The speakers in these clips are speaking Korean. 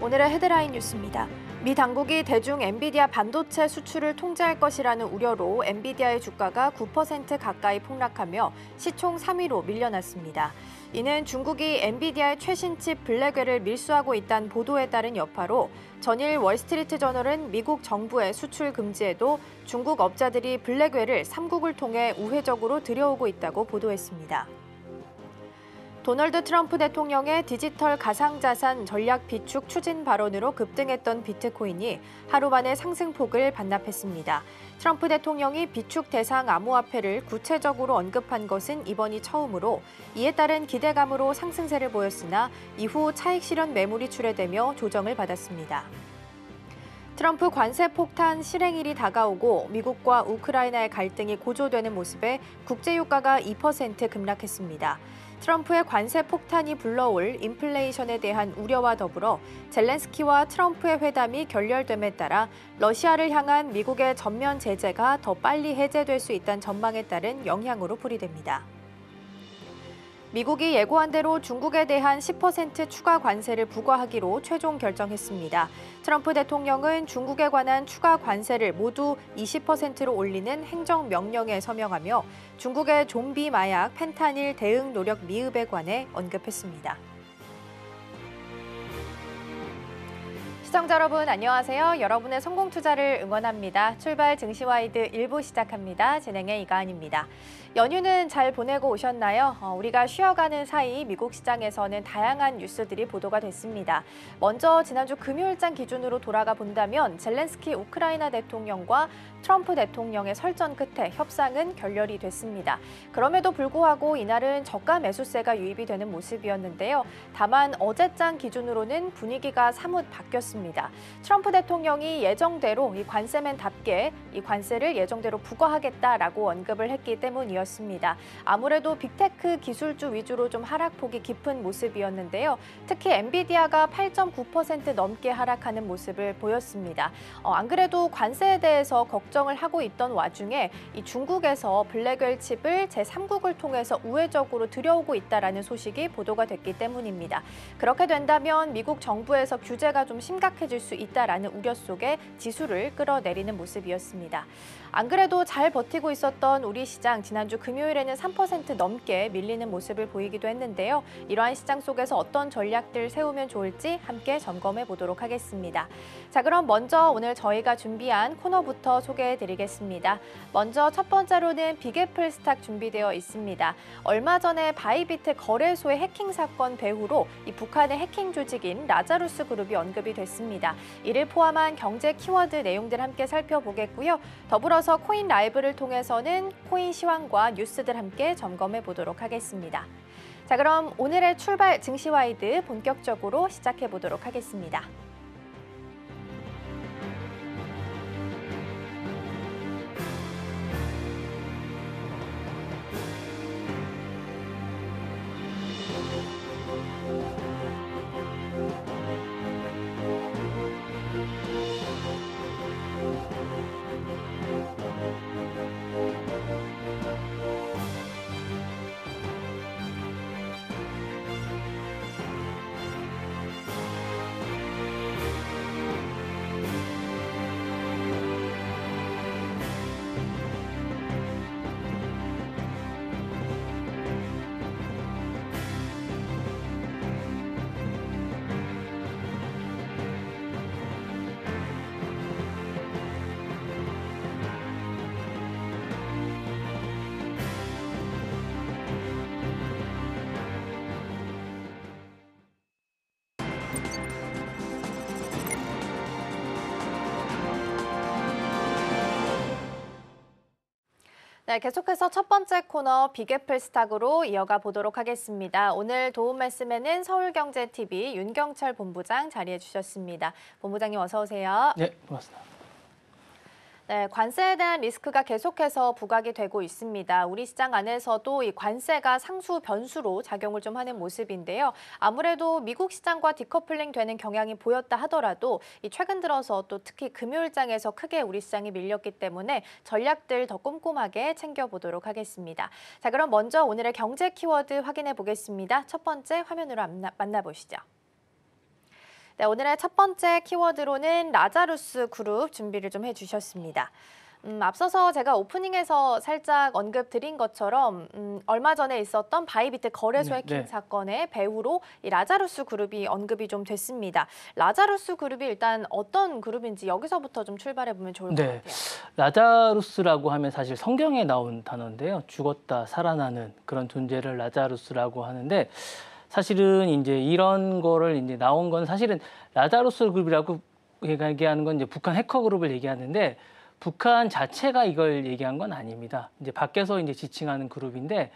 오늘의 헤드라인 뉴스입니다. 미 당국이 대중 엔비디아 반도체 수출을 통제할 것이라는 우려로 엔비디아의 주가가 9% 가까이 폭락하며 시총 3위로 밀려났습니다. 이는 중국이 엔비디아의 최신 칩 블랙웰을 밀수하고 있다는 보도에 따른 여파로 전일 월스트리트저널은 미국 정부의 수출 금지에도 중국 업자들이 블랙웰을 3국을 통해 우회적으로 들여오고 있다고 보도했습니다. 도널드 트럼프 대통령의 디지털 가상자산 전략 비축 추진 발언으로 급등했던 비트코인이 하루 만에 상승폭을 반납했습니다. 트럼프 대통령이 비축 대상 암호화폐를 구체적으로 언급한 것은 이번이 처음으로 이에 따른 기대감으로 상승세를 보였으나 이후 차익 실현 매물이 출회되며 조정을 받았습니다. 트럼프 관세 폭탄 실행일이 다가오고 미국과 우크라이나의 갈등이 고조되는 모습에 국제유가가 2% 급락했습니다. 트럼프의 관세 폭탄이 불러올 인플레이션에 대한 우려와 더불어 젤렌스키와 트럼프의 회담이 결렬됨에 따라 러시아를 향한 미국의 전면 제재가 더 빨리 해제될 수 있다는 전망에 따른 영향으로 풀이됩니다. 미국이 예고한 대로 중국에 대한 10% 추가 관세를 부과하기로 최종 결정했습니다. 트럼프 대통령은 중국에 관한 추가 관세를 모두 20%로 올리는 행정명령에 서명하며 중국의 좀비 마약 펜타닐 대응 노력 미흡에 관해 언급했습니다. 시청자 여러분 안녕하세요. 여러분의 성공 투자를 응원합니다. 출발 증시와이드 1부 시작합니다. 진행의 이가은입니다. 연휴는 잘 보내고 오셨나요? 우리가 쉬어가는 사이 미국 시장에서는 다양한 뉴스들이 보도가 됐습니다. 먼저 지난주 금요일장 기준으로 돌아가 본다면 젤렌스키 우크라이나 대통령과 트럼프 대통령의 설전 끝에 협상은 결렬이 됐습니다. 그럼에도 불구하고 이날은 저가 매수세가 유입이 되는 모습이었는데요. 다만 어제장 기준으로는 분위기가 사뭇 바뀌었습니다. 트럼프 대통령이 예정대로 이 관세맨답게 이 관세를 예정대로 부과하겠다라고 언급을 했기 때문이었습니다. 아무래도 빅테크 기술주 위주로 좀 하락폭이 깊은 모습이었는데요. 특히 엔비디아가 8.9% 넘게 하락하는 모습을 보였습니다. 안 그래도 관세에 대해서 걱정을 하고 있던 와중에 이 중국에서 블랙웰 칩을 제3국을 통해서 우회적으로 들여오고 있다라는 소식이 보도가 됐기 때문입니다. 그렇게 된다면 미국 정부에서 규제가 좀 심각해질 수 있다라는 우려 속에 지수를 끌어내리는 모습이었습니다. 안 그래도 잘 버티고 있었던 우리 시장 지난주 금요일에는 3% 넘게 밀리는 모습을 보이기도 했는데요. 이러한 시장 속에서 어떤 전략들 세우면 좋을지 함께 점검해 보도록 하겠습니다. 자, 그럼 먼저 오늘 저희가 준비한 코너부터 소개해드리겠습니다. 먼저 첫 번째로는 빅애플 스탁 준비되어 있습니다. 얼마 전에 바이비트 거래소의 해킹 사건 배후로 이 북한의 해킹 조직인 라자루스 그룹이 언급이 됐습니다. 이를 포함한 경제 키워드 내용들 함께 살펴보겠고요. 더불어서 코인 라이브를 통해서는 코인 시황과 뉴스들 함께 점검해 보도록 하겠습니다. 자, 그럼 오늘의 출발 증시와이드 본격적으로 시작해 보도록 하겠습니다. 네, 계속해서 첫 번째 코너 빅애플 스탁으로 이어가 보도록 하겠습니다. 오늘 도움 말씀에는 서울경제TV 윤경철 본부장 자리해 주셨습니다. 본부장님 어서 오세요. 네, 고맙습니다. 네, 관세에 대한 리스크가 계속해서 부각이 되고 있습니다. 우리 시장 안에서도 이 관세가 상수 변수로 작용을 좀 하는 모습인데요. 아무래도 미국 시장과 디커플링 되는 경향이 보였다 하더라도 이 최근 들어서 또 특히 금요일장에서 크게 우리 시장이 밀렸기 때문에 전략들 더 꼼꼼하게 챙겨보도록 하겠습니다. 자, 그럼 먼저 오늘의 경제 키워드 확인해 보겠습니다. 첫 번째 화면으로 만나보시죠. 네, 오늘의 첫 번째 키워드로는 라자루스 그룹 준비를 좀 해주셨습니다. 앞서서 제가 오프닝에서 살짝 언급드린 것처럼 얼마 전에 있었던 바이비트 거래소 해킹 사건의 배후로 이 라자루스 그룹이 언급이 좀 됐습니다. 라자루스 그룹이 일단 어떤 그룹인지 여기서부터 좀 출발해보면 좋을 것 같아요. 라자루스라고 하면 사실 성경에 나온 단어인데요. 죽었다 살아나는 그런 존재를 라자루스라고 하는데 사실은 이제 이런 거를 이제 나온 건 사실은 라자루스 그룹이라고 얘기하는 건 이제 북한 해커 그룹을 얘기하는데 북한 자체가 이걸 얘기한 건 아닙니다. 이제 밖에서 이제 지칭하는 그룹인데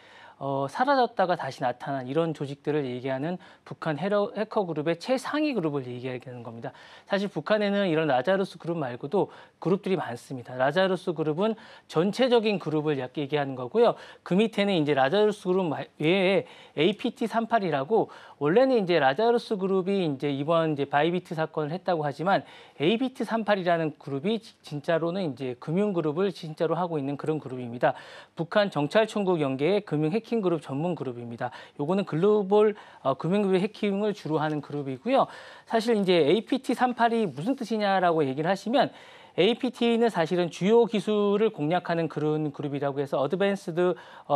사라졌다가 다시 나타난 이런 조직들을 얘기하는 북한 해커 그룹의 최상위 그룹을 얘기하는 겁니다. 사실 북한에는 이런 라자루스 그룹 말고도 그룹들이 많습니다. 라자루스 그룹은 전체적인 그룹을 얘기하는 거고요. 그 밑에는 이제 라자루스 그룹 외에 APT38이라고 원래는 이제 라자루스 그룹이 이제 이번 이제 바이비트 사건을 했다고 하지만 APT38이라는 그룹이 진짜로는 이제 금융 그룹을 진짜로 하고 있는 그런 그룹입니다. 북한 정찰총국 연계의 금융 해킹 그룹 전문 그룹입니다. 요거는 글로벌 금융그룹 해킹을 주로 하는 그룹이고요. 사실 이제 APT38이 무슨 뜻이냐라고 얘기를 하시면 APT는 사실은 주요 기술을 공략하는 그런 그룹이라고 해서 어드밴스드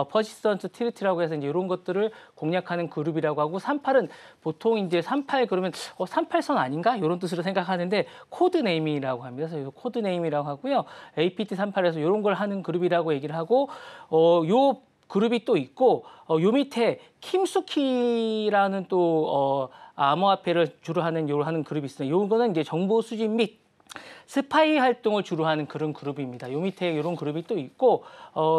퍼시스턴트 트리트라고 해서 이제 이런 것들을 공략하는 그룹이라고 하고 38은 보통 이제 38 그러면 38선 아닌가? 이런 뜻으로 생각하는데 코드 네임이라고 합니다. 그래서 코드 네임이라고 하고요. APT38에서 이런 걸 하는 그룹이라고 얘기를 하고 요 그룹이 또 있고 요 밑에 킴수키라는 또 암호화폐를 주로 하는 그룹이 있습니다. 요거는 이제 정보 수집 및 스파이 활동을 주로 하는 그런 그룹입니다. 요 밑에 이런 그룹이 또 있고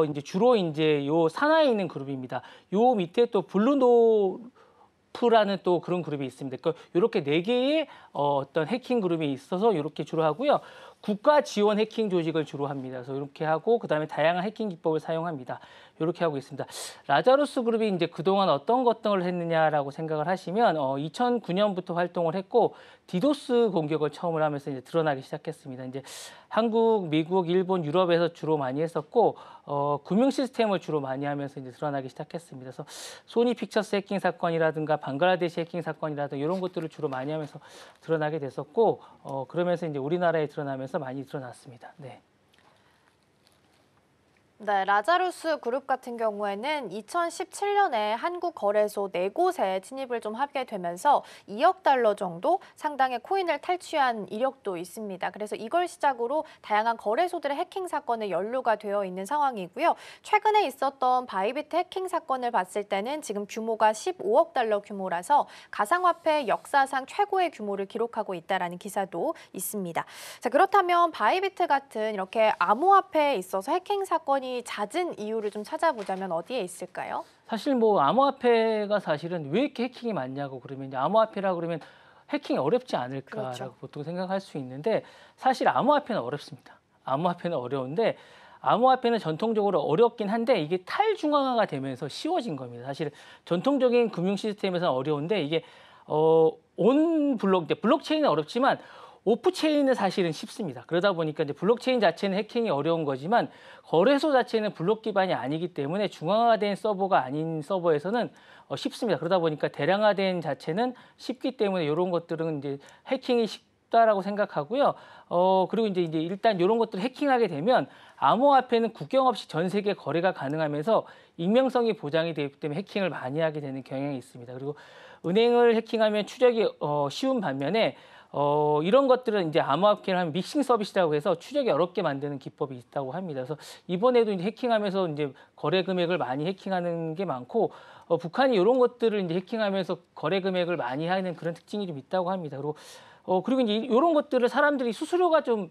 이제 주로 이제 요 산하에 있는 그룹입니다. 요 밑에 또 블루노프라는 또 그런 그룹이 있습니다. 그러니까 이렇게 네 개의 어떤 해킹 그룹이 있어서 이렇게 주로 하고요. 국가 지원 해킹 조직을 주로 합니다. 그래서 이렇게 하고 그다음에 다양한 해킹 기법을 사용합니다. 이렇게 하고 있습니다. 라자루스 그룹이 이제 그동안 어떤 것들을 했느냐라고 생각을 하시면 2009년부터 활동을 했고 디도스 공격을 처음으로 하면서 이제 드러나기 시작했습니다. 이제 한국, 미국, 일본, 유럽에서 주로 많이 했었고 금융 시스템을 주로 많이 하면서 이제 드러나기 시작했습니다. 그래서 소니 픽처스 해킹 사건이라든가 방글라데시 해킹 사건이라든가 이런 것들을 주로 많이 하면서 드러나게 됐었고 그러면서 이제 우리나라에 드러나면서 많이 드러났습니다. 네. 네, 라자루스 그룹 같은 경우에는 2017년에 한국 거래소 4곳에 진입을 좀 하게 되면서 2억 달러 정도 상당의 코인을 탈취한 이력도 있습니다. 그래서 이걸 시작으로 다양한 거래소들의 해킹 사건에 연루가 되어 있는 상황이고요. 최근에 있었던 바이비트 해킹 사건을 봤을 때는 지금 규모가 15억 달러 규모라서 가상화폐 역사상 최고의 규모를 기록하고 있다라는 기사도 있습니다. 자, 그렇다면 바이비트 같은 이렇게 암호화폐에 있어서 해킹 사건이 잦은 이유를 좀 찾아보자면 어디에 있을까요? 사실 뭐 암호화폐가 사실은 왜 이렇게 해킹이 많냐고 그러면 이제 암호화폐라 그러면 해킹이 어렵지 않을까라고 그렇죠. 보통 생각할 수 있는데 사실 암호화폐는 어렵습니다. 암호화폐는 어려운데 암호화폐는 전통적으로 어렵긴 한데 이게 탈중앙화가 되면서 쉬워진 겁니다. 사실 전통적인 금융 시스템에서는 어려운데 이게 블록체인은 어렵지만 오프체인은 사실은 쉽습니다. 그러다 보니까 이제 블록체인 자체는 해킹이 어려운 거지만 거래소 자체는 블록 기반이 아니기 때문에 중앙화된 서버가 아닌 서버에서는 쉽습니다. 그러다 보니까 대량화된 자체는 쉽기 때문에 이런 것들은 이제 해킹이 쉽다라고 생각하고요. 그리고 이제 일단 이런 것들을 해킹하게 되면 암호화폐는 국경 없이 전 세계 거래가 가능하면서 익명성이 보장이 되기 때문에 해킹을 많이 하게 되는 경향이 있습니다. 그리고 은행을 해킹하면 추적이 쉬운 반면에 이런 것들은 이제 암호화폐를 하면 믹싱 서비스라고 해서 추적이 어렵게 만드는 기법이 있다고 합니다. 그래서 이번에도 이제 해킹하면서 이제 거래 금액을 많이 해킹하는 게 많고 북한이 이런 것들을 이제 해킹하면서 거래 금액을 많이 하는 그런 특징이 좀 있다고 합니다. 그리고 이제 이런 것들을 사람들이 수수료가 좀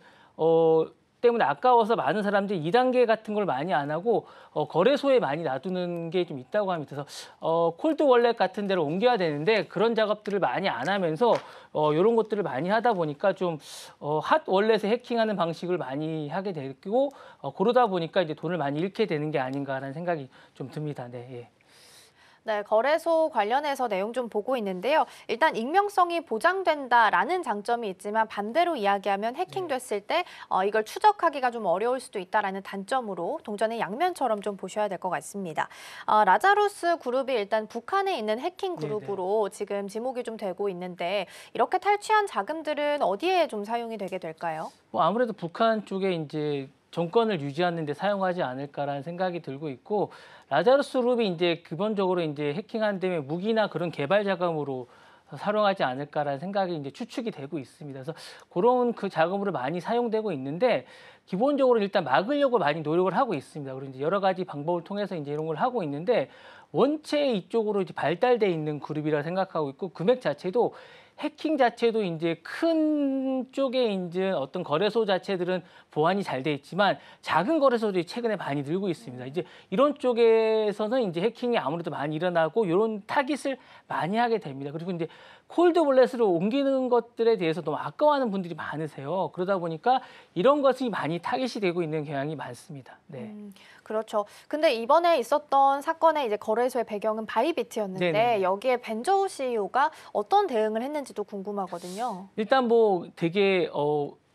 때문에 아까워서 많은 사람들이 2단계 같은 걸 많이 안 하고 거래소에 많이 놔두는 게 좀 있다고 합니다. 그래서 콜드 월렛 같은 데로 옮겨야 되는데 그런 작업들을 많이 안 하면서 이런 것들을 많이 하다 보니까 좀 핫 월렛에 해킹하는 방식을 많이 하게 되고 그러다 보니까 이제 돈을 많이 잃게 되는 게 아닌가라는 생각이 좀 듭니다. 네. 예. 네, 거래소 관련해서 내용 좀 보고 있는데요. 일단 익명성이 보장된다라는 장점이 있지만 반대로 이야기하면 해킹됐을 때 이걸 추적하기가 좀 어려울 수도 있다라는 단점으로 동전의 양면처럼 좀 보셔야 될 것 같습니다. 라자루스 그룹이 일단 북한에 있는 해킹 그룹으로 지금 지목이 좀 되고 있는데 이렇게 탈취한 자금들은 어디에 좀 사용이 되게 될까요? 뭐 아무래도 북한 쪽에 이제 정권을 유지하는 데 사용하지 않을까라는 생각이 들고 있고 라자루스 그룹이 이제 기본적으로 이제 해킹한 다음에 무기나 그런 개발 자금으로 사용하지 않을까라는 생각이 이제 추측이 되고 있습니다. 그래서 그런 그 자금으로 많이 사용되고 있는데 기본적으로 일단 막으려고 많이 노력을 하고 있습니다. 그리고 이제 여러 가지 방법을 통해서 이제 이런 걸 하고 있는데 원체 이쪽으로 이제 발달돼 있는 그룹이라 생각하고 있고 금액 자체도 해킹 자체도 이제 큰 쪽에 이제 어떤 거래소 자체들은 보안이 잘 돼 있지만 작은 거래소들이 최근에 많이 늘고 있습니다. 이제 이런 쪽에서는 이제 해킹이 아무래도 많이 일어나고 이런 타깃을 많이 하게 됩니다. 그리고 이제 콜드블렛으로 옮기는 것들에 대해서 너무 아까워하는 분들이 많으세요. 그러다 보니까 이런 것이 많이 타깃이 되고 있는 경향이 많습니다. 네. 그렇죠. 근데 이번에 있었던 사건의 이제 거래소의 배경은 바이비트였는데 네네네. 여기에 벤저우 CEO가 어떤 대응을 했는지도 궁금하거든요. 일단 뭐 되게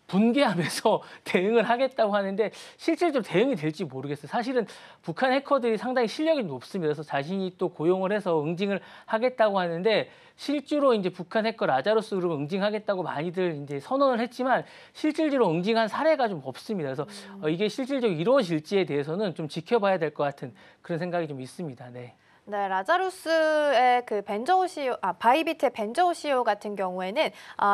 분개하면서 대응을 하겠다고 하는데 실질적으로 대응이 될지 모르겠어요. 사실은 북한 해커들이 상당히 실력이 높습니다. 그래서 자신이 또 고용을 해서 응징을 하겠다고 하는데 실제로 이제 북한 해커 라자루스 그룹 응징하겠다고 많이들 이제 선언을 했지만 실질적으로 응징한 사례가 좀 없습니다. 그래서 이게 실질적으로 이루어질지에 대해서는 좀 지켜봐야 될 것 같은 그런 생각이 좀 있습니다. 네. 네, 라자루스의 그 벤저우 CEO, 바이비트의 벤저우 CEO 같은 경우에는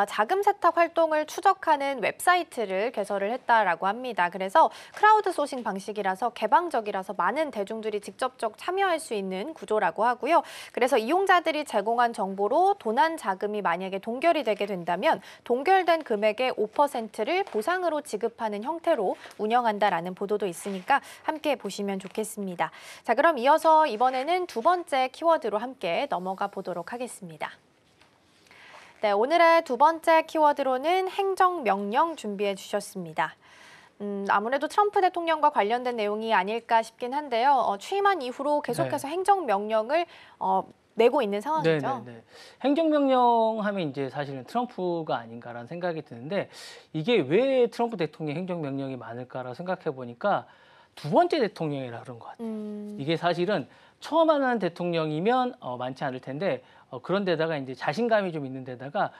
자금 세탁 활동을 추적하는 웹사이트를 개설을 했다라고 합니다. 그래서 크라우드 소싱 방식이라서 개방적이라서 많은 대중들이 직접적 참여할 수 있는 구조라고 하고요. 그래서 이용자들이 제공한 정보로 도난 자금이 만약에 동결이 되게 된다면 동결된 금액의 5%를 보상으로 지급하는 형태로 운영한다라는 보도도 있으니까 함께 보시면 좋겠습니다. 자, 그럼 이어서 이번에는 두 번째 키워드로 함께 넘어가 보도록 하겠습니다. 네, 오늘의 두 번째 키워드로는 행정명령 준비해 주셨습니다. 아무래도 트럼프 대통령과 관련된 내용이 아닐까 싶긴 한데요. 취임한 이후로 계속해서 행정명령을 내고 있는 상황이죠. 네. 행정명령 하면 이제 사실은 트럼프가 아닌가라는 생각이 드는데 이게 왜 트럼프 대통령 행정명령이 많을까라고 생각해 보니까 두 번째 대통령이라 그런 것 같아요. 이게 사실은 처음 하는 대통령이면 많지 않을 텐데 그런 데다가 이제 자신감이 좀 있는 데다가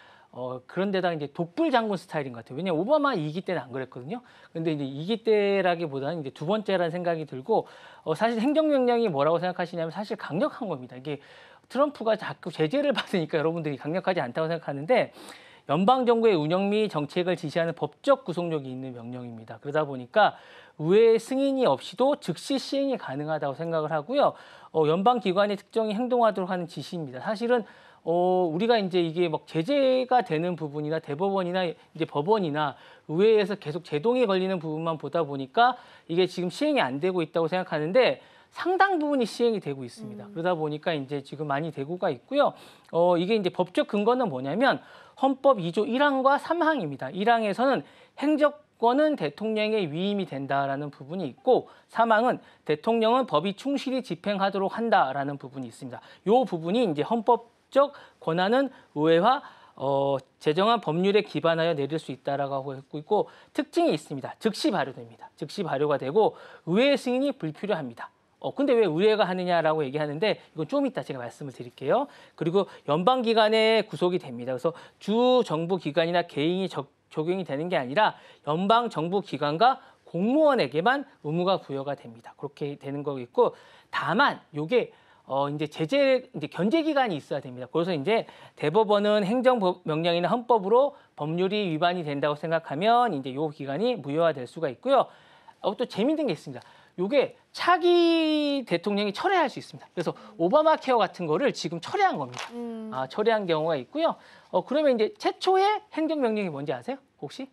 그런 데다가 이제 독불 장군 스타일인 것 같아요. 왜냐하면 오바마 2기 때는 안 그랬거든요. 근데 이제 2기 때라기보다는 이제 두 번째라는 생각이 들고 사실 행정명령이 뭐라고 생각하시냐면 사실 강력한 겁니다. 이게 트럼프가 자꾸 제재를 받으니까 여러분들이 강력하지 않다고 생각하는데 연방정부의 운영 및 정책을 지시하는 법적 구속력이 있는 명령입니다. 그러다 보니까 의회 승인이 없이도 즉시 시행이 가능하다고 생각을 하고요. 연방기관의 특정히 행동하도록 하는 지시입니다. 사실은 우리가 이제 이게 막 제재가 되는 부분이나 대법원이나 이제 법원이나 의회에서 계속 제동이 걸리는 부분만 보다 보니까 이게 지금 시행이 안 되고 있다고 생각하는데 상당 부분이 시행이 되고 있습니다. 그러다 보니까 이제 지금 많이 되고가 있고요. 이게 이제 법적 근거는 뭐냐면 헌법 2조 1항과 3항입니다. 1항에서는 행정권은 대통령의 위임이 된다라는 부분이 있고 3항은 대통령은 법이 충실히 집행하도록 한다라는 부분이 있습니다. 이 부분이 이제 헌법적 권한은 의회와 제정한 법률에 기반하여 내릴 수 있다라고 하고 있고 특징이 있습니다. 즉시 발효됩니다. 즉시 발효가 되고 의회 승인이 불필요합니다. 근데 왜 의회가 하느냐라고 얘기하는데 이건 좀 이따 제가 말씀을 드릴게요. 그리고 연방기관에 구속이 됩니다. 그래서 주 정부 기관이나 개인이 적용이 되는 게 아니라 연방정부 기관과 공무원에게만 의무가 부여가 됩니다. 그렇게 되는 거 있고 다만 이게 이제 견제 기간이 있어야 됩니다. 그래서 이제 대법원은 행정명령이나 헌법으로 법률이 위반이 된다고 생각하면 이제 요 기간이 무효화될 수가 있고요. 또 재밌는 게 있습니다. 요게 차기 대통령이 철회할 수 있습니다. 그래서 오바마 케어 같은 거를 지금 철회한 겁니다. 철회한 경우가 있고요. 그러면 이제 최초의 행정명령이 뭔지 아세요? 혹시?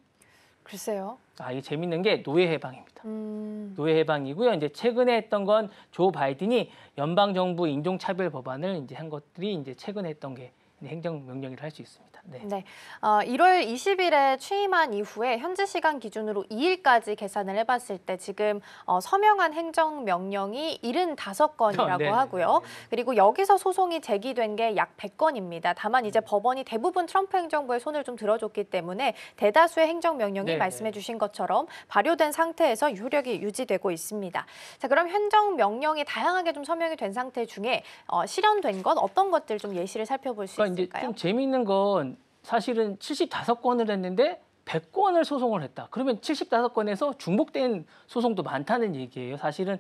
글쎄요. 이게 재밌는 게 노예 해방입니다. 노예 해방이고요. 이제 최근에 했던 건 조 바이든이 연방정부 인종차별 법안을 이제 한 것들이 이제 최근에 했던 게 행정명령이라 할 수 있습니다. 네. 네, 1월 20일에 취임한 이후에 현지 시간 기준으로 2일까지 계산을 해봤을 때 지금 서명한 행정명령이 75건이라고 네, 하고요. 네, 네. 그리고 여기서 소송이 제기된 게 약 100건입니다. 다만 이제 법원이 대부분 트럼프 행정부의 손을 좀 들어줬기 때문에 대다수의 행정명령이 네, 말씀해 네. 주신 것처럼 발효된 상태에서 효력이 유지되고 있습니다. 자, 그럼 행정명령이 다양하게 좀 서명이 된 상태 중에 실현된 건 어떤 것들 좀 예시를 살펴볼 수 그러니까 있을까요? 이제 좀 재미있는 건 사실은 75건을 했는데 100건을 소송을 했다. 그러면 75건에서 중복된 소송도 많다는 얘기예요. 사실은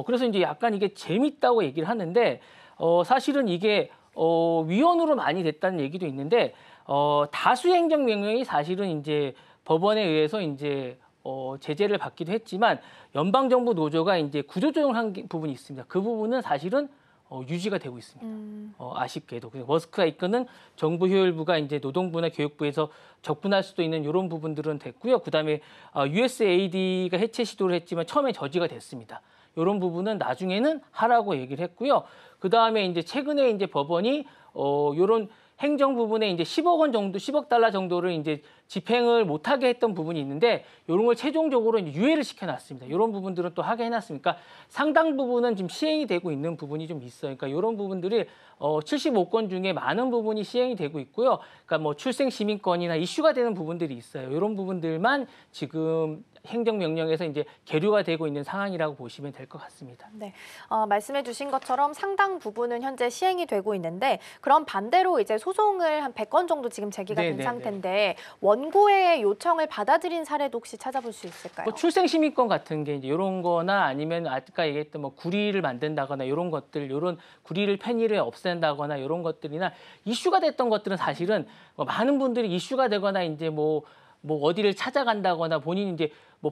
그래서 이제 약간 이게 재밌다고 얘기를 하는데 사실은 이게 위헌으로 많이 됐다는 얘기도 있는데 다수의 행정명령이 사실은 이제 법원에 의해서 이제 제재를 받기도 했지만 연방정부 노조가 이제 구조조정한 부분이 있습니다. 그 부분은 사실은 유지가 되고 있습니다. 아쉽게도 그래서 머스크가 이끄는 정부 효율부가 이제 노동부나 교육부에서 적분할 수도 있는 이런 부분들은 됐고요. 그다음에 USAID가 해체 시도를 했지만 처음에 저지가 됐습니다. 이런 부분은 나중에는 하라고 얘기를 했고요. 그다음에 이제 최근에 이제 법원이 이런 행정 부분에 이제 10억 원 정도, 10억 달러 정도를 이제 집행을 못하게 했던 부분이 있는데 이런 걸 최종적으로 이제 유예를 시켜놨습니다. 이런 부분들은 또 하게 해놨으니까 상당 부분은 지금 시행이 되고 있는 부분이 좀 있어요. 그러니까 이런 부분들이 75건 중에 많은 부분이 시행이 되고 있고요. 그러니까 뭐 출생 시민권이나 이슈가 되는 부분들이 있어요. 이런 부분들만 지금 행정명령에서 이제 계류가 되고 있는 상황이라고 보시면 될 것 같습니다. 네, 말씀해 주신 것처럼 상당 부분은 현재 시행이 되고 있는데 그럼 반대로 이제 소송을 한 100건 정도 지금 제기가 된 상태인데 원고의 요청을 받아들인 사례도 혹시 찾아볼 수 있을까요? 뭐 출생 시민권 같은 게 이제 이런 거나 아니면 아까 얘기했던 뭐 구리를 만든다거나 이런 것들, 이런 구리를 편의를 없앤다거나 이런 것들이나 이슈가 됐던 것들은 사실은 뭐 많은 분들이 이슈가 되거나 이제 뭐 어디를 찾아간다거나 본인이 이제 뭐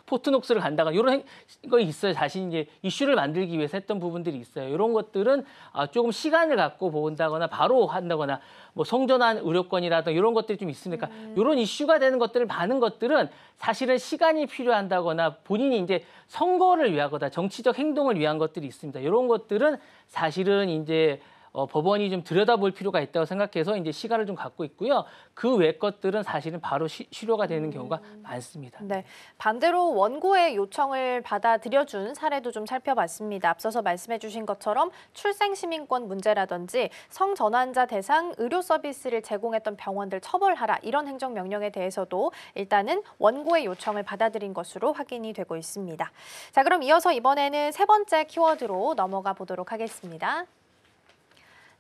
포트녹스를 간다거나 이런 거 있어요. 자신이 이제 이슈를 만들기 위해서 했던 부분들이 있어요. 이런 것들은 조금 시간을 갖고 본다거나 바로 한다거나 뭐 성전환 의료권이라든가 이런 것들이 좀 있으니까 이런 이슈가 되는 것들을 많은 것들은 사실은 시간이 필요한다거나 본인이 이제 선거를 위하거나 정치적 행동을 위한 것들이 있습니다. 이런 것들은 사실은 이제 법원이 좀 들여다볼 필요가 있다고 생각해서 이제 시간을 좀 갖고 있고요. 그 외 것들은 사실은 바로 실효가 되는 경우가 많습니다. 네, 반대로 원고의 요청을 받아들여준 사례도 좀 살펴봤습니다. 앞서서 말씀해 주신 것처럼 출생 시민권 문제라든지 성전환자 대상 의료 서비스를 제공했던 병원들 처벌하라 이런 행정명령에 대해서도 일단은 원고의 요청을 받아들인 것으로 확인이 되고 있습니다. 자, 그럼 이어서 이번에는 세 번째 키워드로 넘어가 보도록 하겠습니다.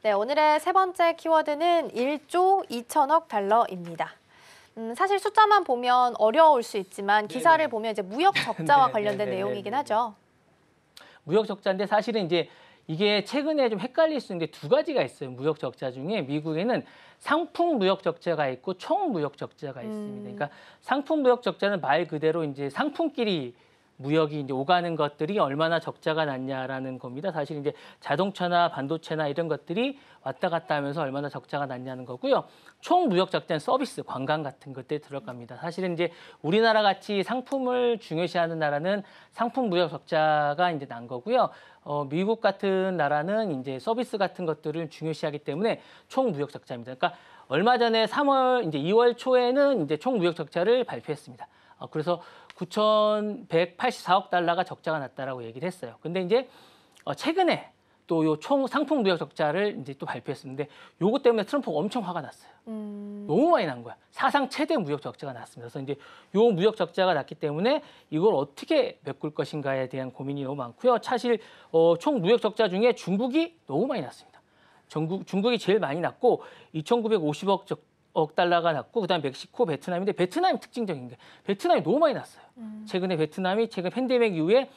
네, 오늘의 세 번째 키워드는 1조 2천억 달러입니다. 사실 숫자만 보면 어려울 수 있지만 기사를 보면 이제 무역 적자와 관련된 내용이긴 하죠. 무역 적자인데 사실은 이제 이게 최근에 좀 헷갈릴 수 있는 게 두 가지가 있어요. 무역 적자 중에 미국에는 상품 무역 적자가 있고 총 무역 적자가 있습니다. 그러니까 상품 무역 적자는 말 그대로 이제 상품끼리 무역이 이제 오가는 것들이 얼마나 적자가 났냐라는 겁니다. 사실 이제 자동차나 반도체나 이런 것들이 왔다 갔다 하면서 얼마나 적자가 났냐는 거고요. 총 무역 적자는 서비스, 관광 같은 것들이 들어갑니다. 사실은 이제 우리나라 같이 상품을 중요시하는 나라는 상품 무역 적자가 이제 난 거고요. 미국 같은 나라는 이제 서비스 같은 것들을 중요시하기 때문에 총 무역 적자입니다. 그러니까 얼마 전에 2월 초에는 이제 총 무역 적자를 발표했습니다. 그래서 9,184억 달러가 적자가 났다라고 얘기를 했어요. 근데 이제 최근에 또 요 총 상품 무역 적자를 이제 또 발표했었는데 요거 때문에 트럼프가 엄청 화가 났어요. 너무 많이 난 거야. 사상 최대 무역 적자가 났습니다. 그래서 이제 요 무역 적자가 났기 때문에 이걸 어떻게 메꿀 것인가에 대한 고민이 너무 많고요. 사실 총 무역 적자 중에 중국이 너무 많이 났습니다. 중국이 제일 많이 났고 2,950억 달러가 났고 그다음에 멕시코, 베트남인데 베트남이 특징적인 게 베트남이 너무 많이 났어요. 최근 팬데믹 이후에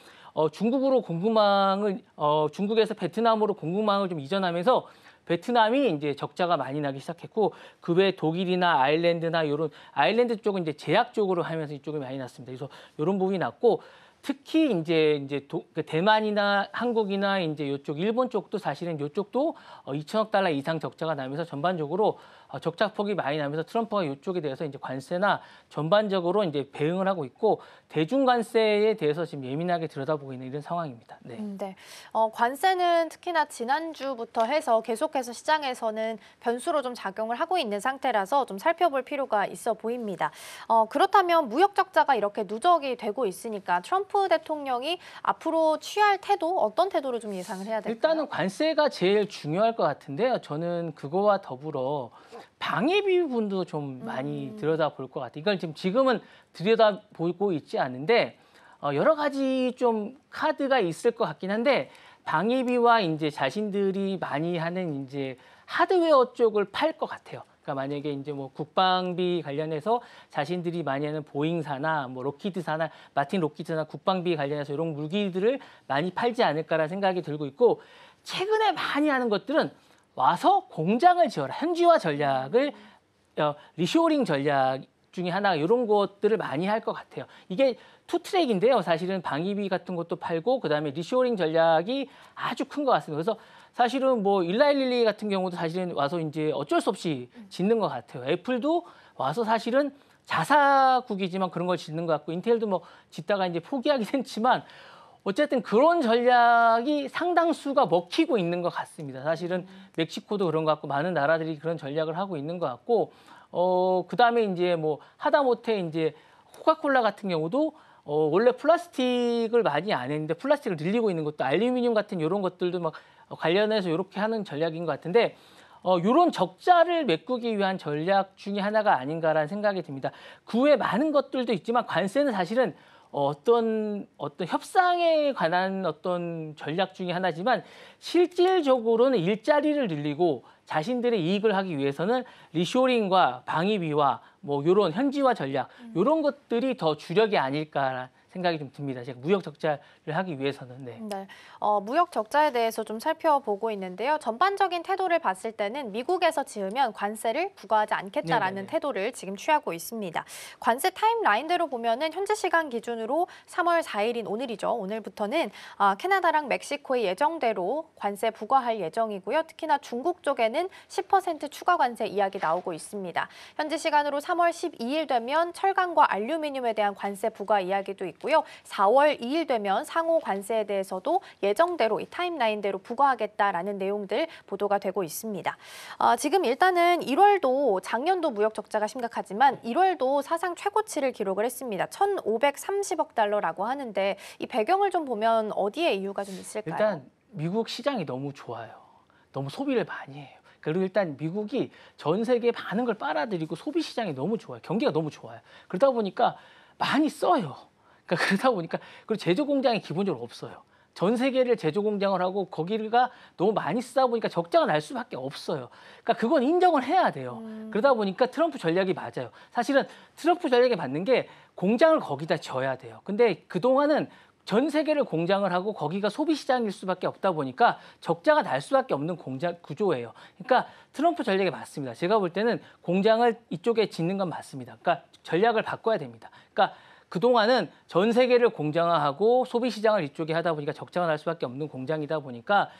중국으로 공급망을 중국에서 베트남으로 공급망을 좀 이전하면서 베트남이 이제 적자가 많이 나기 시작했고 그 외에 독일이나 아일랜드나 이런 아일랜드 쪽은 이제 제약적으로 하면서 이쪽이 많이 났습니다. 그래서 이런 부분이 났고 특히 이제 그 대만이나 한국이나 이제 이쪽 일본 쪽도 사실은 이쪽도 2천억 달러 이상 적자가 나면서 전반적으로 적자 폭이 많이 나면서 트럼프가 이쪽에 대해서 이제 관세나 전반적으로 이제 배응을 하고 있고 대중 관세에 대해서 지금 예민하게 들여다보고 있는 이런 상황입니다. 네. 네. 관세는 특히나 지난주부터 해서 계속해서 시장에서는 변수로 좀 작용을 하고 있는 상태라서 좀 살펴볼 필요가 있어 보입니다. 그렇다면 무역 적자가 이렇게 누적이 되고 있으니까 트럼프 대통령이 앞으로 취할 태도, 어떤 태도를 좀 예상을 해야 될까요? 일단은 관세가 제일 중요할 것 같은데요. 저는 그거와 더불어 방위비 부분도 좀 많이 들여다볼 것 같아요. 이걸 지금은 들여다보고 있지 않은데 여러 가지 좀 카드가 있을 것 같긴 한데 방위비와 이제 자신들이 많이 하는 이제 하드웨어 쪽을 팔 것 같아요. 그러니까 만약에 이제 뭐 국방비 관련해서 자신들이 많이 하는 보잉사나 뭐 로키드사나 마틴 로키드사나 국방비 관련해서 이런 무기들을 많이 팔지 않을까라는 생각이 들고 있고 최근에 많이 하는 것들은 와서 공장을 지어라. 현지화 전략을 리쇼링 전략 중에 하나 이런 것들을 많이 할 것 같아요. 이게 투 트랙인데요. 사실은 방위비 같은 것도 팔고 그다음에 리쇼링 전략이 아주 큰 것 같습니다. 그래서 사실은 뭐 일라일릴리 같은 경우도 사실은 와서 이제 어쩔 수 없이 짓는 것 같아요. 애플도 와서 사실은 자사국이지만 그런 걸 짓는 것 같고 인텔도 뭐 짓다가 이제 포기하긴 했지만 어쨌든 그런 전략이 상당수가 먹히고 있는 것 같습니다. 사실은 멕시코도 그런 것 같고 많은 나라들이 그런 전략을 하고 있는 것 같고 그다음에 이제 뭐 하다못해 이제 코카콜라 같은 경우도 원래 플라스틱을 많이 안 했는데 플라스틱을 늘리고 있는 것도 알루미늄 같은 이런 것들도 막 관련해서 이렇게 하는 전략인 것 같은데 이런 적자를 메꾸기 위한 전략 중에 하나가 아닌가라는 생각이 듭니다. 그 외에 많은 것들도 있지만 관세는 사실은 어떤 협상에 관한 어떤 전략 중에 하나지만 실질적으로는 일자리를 늘리고 자신들의 이익을 하기 위해서는 리쇼링과 방위비와 뭐 이런 현지화 전략 이런 것들이 더 주력이 아닐까 생각이 좀 듭니다. 제가 무역 적자를 하기 위해서는. 네. 네, 무역 적자에 대해서 좀 살펴보고 있는데요. 전반적인 태도를 봤을 때는 미국에서 지으면 관세를 부과하지 않겠다라는 네네네. 태도를 지금 취하고 있습니다. 관세 타임라인대로 보면은 현지 시간 기준으로 3월 4일인 오늘이죠. 오늘부터는 캐나다랑 멕시코의 예정대로 관세 부과할 예정이고요. 특히나 중국 쪽에는 10% 추가 관세 이야기 나오고 있습니다. 현지 시간으로 3월 12일 되면 철강과 알루미늄에 대한 관세 부과 이야기도 있고 4월 2일 되면 상호 관세에 대해서도 예정대로 이 타임라인대로 부과하겠다라는 내용들 보도가 되고 있습니다. 지금 일단은 1월도 작년도 무역 적자가 심각하지만 1월도 사상 최고치를 기록을 했습니다. 1,530억 달러라고 하는데 이 배경을 좀 보면 어디에 이유가 좀 있을까요? 일단 미국 시장이 너무 좋아요. 너무 소비를 많이 해요. 그리고 일단 미국이 전 세계에 많은 걸 빨아들이고 소비 시장이 너무 좋아요. 경기가 너무 좋아요. 그러다 보니까 많이 써요. 그러다 보니까 그리고 제조 공장이 기본적으로 없어요. 전 세계를 제조 공장을 하고 거기가 너무 많이 쓰다 보니까 적자가 날 수밖에 없어요. 그러니까 그건 인정을 해야 돼요. 그러다 보니까 트럼프 전략이 맞아요. 사실은 트럼프 전략이 맞는 게 공장을 거기다 져야 돼요. 근데 그동안은 전 세계를 공장을 하고 거기가 소비 시장일 수밖에 없다 보니까 적자가 날 수밖에 없는 공장 구조예요. 그러니까 트럼프 전략이 맞습니다. 제가 볼 때는 공장을 이쪽에 짓는 건 맞습니다. 그러니까 전략을 바꿔야 됩니다. 그러니까 그동안은 전 세계를 공장화하고 소비 시장을 이쪽에 하다 보니까 적자가 날 수밖에 없는 공장이다 보니까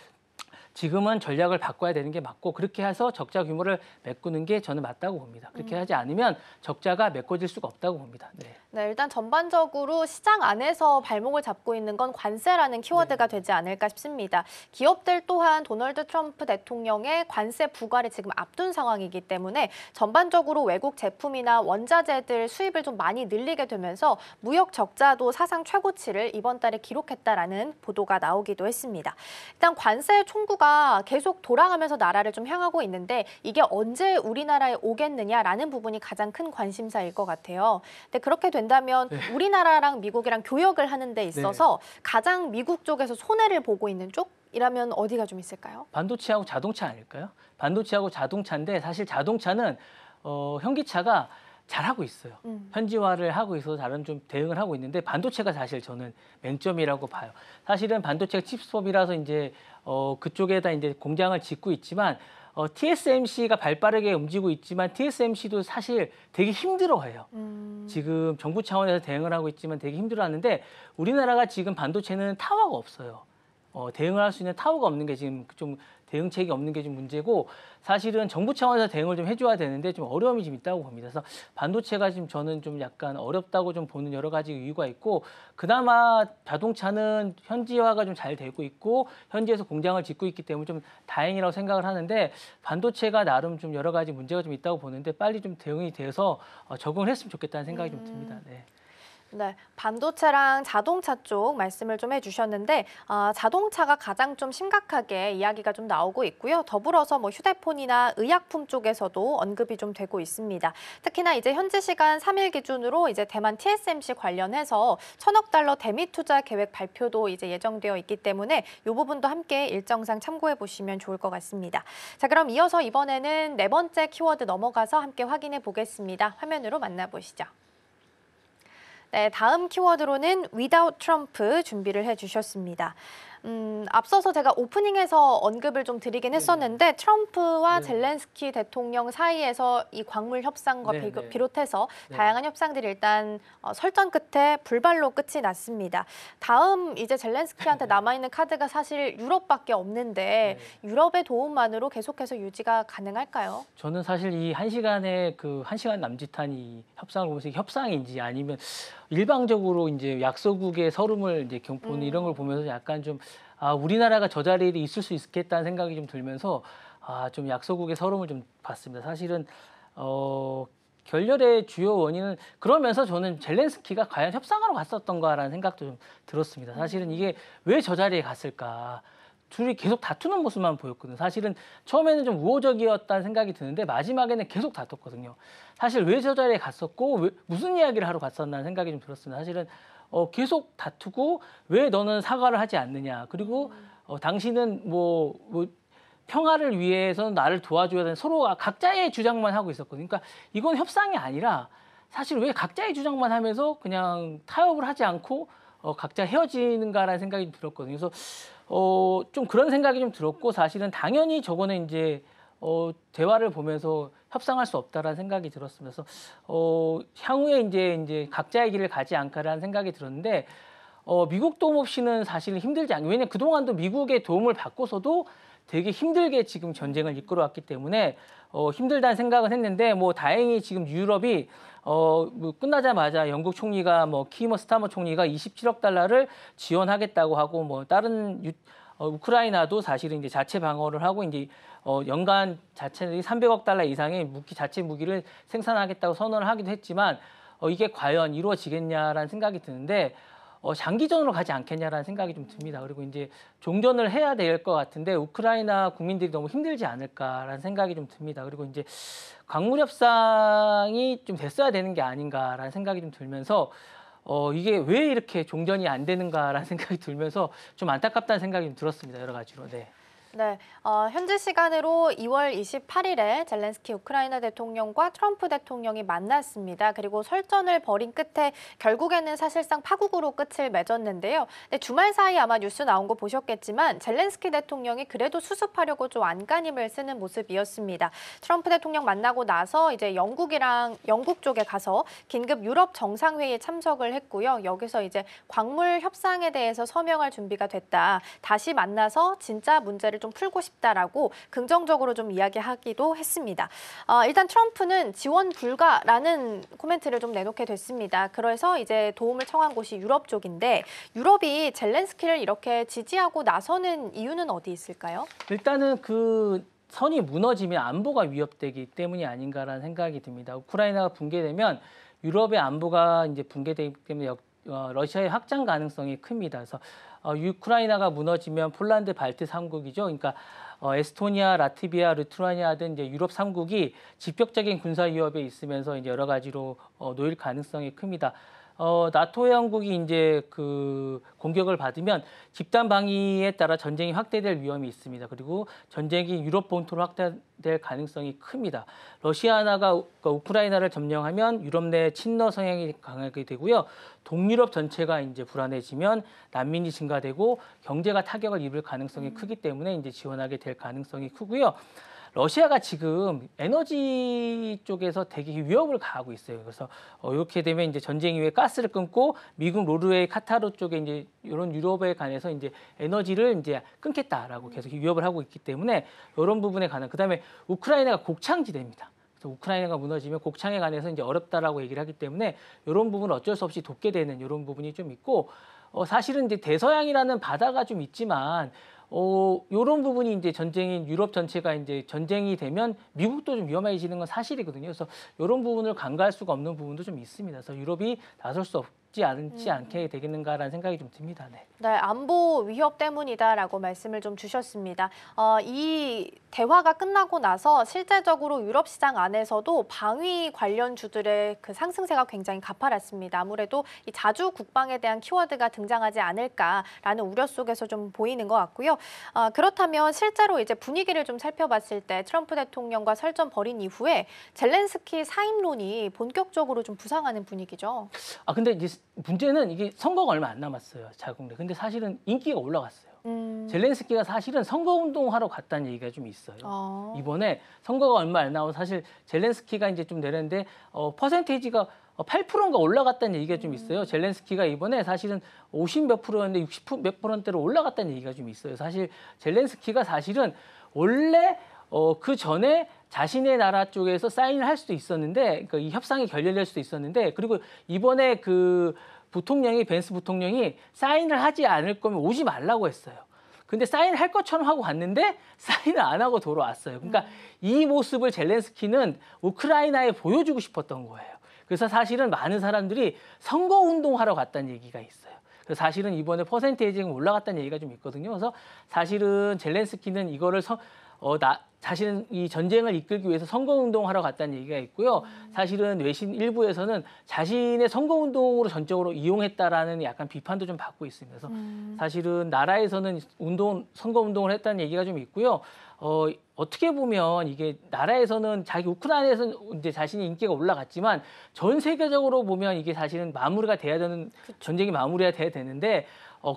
지금은 전략을 바꿔야 되는 게 맞고 그렇게 해서 적자 규모를 메꾸는 게 저는 맞다고 봅니다. 그렇게 하지 않으면 적자가 메꿔질 수가 없다고 봅니다. 네. 네, 일단 전반적으로 시장 안에서 발목을 잡고 있는 건 관세라는 키워드가 되지 않을까 싶습니다. 기업들 또한 도널드 트럼프 대통령의 관세 부과를 지금 앞둔 상황이기 때문에 전반적으로 외국 제품이나 원자재들 수입을 좀 많이 늘리게 되면서 무역 적자도 사상 최고치를 이번 달에 기록했다라는 보도가 나오기도 했습니다. 일단 관세 총구가 계속 돌아가면서 나라를 좀 향하고 있는데 이게 언제 우리나라에 오겠느냐라는 부분이 가장 큰 관심사일 것 같아요. 근데 그렇게 된다면 우리나라랑 미국이랑 교역을 하는 데 있어서 가장 미국 쪽에서 손해를 보고 있는 쪽이라면 어디가 좀 있을까요? 반도체하고 자동차 아닐까요? 반도체하고 자동차인데 사실 자동차는 현기차가 잘하고 있어요. 현지화를 하고 있어서 다른 좀 대응을 하고 있는데 반도체가 사실 저는 맹점이라고 봐요. 사실은 반도체가 칩스법이라서 이제 그쪽에다 이제 공장을 짓고 있지만 TSMC가 발빠르게 움직이고 있지만 TSMC도 사실 되게 힘들어해요. 지금 정부 차원에서 대응을 하고 있지만 되게 힘들어하는데 우리나라가 지금 반도체는 타워가 없어요. 대응을 할 수 있는 타워가 없는 게 지금 좀 대응책이 없는 게 좀 문제고 사실은 정부 차원에서 대응을 좀 해줘야 되는데 좀 어려움이 좀 있다고 봅니다. 그래서 반도체가 지금 저는 좀 약간 어렵다고 좀 보는 여러 가지 이유가 있고 그나마 자동차는 현지화가 좀 잘 되고 있고 현지에서 공장을 짓고 있기 때문에 좀 다행이라고 생각을 하는데 반도체가 나름 좀 여러 가지 문제가 좀 있다고 보는데 빨리 좀 대응이 돼서 적응을 했으면 좋겠다는 생각이 좀 듭니다. 네. 네, 반도체랑 자동차 쪽 말씀을 좀 해주셨는데 자동차가 가장 좀 심각하게 이야기가 좀 나오고 있고요. 더불어서 뭐 휴대폰이나 의약품 쪽에서도 언급이 좀 되고 있습니다. 특히나 이제 현지 시간 3일 기준으로 이제 대만 TSMC 관련해서 1,000억 달러 대미 투자 계획 발표도 이제 예정되어 있기 때문에 이 부분도 함께 일정상 참고해 보시면 좋을 것 같습니다. 자, 그럼 이어서 이번에는 네 번째 키워드 넘어가서 함께 확인해 보겠습니다. 화면으로 만나보시죠. 네, 다음 키워드로는 Without Trump 준비를 해주셨습니다. 앞서서 제가 오프닝에서 언급을 좀 드리긴 했었는데 트럼프와 네. 젤렌스키 대통령 사이에서 이 광물 협상과 네, 네. 비롯해서 네. 다양한 협상들이 일단 설전 끝에 불발로 끝이 났습니다. 다음 이제 젤렌스키한테 남아있는 카드가 사실 유럽밖에 없는데 유럽의 도움만으로 계속해서 유지가 가능할까요? 저는 사실 이 1시간의 그 1시간 남짓한 이 협상을 보면서 이게 협상인지 아니면 일방적으로 이제 약소국의 서름을 이제 보는 이런 걸 보면서 약간 좀 우리나라가 저 자리에 있을 수 있겠다는 생각이 좀 들면서 좀 약소국의 서름을 좀 봤습니다. 사실은 결렬의 주요 원인은 그러면서 저는 젤렌스키가 과연 협상하러 갔었던가라는 생각도 좀 들었습니다. 사실은 이게 왜 저 자리에 갔을까? 둘이 계속 다투는 모습만 보였거든요. 사실은 처음에는 좀 우호적이었다는 생각이 드는데 마지막에는 계속 다퉜거든요. 사실 왜 저 자리에 갔었고 무슨 이야기를 하러 갔었나는 생각이 좀 들었습니다. 사실은 계속 다투고 왜 너는 사과를 하지 않느냐. 그리고 당신은 뭐 평화를 위해서는 나를 도와줘야 되는 서로가 각자의 주장만 하고 있었거든요. 그러니까 이건 협상이 아니라 사실 왜 각자의 주장만 하면서 그냥 타협을 하지 않고 각자 헤어지는가라는 생각이 좀 들었거든요. 그래서 좀 그런 생각이 좀 들었고 사실은 당연히 저거는 이제 대화를 보면서 협상할 수 없다라는 생각이 들었습니다. 그래서 향후에 이제 각자의 길을 가지 않을까라는 생각이 들었는데 미국 도움 없이는 사실 힘들지 않아요. 왜냐하면 그동안도 미국의 도움을 받고서도 되게 힘들게 지금 전쟁을 이끌어왔기 때문에 힘들다는 생각은 했는데 뭐 다행히 지금 유럽이 뭐 끝나자마자 영국 총리가 키머 스타머 총리가 27억 달러를 지원하겠다고 하고 뭐 다른 우크라이나도 사실은 이제 자체 방어를 하고 이제 연간 자체 300억 달러 이상의 자체 무기를 생산하겠다고 선언을 하기도 했지만 이게 과연 이루어지겠냐라는 생각이 드는데 장기전으로 가지 않겠냐라는 생각이 좀 듭니다. 그리고 이제 종전을 해야 될 것 같은데 우크라이나 국민들이 너무 힘들지 않을까라는 생각이 좀 듭니다. 그리고 이제 광물 협상이 좀 됐어야 되는 게 아닌가라는 생각이 좀 들면서 이게 왜 이렇게 종전이 안 되는가라는 생각이 들면서 좀 안타깝다는 생각이 좀 들었습니다. 여러 가지로. 네. 네, 현지 시간으로 2월 28일에 젤렌스키 우크라이나 대통령과 트럼프 대통령이 만났습니다. 그리고 설전을 벌인 끝에 결국에는 사실상 파국으로 끝을 맺었는데요. 네, 주말 사이 아마 뉴스 나온 거 보셨겠지만 젤렌스키 대통령이 그래도 수습하려고 좀 안간힘을 쓰는 모습이었습니다. 트럼프 대통령 만나고 나서 이제 영국 쪽에 가서 긴급 유럽 정상회의에 참석을 했고요. 여기서 이제 광물 협상에 대해서 서명할 준비가 됐다. 다시 만나서 진짜 문제를 좀 풀고 싶다라고 긍정적으로 좀 이야기하기도 했습니다. 일단 트럼프는 지원 불가라는 코멘트를 좀 내놓게 됐습니다. 그래서 이제 도움을 청한 곳이 유럽 쪽인데 유럽이 젤렌스키를 이렇게 지지하고 나서는 이유는 어디 있을까요? 일단은 그 선이 무너지면 안보가 위협되기 때문이 아닌가라는 생각이 듭니다. 우크라이나가 붕괴되면 유럽의 안보가 이제 붕괴되기 때문에 러시아의 확장 가능성이 큽니다. 그래서 우크라이나가 무너지면 폴란드, 발트 3국이죠. 그러니까 에스토니아, 라트비아, 리투아니아 등 이제 유럽 3국이 직접적인 군사 위협에 있으면서 이제 여러 가지로 놓일 가능성이 큽니다. 나토 회원국이 이제 그 공격을 받으면 집단 방위에 따라 전쟁이 확대될 위험이 있습니다. 그리고 전쟁이 유럽 본토로 확대될 가능성이 큽니다. 러시아가 우크라이나를 점령하면 유럽 내 친러 성향이 강하게 되고요. 동유럽 전체가 이제 불안해지면 난민이 증가되고 경제가 타격을 입을 가능성이 크기 때문에 이제 지원하게 될 가능성이 크고요. 러시아가 지금 에너지 쪽에서 되게 위협을 가하고 있어요. 그래서 이렇게 되면 이제 전쟁 이후에 가스를 끊고 미국, 노르웨이, 카타르 쪽에 이제 이런 유럽에 관해서 이제 에너지를 이제 끊겠다라고 계속 위협을 하고 있기 때문에 이런 부분에 관한 그다음에 우크라이나가 곡창지대입니다. 그래서 우크라이나가 무너지면 곡창에 관해서 이제 어렵다라고 얘기를 하기 때문에 이런 부분을 어쩔 수 없이 돕게 되는 이런 부분이 좀 있고 사실은 이제 대서양이라는 바다가 좀 있지만 요런 부분이 이제 전쟁인 유럽 전체가 이제 전쟁이 되면 미국도 좀 위험해지는 건 사실이거든요. 그래서 이런 부분을 간과할 수가 없는 부분도 좀 있습니다. 그래서 유럽이 나설 수 없지 않게 되겠는가라는 생각이 좀 듭니다. 네. 네, 안보 위협 때문이다라고 말씀을 좀 주셨습니다. 이 대화가 끝나고 나서 실제적으로 유럽 시장 안에서도 방위 관련주들의 그 상승세가 굉장히 가파랐습니다. 아무래도 이 자주 국방에 대한 키워드가 등장하지 않을까라는 우려 속에서 좀 보이는 것 같고요. 그렇다면 실제로 이제 분위기를 좀 살펴봤을 때 트럼프 대통령과 설전 벌인 이후에 젤렌스키 사임론이 본격적으로 좀 부상하는 분위기죠. 근데 이제 문제는 이게 선거가 얼마 안 남았어요. 자국내. 근데 사실은 인기가 올라갔어요. 젤렌스키가 사실은 선거운동하러 갔다는 얘기가 좀 있어요. 이번에 선거가 얼마 안 남아서 사실 젤렌스키가 이제 좀 내렸는데 퍼센테이지가 8%인가 올라갔다는 얘기가 좀 있어요. 젤렌스키가 이번에 사실은 50 몇 프로였는데 60 몇 %대로 올라갔다는 얘기가 좀 있어요. 사실 젤렌스키가 사실은 원래 그 전에 자신의 나라 쪽에서 사인을 할 수도 있었는데, 그러니까 이 협상이 결렬될 수도 있었는데, 그리고 이번에 그 벤스 부통령이 사인을 하지 않을 거면 오지 말라고 했어요. 근데 사인을 할 것처럼 하고 갔는데 사인을 안 하고 돌아왔어요. 그러니까 이 모습을 젤렌스키는 우크라이나에 보여주고 싶었던 거예요. 그래서 사실은 많은 사람들이 선거운동하러 갔다는 얘기가 있어요. 그래서 사실은 이번에 퍼센테이지가 올라갔다는 얘기가 좀 있거든요. 그래서 사실은 젤렌스키는 이거를 자신은 이 전쟁을 이끌기 위해서 선거운동하러 갔다는 얘기가 있고요. 사실은 외신 일부에서는 자신의 선거운동으로 전적으로 이용했다라는 약간 비판도 좀 받고 있습니다. 그래서 사실은 나라에서는 선거운동을 했다는 얘기가 좀 있고요. 어떻게 보면 이게 나라에서는 우크라이나에서는 이제 자신의 인기가 올라갔지만 전 세계적으로 보면 이게 사실은 마무리가 돼야 되는 전쟁이 마무리가 돼야 되는데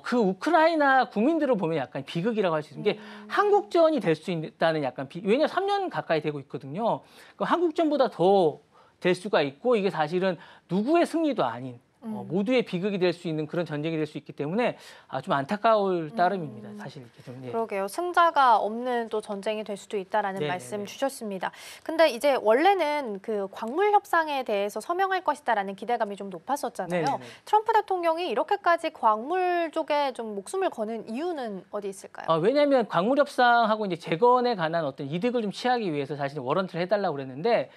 그 우크라이나 국민들을 보면 약간 비극이라고 할 수 있는 게 한국전이 될 수 있다는 약간 왜냐하면 3년 가까이 되고 있거든요. 한국전보다 더 될 수가 있고 이게 사실은 누구의 승리도 아닌 모두의 비극이 될 수 있는 그런 전쟁이 될 수 있기 때문에 좀 안타까울 따름입니다. 사실 이렇게 좀. 예. 그러게요. 승자가 없는 또 전쟁이 될 수도 있다라는 네네네. 말씀 주셨습니다. 근데 이제 원래는 그 광물 협상에 대해서 서명할 것이다라는 기대감이 좀 높았었잖아요. 네네네. 트럼프 대통령이 이렇게까지 광물 쪽에 좀 목숨을 거는 이유는 어디 있을까요? 왜냐하면 광물 협상하고 이제 재건에 관한 어떤 이득을 좀 취하기 위해서 사실 워런트를 해달라고 그랬는데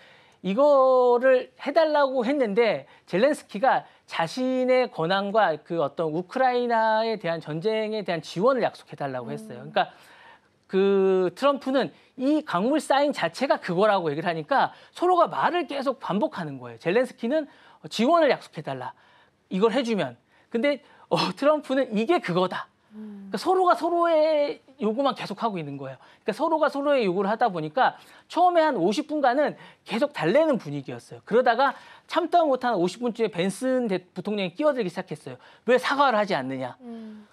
이거를 해달라고 했는데 젤렌스키가 자신의 권한과 그 어떤 우크라이나에 대한 전쟁에 대한 지원을 약속해달라고 했어요. 그러니까 그 트럼프는 이 광물 사인 자체가 그거라고 얘기를 하니까 서로가 말을 계속 반복하는 거예요. 젤렌스키는 지원을 약속해달라. 이걸 해주면. 근데 트럼프는 이게 그거다. 그러니까 서로가 서로의 요구만 계속하고 있는 거예요. 그러니까 서로가 서로의 요구를 하다 보니까 처음에 한 50분간은 계속 달래는 분위기였어요. 그러다가 참다 못한 50분쯤에 벤슨 부통령이 끼어들기 시작했어요. 왜 사과를 하지 않느냐.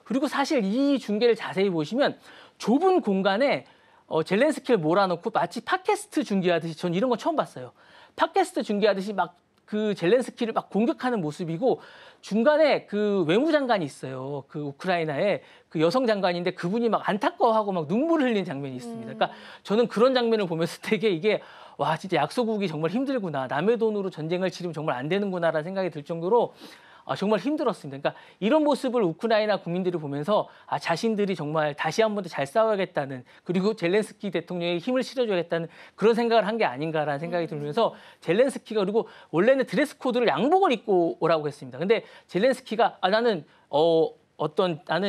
그리고 사실 이 중계를 자세히 보시면 좁은 공간에 젤렌스키를 몰아넣고 마치 팟캐스트 중계하듯이 전 이런 거 처음 봤어요. 팟캐스트 중계하듯이 막 그 젤렌스키를 막 공격하는 모습이고 중간에 그 외무장관이 있어요. 그 우크라이나에 그 여성 장관인데 그분이 막 안타까워하고 막 눈물을 흘리는 장면이 있습니다. 그러니까 저는 그런 장면을 보면서 되게 이게 와 진짜 약소국이 정말 힘들구나. 남의 돈으로 전쟁을 치르면 정말 안 되는구나라는 생각이 들 정도로 정말 힘들었습니다. 그러니까 이런 모습을 우크라이나 국민들이 보면서 자신들이 정말 다시 한 번 더 잘 싸워야겠다는 그리고 젤렌스키 대통령에 힘을 실어줘야겠다는 그런 생각을 한 게 아닌가라는 생각이 들면서 젤렌스키가 그리고 원래는 드레스 코드를 양복을 입고 오라고 했습니다. 근데 젤렌스키가 나는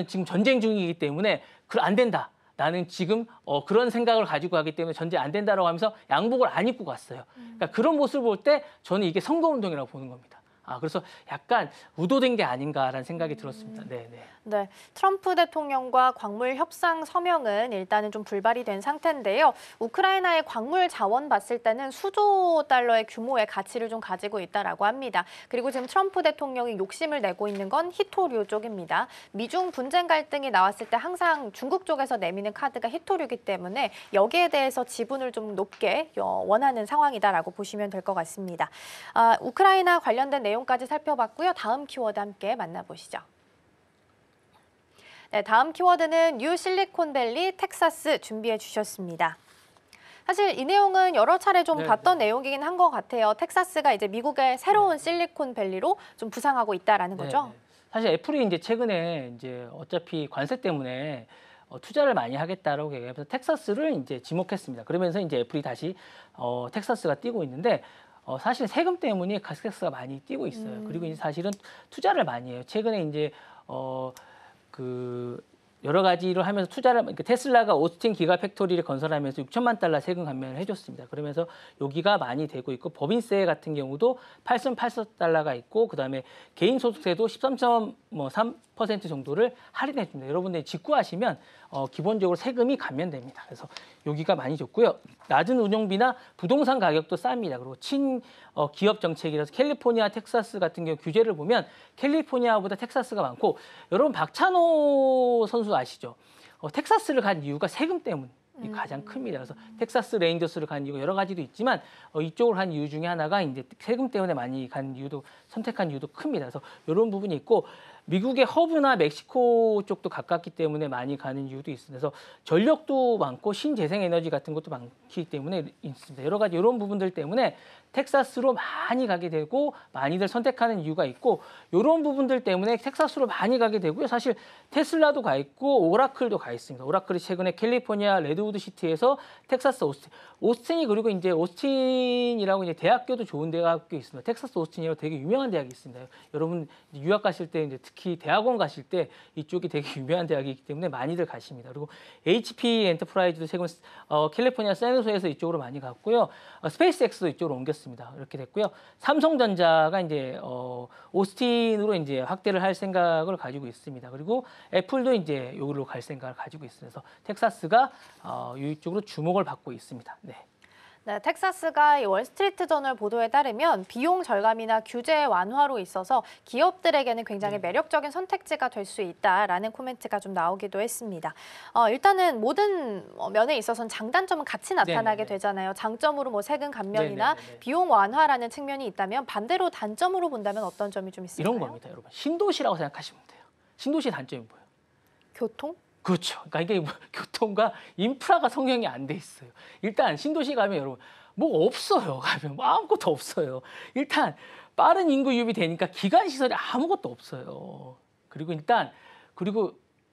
지금 전쟁 중이기 때문에 안 된다. 나는 지금 그런 생각을 가지고 가기 때문에 전쟁 안 된다라고 하면서 양복을 안 입고 갔어요. 그러니까 그런 모습을 볼 때 저는 이게 선거운동이라고 보는 겁니다. 그래서 약간 우도된 게 아닌가라는 생각이 들었습니다. 네, 네. 네, 트럼프 대통령과 광물 협상 서명은 일단은 좀 불발이 된 상태인데요. 우크라이나의 광물 자원 봤을 때는 수조 달러의 규모의 가치를 좀 가지고 있다라고 합니다. 그리고 지금 트럼프 대통령이 욕심을 내고 있는 건 히토류 쪽입니다. 미중 분쟁 갈등이 나왔을 때 항상 중국 쪽에서 내미는 카드가 히토류이기 때문에 여기에 대해서 지분을 좀 높게 원하는 상황이다라고 보시면 될 것 같습니다. 우크라이나 관련된 내용까지 살펴봤고요. 다음 키워드 함께 만나보시죠. 네, 다음 키워드는 뉴 실리콘밸리 텍사스 준비해 주셨습니다. 사실 이 내용은 여러 차례 좀 봤던 내용이긴 한 것 같아요. 텍사스가 이제 미국의 새로운 실리콘밸리로 좀 부상하고 있다라는 거죠. 사실 애플이 이제 최근에 이제 어차피 관세 때문에 투자를 많이 하겠다라고 얘기하면서 텍사스를 이제 지목했습니다. 그러면서 이제 애플이 다시 텍사스가 뛰고 있는데 사실 세금 때문에 텍사스가 많이 뛰고 있어요. 그리고 이제 사실은 투자를 많이 해요. 최근에 이제 여러 가지로 하면서 투자를, 그러니까 테슬라가 오스틴 기가 팩토리를 건설하면서 6천만 달러 세금 감면을 해줬습니다. 그러면서 여기가 많이 되고 있고, 법인세 같은 경우도 8.84달러가 있고, 그다음에 개인 소득세도 13% 정도를 할인해 줍니다. 여러분들 직구하시면 기본적으로 세금이 감면됩니다. 그래서 여기가 많이 좋고요. 낮은 운영비나 부동산 가격도 쌉니다. 그리고 기업 정책이라서 캘리포니아, 텍사스 같은 경우 규제를 보면 캘리포니아보다 텍사스가 많고, 여러분 박찬호 선수 아시죠? 텍사스를 간 이유가 세금 때문이 가장 큽니다. 그래서 텍사스 레인저스를 간 이유가 여러 가지도 있지만 이쪽으로 간 이유 중에 하나가 이제 세금 때문에 많이 간 이유도, 선택한 이유도 큽니다. 그래서 이런 부분이 있고, 미국의 허브나 멕시코 쪽도 가깝기 때문에 많이 가는 이유도 있습니다. 그래서 전력도 많고 신재생 에너지 같은 것도 많기 때문에 있습니다. 여러 가지 이런 부분들 때문에 텍사스로 많이 가게 되고 많이들 선택하는 이유가 있고, 이런 부분들 때문에 텍사스로 많이 가게 되고요. 사실 테슬라도 가 있고 오라클도 가 있습니다. 오라클이 최근에 캘리포니아 레드우드 시티에서 텍사스 오스틴이 그리고 이제 오스틴이라고 이제 대학교도 좋은 대학교 있습니다. 텍사스 오스틴이라고 되게 유명한 대학이 있습니다. 여러분 유학 가실 때 이제 특히 대학원 가실 때 이쪽이 되게 유명한 대학이기 때문에 많이들 가십니다. 그리고 HP 엔터프라이즈도 최근 캘리포니아 샌호세에서 이쪽으로 많이 갔고요. 스페이스X도 이쪽으로 옮겼습니다. 이렇게 됐고요. 삼성전자가 이제 오스틴으로 이제 확대를 할 생각을 가지고 있습니다. 그리고 애플도 이제 여기로 갈 생각을 가지고 있어서 텍사스가 이쪽으로 주목을 받고 있습니다. 네. 네, 텍사스가 이 월스트리트저널 보도에 따르면 비용 절감이나 규제 완화로 있어서 기업들에게는 굉장히 매력적인 선택지가 될 수 있다라는 코멘트가 좀 나오기도 했습니다. 일단은 모든 면에 있어서는 장단점은 같이 나타나게 되잖아요. 장점으로 뭐 세금 감면이나 비용 완화라는 측면이 있다면 반대로 단점으로 본다면 어떤 점이 좀 있을까요? 이런 겁니다, 여러분. 신도시라고 생각하시면 돼요. 신도시 단점이 뭐예요? 교통? 그렇죠. 그러니까 이게 교통과 인프라가 성형이 안 돼 있어요. 일단 신도시 가면 여러분 뭐 없어요. 가면 뭐 아무것도 없어요. 일단 빠른 인구 유입이 되니까 기관 시설이 아무것도 없어요. 그리고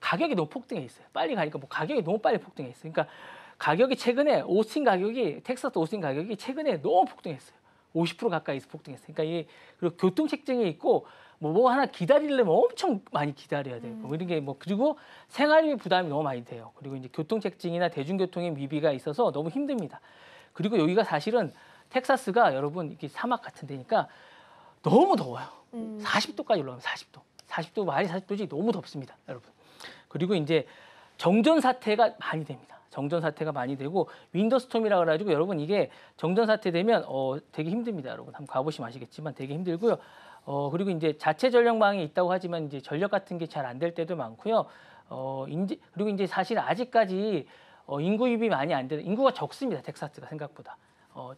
가격이 너무 폭등해 있어요. 빨리 가니까 뭐 가격이 너무 빨리 폭등해 있어요. 그러니까 가격이 최근에 텍사스 오스틴 가격이 최근에 너무 폭등했어요. 50% 가까이서 폭등했어요. 그러니까 이게 그리고 교통 책정이 있고 뭐 하나 기다리려면 엄청 많이 기다려야 돼요. 이런 게 그리고 생활비 부담이 너무 많이 돼요. 그리고 이제 교통체증이나 대중교통의 미비가 있어서 너무 힘듭니다. 그리고 여기가 사실은 텍사스가 여러분 이렇게 사막 같은 데니까 너무 더워요. 40도까지 올라갑니다. 40도. 40도 말이 40도지 너무 덥습니다, 여러분. 그리고 이제 정전 사태가 많이 됩니다. 정전 사태가 많이 되고 윈더스톰이라 그래가지고 여러분 이게 정전 사태 되면 되게 힘듭니다, 여러분. 한번 가보시면 아시겠지만 되게 힘들고요. 그리고 이제 자체 전력망이 있다고 하지만 이제 전력 같은 게 잘 안 될 때도 많고요. 그리고 이제 사실 아직까지 인구 유입이 많이 안 되는, 인구가 적습니다, 텍사스가 생각보다.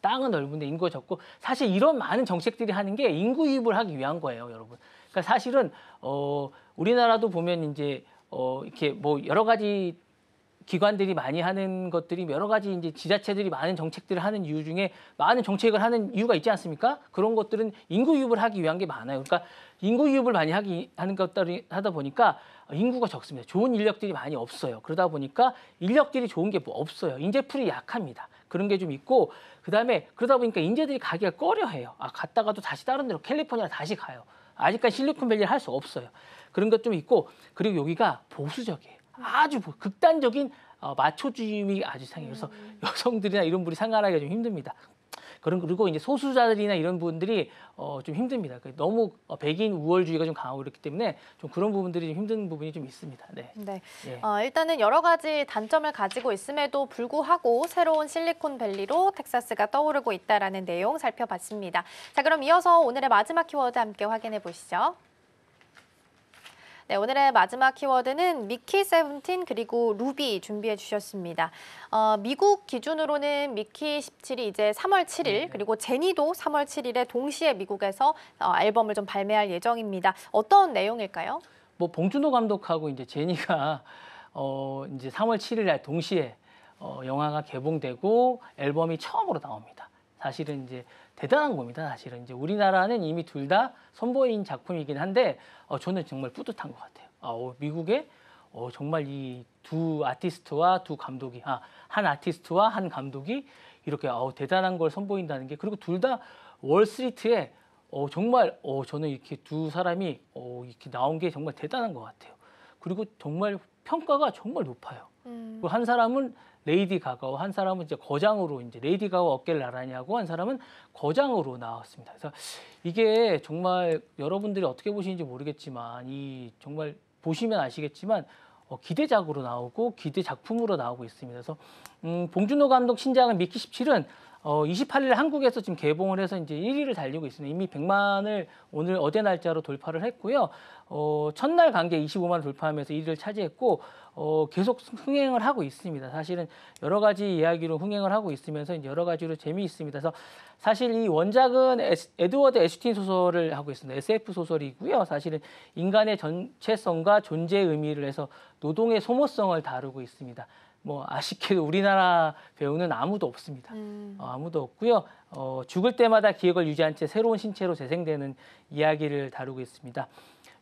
땅은 넓은데 인구가 적고, 사실 이런 많은 정책들이 하는 게 인구 유입을 하기 위한 거예요, 여러분. 그러니까 사실은 우리나라도 보면 이제 이렇게 뭐 여러 가지 기관들이 많이 하는 것들이 여러 가지 이제 지자체들이 많은 정책들을 하는 이유 중에 많은 정책을 하는 이유가 있지 않습니까? 그런 것들은 인구 유입을 하기 위한 게 많아요. 그러니까 인구 유입을 많이 하는 것들이 하다 보니까 인구가 적습니다. 좋은 인력들이 많이 없어요. 그러다 보니까 인력들이 좋은 게 뭐 없어요. 인재풀이 약합니다. 그런 게 좀 있고, 그다음에 그러다 보니까 인재들이 가기가 꺼려해요. 갔다가도 다시 다른 데로 캘리포니아 다시 가요. 아직까지 실리콘밸리를 할 수 없어요. 그런 것 좀 있고, 그리고 여기가 보수적이에요. 아주 극단적인 마초주의가 아주 상해요. 그래서 여성들이나 이런 분이 생활하기가 좀 힘듭니다. 그리고 이제 소수자들이나 이런 분들이 좀 힘듭니다. 너무 백인 우월주의가 좀 강하고 그렇기 때문에 좀 그런 부분들이 좀 힘든 부분이 좀 있습니다. 네. 네. 예. 일단은 여러 가지 단점을 가지고 있음에도 불구하고 새로운 실리콘밸리로 텍사스가 떠오르고 있다라는 내용 살펴봤습니다. 자, 그럼 이어서 오늘의 마지막 키워드 함께 확인해 보시죠. 네, 오늘의 마지막 키워드는 미키 17 그리고 루비 준비해 주셨습니다. 미국 기준으로는 미키 17이 이제 3월 7일 그리고 제니도 3월 7일에 동시에 미국에서 앨범을 좀 발매할 예정입니다. 어떤 내용일까요? 뭐 봉준호 감독하고 이제 제니가 이제 3월 7일 날 동시에 영화가 개봉되고 앨범이 처음으로 나옵니다. 사실은 이제 대단한 겁니다. 사실은 이제 우리나라는 이미 둘 다 선보인 작품이긴 한데 저는 정말 뿌듯한 것 같아요. 미국에 정말 이 두 아티스트와 두 감독이 한 아티스트와 한 감독이 이렇게 대단한 걸 선보인다는 게 그리고 둘 다 월스트리트에 정말 저는 이렇게 두 사람이 이렇게 나온 게 정말 대단한 것 같아요. 그리고 정말 평가가 정말 높아요. 그리고 한 사람은 레이디 가가와 한 사람은 이제 거장으로 이제 레이디 가가 어깨를 나란히 하고 한 사람은 거장으로 나왔습니다. 그래서 이게 정말 여러분들이 어떻게 보시는지 모르겠지만 이 정말 보시면 아시겠지만 기대작으로 나오고 기대 작품으로 나오고 있습니다. 그래서 봉준호 감독 신작은 미키 17은 28일 한국에서 지금 개봉을 해서 이제 1위를 달리고 있습니다. 이미 100만을 어제 날짜로 돌파를 했고요. 첫날 관계 25만 돌파하면서 1위를 차지했고 계속 흥행을 하고 있습니다. 사실은 여러 가지 이야기로 흥행을 하고 있으면서 이제 여러 가지로 재미있습니다. 그래서 사실 이 원작은 에드워드 애슈틴 소설을 하고 있습니다. SF 소설이고요. 사실은 인간의 전체성과 존재의 의미를 해서 노동의 소모성을 다루고 있습니다. 뭐 아쉽게도 우리나라 배우는 아무도 없습니다. 아무도 없고요. 죽을 때마다 기억을 유지한 채 새로운 신체로 재생되는 이야기를 다루고 있습니다.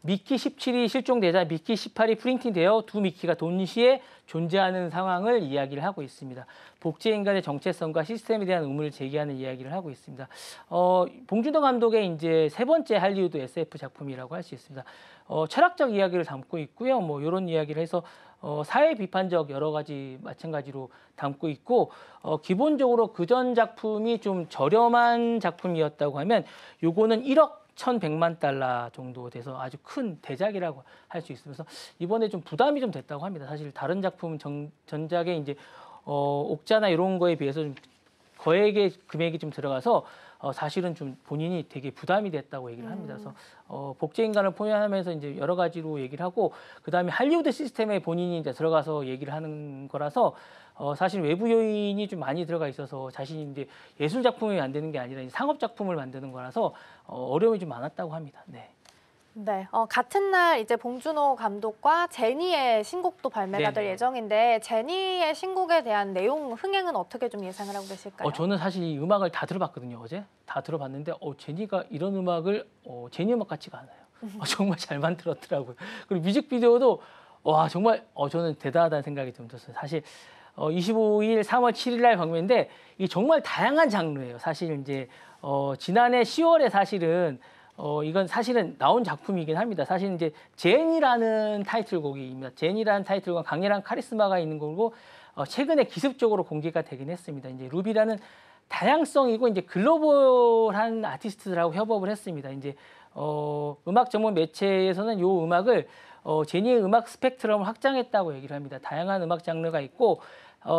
미키 17이 실종되자 미키 18이 프린팅되어 두 미키가 동시에 존재하는 상황을 이야기를 하고 있습니다. 복제 인간의 정체성과 시스템에 대한 의문을 제기하는 이야기를 하고 있습니다. 봉준호 감독의 이제 세 번째 할리우드 SF 작품이라고 할 수 있습니다. 철학적 이야기를 담고 있고요. 뭐 이런 이야기를 해서 사회 비판적 여러 가지 마찬가지로 담고 있고 기본적으로 그전 작품이 좀 저렴한 작품이었다고 하면 요거는 1억 1,100만 달러 정도 돼서 아주 큰 대작이라고 할 수 있으면서 이번에 좀 부담이 좀 됐다고 합니다. 사실 다른 작품 전작에 이제 옥자나 이런 거에 비해서 좀 거액의 금액이 좀 들어가서 사실은 좀 본인이 되게 부담이 됐다고 얘기를 합니다. 그래서 복제 인간을 포함하면서 이제 여러 가지로 얘기를 하고 그다음에 할리우드 시스템에 본인이 이제 들어가서 얘기를 하는 거라서 사실 외부 요인이 좀 많이 들어가 있어서 자신이 이제 예술 작품을 만드는 게 아니라 상업 작품을 만드는 거라서 어려움이 좀 많았다고 합니다. 네. 네, 같은 날 이제 봉준호 감독과 제니의 신곡도 발매가 될 네네. 예정인데 제니의 신곡에 대한 내용 흥행은 어떻게 좀 예상을 하고 계실까요? 저는 사실 이 음악을 다 들어봤거든요. 어제 다 들어봤는데 제니가 이런 음악을 제니 음악 같지가 않아요. 정말 잘 만들었더라고요. 그리고 뮤직비디오도 와 정말 저는 대단하다는 생각이 좀 들었어요. 사실 25일 3월 7일 날 방매인데 이게 정말 다양한 장르예요. 사실 이제 지난해 10월에 사실은 이건 사실은 나온 작품이긴 합니다. 사실 이제 젠이라는 타이틀곡입니다. 젠이라는 타이틀과 강렬한 카리스마가 있는 거고 최근에 기습적으로 공개가 되긴 했습니다. 이제 루비라는 다양성이고 이제 글로벌한 아티스트들하고 협업을 했습니다. 이제 음악 전문 매체에서는 이 음악을 제니의 음악 스펙트럼을 확장했다고 얘기를 합니다. 다양한 음악 장르가 있고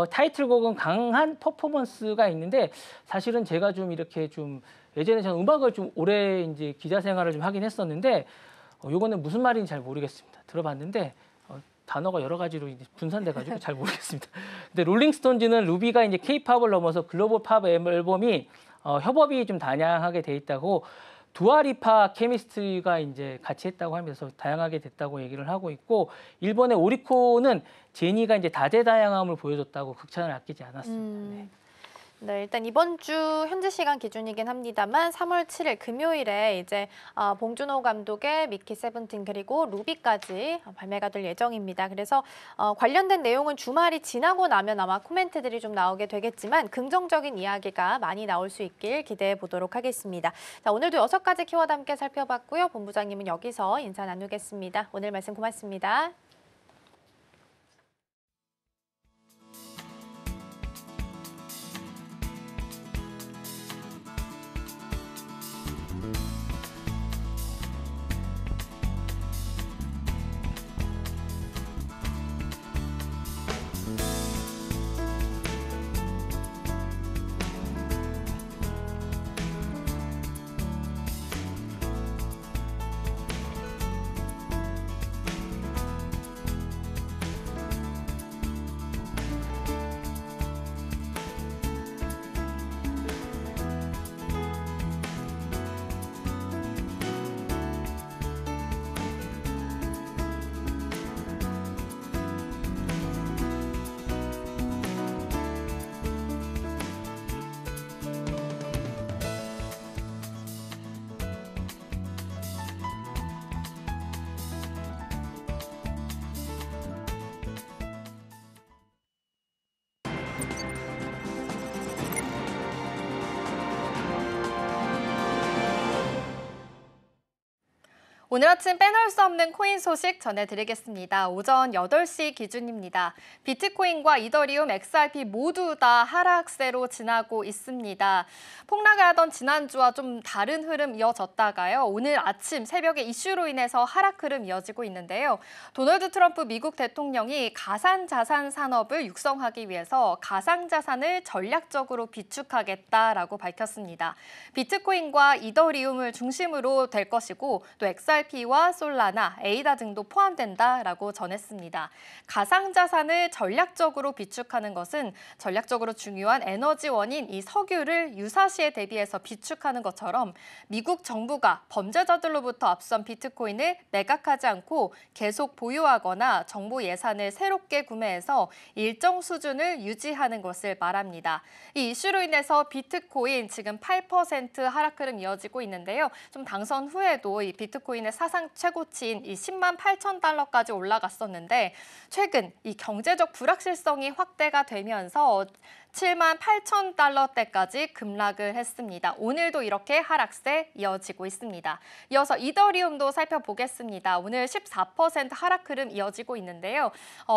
타이틀곡은 강한 퍼포먼스가 있는데 사실은 제가 좀 이렇게 좀 예전에 저는 음악을 좀 오래 이제 기자 생활을 좀 하긴 했었는데 요거는 무슨 말인지 잘 모르겠습니다. 들어봤는데 단어가 여러 가지로 이제 분산돼가지고 잘 모르겠습니다. 근데 롤링스톤즈는 루비가 이제 K-팝을 넘어서 글로벌 팝 앨범이 협업이 좀 다양하게 돼 있다고 두아리파 케미스트리가 이제 같이 했다고 하면서 다양하게 됐다고 얘기를 하고 있고 일본의 오리코는 제니가 이제 다재다양함을 보여줬다고 극찬을 아끼지 않았습니다. 네. 네, 일단 이번 주 현지 시간 기준이긴 합니다만 3월 7일 금요일에 이제 봉준호 감독의 미키 17 그리고 루비까지 발매가 될 예정입니다. 그래서 관련된 내용은 주말이 지나고 나면 아마 코멘트들이 좀 나오게 되겠지만 긍정적인 이야기가 많이 나올 수 있길 기대해 보도록 하겠습니다. 자, 오늘도 6가지 키워드 함께 살펴봤고요. 본부장님은 여기서 인사 나누겠습니다. 오늘 말씀 고맙습니다. 오늘 아침 빼놓을 수 없는 코인 소식 전해드리겠습니다. 오전 8시 기준입니다. 비트코인과 이더리움, XRP 모두 다 하락세로 지나고 있습니다. 폭락을 하던 지난주와 좀 다른 흐름 이어졌다가요. 오늘 아침 새벽에 이슈로 인해서 하락 흐름 이어지고 있는데요. 도널드 트럼프 미국 대통령이 가상자산 산업을 육성하기 위해서 가상자산을 전략적으로 비축하겠다라고 밝혔습니다. 비트코인과 이더리움을 중심으로 될 것이고 또 XRP와 솔라나, 에이다 등도 포함된다라고 전했습니다. 가상자산을 전략적으로 비축하는 것은 전략적으로 중요한 에너지원인 이 석유를 유사시에 대비해서 비축하는 것처럼 미국 정부가 범죄자들로부터 압수한 비트코인을 매각하지 않고 계속 보유하거나 정부 예산을 새롭게 구매해서 일정 수준을 유지하는 것을 말합니다. 이 이슈로 인해서 비트코인 지금 8% 하락 흐름 이어지고 있는데요. 좀 당선 후에도 이 비트코인의 사상 최고치인 이 10만 8천 달러까지 올라갔었는데 최근 이 경제적 불확실성이 확대가 되면서 7만 8천 달러대까지 급락을 했습니다. 오늘도 이렇게 하락세 이어지고 있습니다. 이어서 이더리움도 살펴보겠습니다. 오늘 14% 하락 흐름 이어지고 있는데요.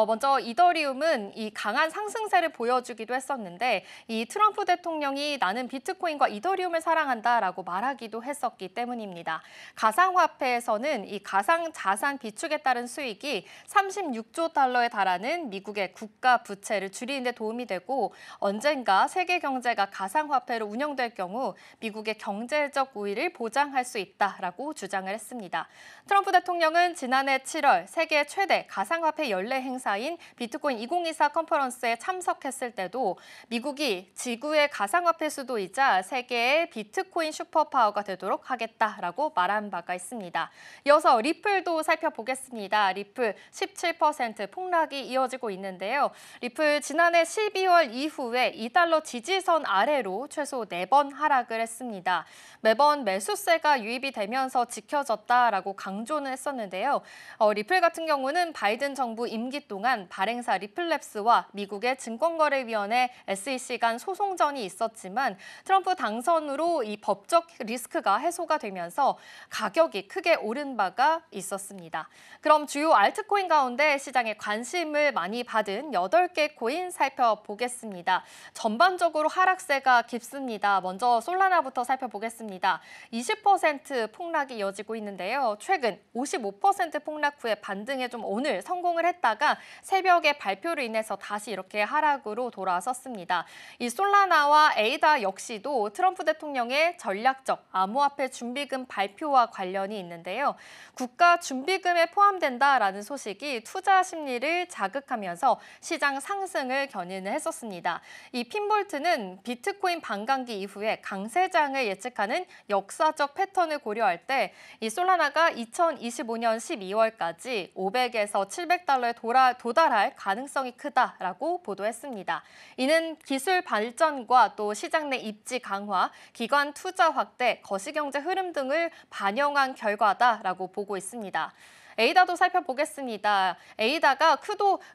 먼저 이더리움은 이 강한 상승세를 보여주기도 했었는데 이 트럼프 대통령이 나는 비트코인과 이더리움을 사랑한다라고 말하기도 했었기 때문입니다. 가상화폐에서는 이 가상자산 비축에 따른 수익이 36조 달러에 달하는 미국의 국가 부채를 줄이는 데 도움이 되고 언젠가 세계 경제가 가상화폐로 운영될 경우 미국의 경제적 우위를 보장할 수 있다라고 주장을 했습니다. 트럼프 대통령은 지난해 7월 세계 최대 가상화폐 연례 행사인 비트코인 2024 컨퍼런스에 참석했을 때도 미국이 지구의 가상화폐 수도이자 세계의 비트코인 슈퍼파워가 되도록 하겠다라고 말한 바가 있습니다. 이어서 리플도 살펴보겠습니다. 리플 17% 폭락이 이어지고 있는데요. 리플 지난해 12월 이후에 2달러 지지선 아래로 최소 4번 하락을 했습니다. 매번 매수세가 유입이 되면서 지켜졌다라고 강조는 했었는데요. 리플 같은 경우는 바이든 정부 임기 동안 발행사 리플랩스와 미국의 증권거래위원회 SEC 간 소송전이 있었지만 트럼프 당선으로 이 법적 리스크가 해소가 되면서 가격이 크게 오른 바가 있었습니다. 그럼 주요 알트코인 가운데 시장에 관심을 많이 받은 8개 코인 살펴보겠습니다. 전반적으로 하락세가 깊습니다. 먼저 솔라나부터 살펴보겠습니다. 20% 폭락이 이어지고 있는데요. 최근 55% 폭락 후에 반등에 좀 오늘 성공을 했다가 새벽에 발표로 인해서 다시 이렇게 하락으로 돌아섰습니다. 이 솔라나와 에이다 역시도 트럼프 대통령의 전략적 암호화폐 준비금 발표와 관련이 있는데요. 국가 준비금에 포함된다라는 소식이 투자 심리를 자극하면서 시장 상승을 견인을 했었습니다. 이 핀볼트는 비트코인 반감기 이후에 강세장을 예측하는 역사적 패턴을 고려할 때 이 솔라나가 2025년 12월까지 500에서 700달러에 도달할 가능성이 크다라고 보도했습니다. 이는 기술 발전과 또 시장 내 입지 강화, 기관 투자 확대, 거시경제 흐름 등을 반영한 결과다라고 보고 있습니다. 에이다도 살펴보겠습니다. 에이다가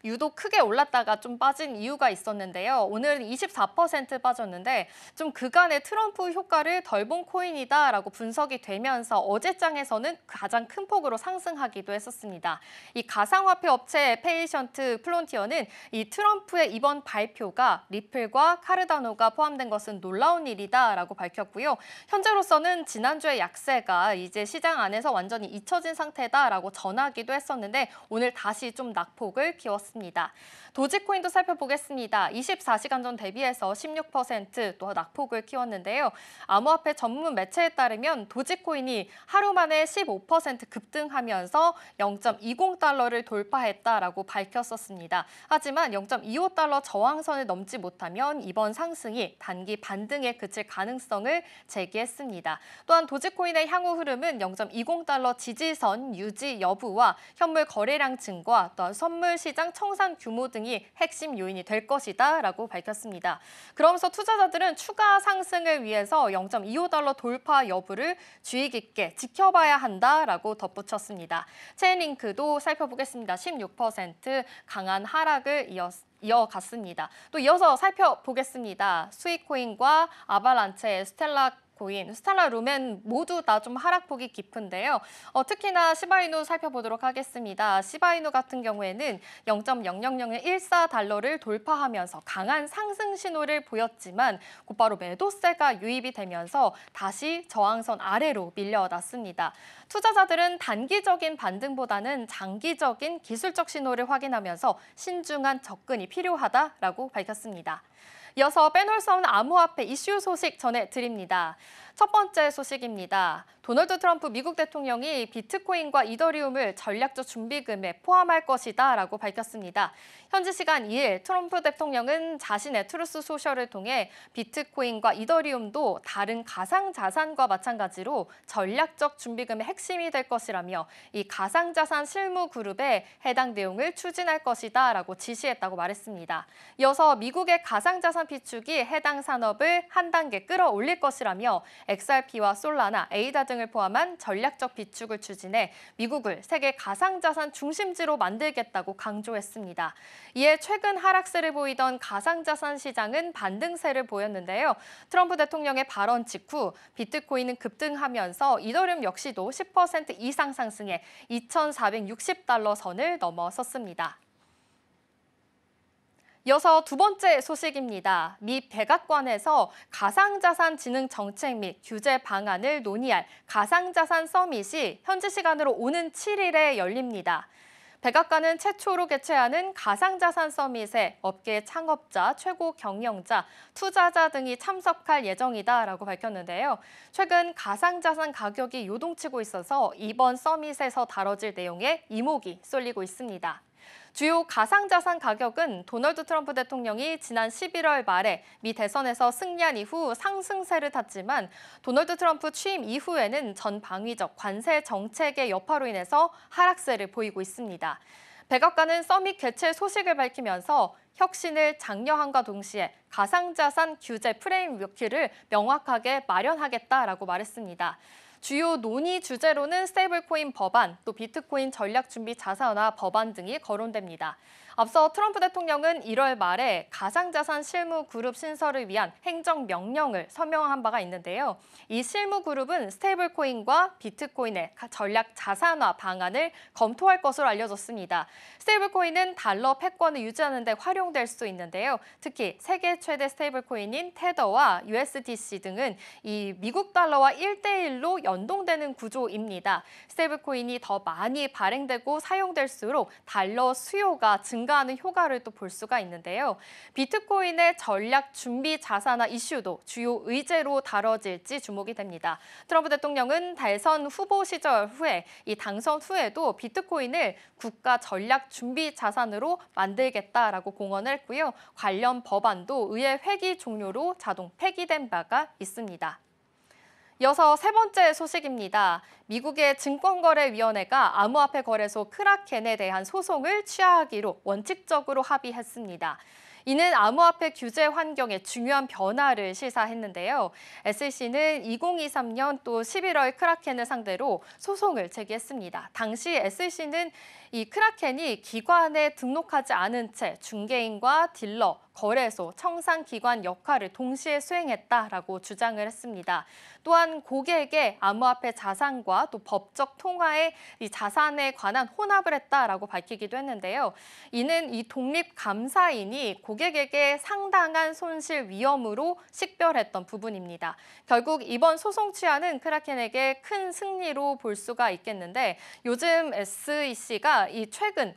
유독 크게 올랐다가 좀 빠진 이유가 있었는데요. 오늘 24% 빠졌는데 좀 그간의 트럼프 효과를 덜 본 코인이다라고 분석이 되면서 어제장에서는 가장 큰 폭으로 상승하기도 했었습니다. 이 가상화폐 업체 페이션트 플론티어는 이 트럼프의 이번 발표가 리플과 카르다노가 포함된 것은 놀라운 일이다라고 밝혔고요. 현재로서는 지난주의 약세가 이제 시장 안에서 완전히 잊혀진 상태다라고 전하기도 했었는데 오늘 다시 좀 낙폭을 키웠습니다. 도지코인도 살펴보겠습니다. 24시간 전 대비해서 16%또 낙폭을 키웠는데요. 암호화폐 전문 매체에 따르면 도지코인이 하루 만에 15% 급등하면서 0.20달러를 돌파했다라고 밝혔었습니다. 하지만 0.25달러 저항선을 넘지 못하면 이번 상승이 단기 반등에 그칠 가능성을 제기했습니다. 또한 도지코인의 향후 흐름은 0.20달러 지지선 유지 여부와 현물 거래량 증가, 또 선물 시장 청산 규모 등이 핵심 요인이 될 것이다라고 밝혔습니다. 그러면서 투자자들은 추가 상승을 위해서 0.25달러 돌파 여부를 주의 깊게 지켜봐야 한다라고 덧붙였습니다. 체인링크도 살펴보겠습니다. 16% 강한 하락을 이어갔습니다. 또 이어서 살펴보겠습니다. 스위코인과 아발란체, 스텔라 비트코인, 스텔라 루멘 모두 다 좀 하락폭이 깊은데요. 특히나 시바이누 살펴보도록 하겠습니다. 시바이누 같은 경우에는 0.00014달러를 돌파하면서 강한 상승 신호를 보였지만 곧바로 매도세가 유입이 되면서 다시 저항선 아래로 밀려났습니다. 투자자들은 단기적인 반등보다는 장기적인 기술적 신호를 확인하면서 신중한 접근이 필요하다라고 밝혔습니다. 이어서 빼놓을 수 없는 암호화폐 이슈 소식 전해드립니다. 첫 번째 소식입니다. 도널드 트럼프 미국 대통령이 비트코인과 이더리움을 전략적 준비금에 포함할 것이다 라고 밝혔습니다. 현지 시간 2일 트럼프 대통령은 자신의 트루스 소셜을 통해 비트코인과 이더리움도 다른 가상자산과 마찬가지로 전략적 준비금의 핵심이 될 것이라며 이 가상자산 실무 그룹에 해당 내용을 추진할 것이다 라고 지시했다고 말했습니다. 이어서 미국의 가상자산 비축이 해당 산업을 한 단계 끌어올릴 것이라며 XRP와 솔라나, 에이다 등을 포함한 전략적 비축을 추진해 미국을 세계 가상자산 중심지로 만들겠다고 강조했습니다. 이에 최근 하락세를 보이던 가상자산 시장은 반등세를 보였는데요. 트럼프 대통령의 발언 직후 비트코인은 급등하면서 이더리움 역시도 10% 이상 상승해 2,460달러 선을 넘어섰습니다. 이어서 두 번째 소식입니다. 미 백악관에서 가상자산 진흥 정책 및 규제 방안을 논의할 가상자산 서밋이 현지 시간으로 오는 7일에 열립니다. 백악관은 최초로 개최하는 가상자산 서밋에 업계 창업자, 최고 경영자, 투자자 등이 참석할 예정이다라고 밝혔는데요. 최근 가상자산 가격이 요동치고 있어서 이번 서밋에서 다뤄질 내용에 이목이 쏠리고 있습니다. 주요 가상자산 가격은 도널드 트럼프 대통령이 지난 11월 말에 미 대선에서 승리한 이후 상승세를 탔지만 도널드 트럼프 취임 이후에는 전 방위적 관세 정책의 여파로 인해서 하락세를 보이고 있습니다. 백악관은 서밋 개최 소식을 밝히면서 혁신을 장려함과 동시에 가상자산 규제 프레임워크를 명확하게 마련하겠다라고 말했습니다. 주요 논의 주제로는 스테이블코인 법안, 또 비트코인 전략준비 자산화 법안 등이 거론됩니다. 앞서 트럼프 대통령은 1월 말에 가상자산 실무 그룹 신설을 위한 행정명령을 서명한 바가 있는데요. 이 실무 그룹은 스테이블코인과 비트코인의 전략 자산화 방안을 검토할 것으로 알려졌습니다. 스테이블코인은 달러 패권을 유지하는 데 활용될 수 있는데요. 특히 세계 최대 스테이블코인인 테더와 USDC 등은 이 미국 달러와 1대1로 연동되는 구조입니다. 스테이블코인이 더 많이 발행되고 사용될수록 달러 수요가 증가하는 효과를 또 볼 수가 있는데요. 비트코인의 전략 준비 자산화 이슈도 주요 의제로 다뤄질지 주목이 됩니다. 트럼프 대통령은 대선 후보 시절 후에 이 당선 후에도 비트코인을 국가 전략 준비 자산으로 만들겠다라고 공언을 했고요. 관련 법안도 의회 회기 종료로 자동 폐기된 바가 있습니다. 이어서 세 번째 소식입니다. 미국의 증권거래위원회가 암호화폐 거래소 크라켄에 대한 소송을 취하하기로 원칙적으로 합의했습니다. 이는 암호화폐 규제 환경에 중요한 변화를 시사했는데요. SEC는 2023년 또 11월 크라켄을 상대로 소송을 제기했습니다. 당시 SEC는 이 크라켄이 기관에 등록하지 않은 채 중개인과 딜러, 거래소, 청산기관 역할을 동시에 수행했다라고 주장을 했습니다. 또한 고객에게 암호화폐 자산과 또 법적 통화의 이 자산에 관한 혼합을 했다라고 밝히기도 했는데요. 이는 이 독립감사인이 고객에게 상당한 손실 위험으로 식별했던 부분입니다. 결국 이번 소송 취하는 크라켄에게 큰 승리로 볼 수가 있겠는데 요즘 SEC가 이 최근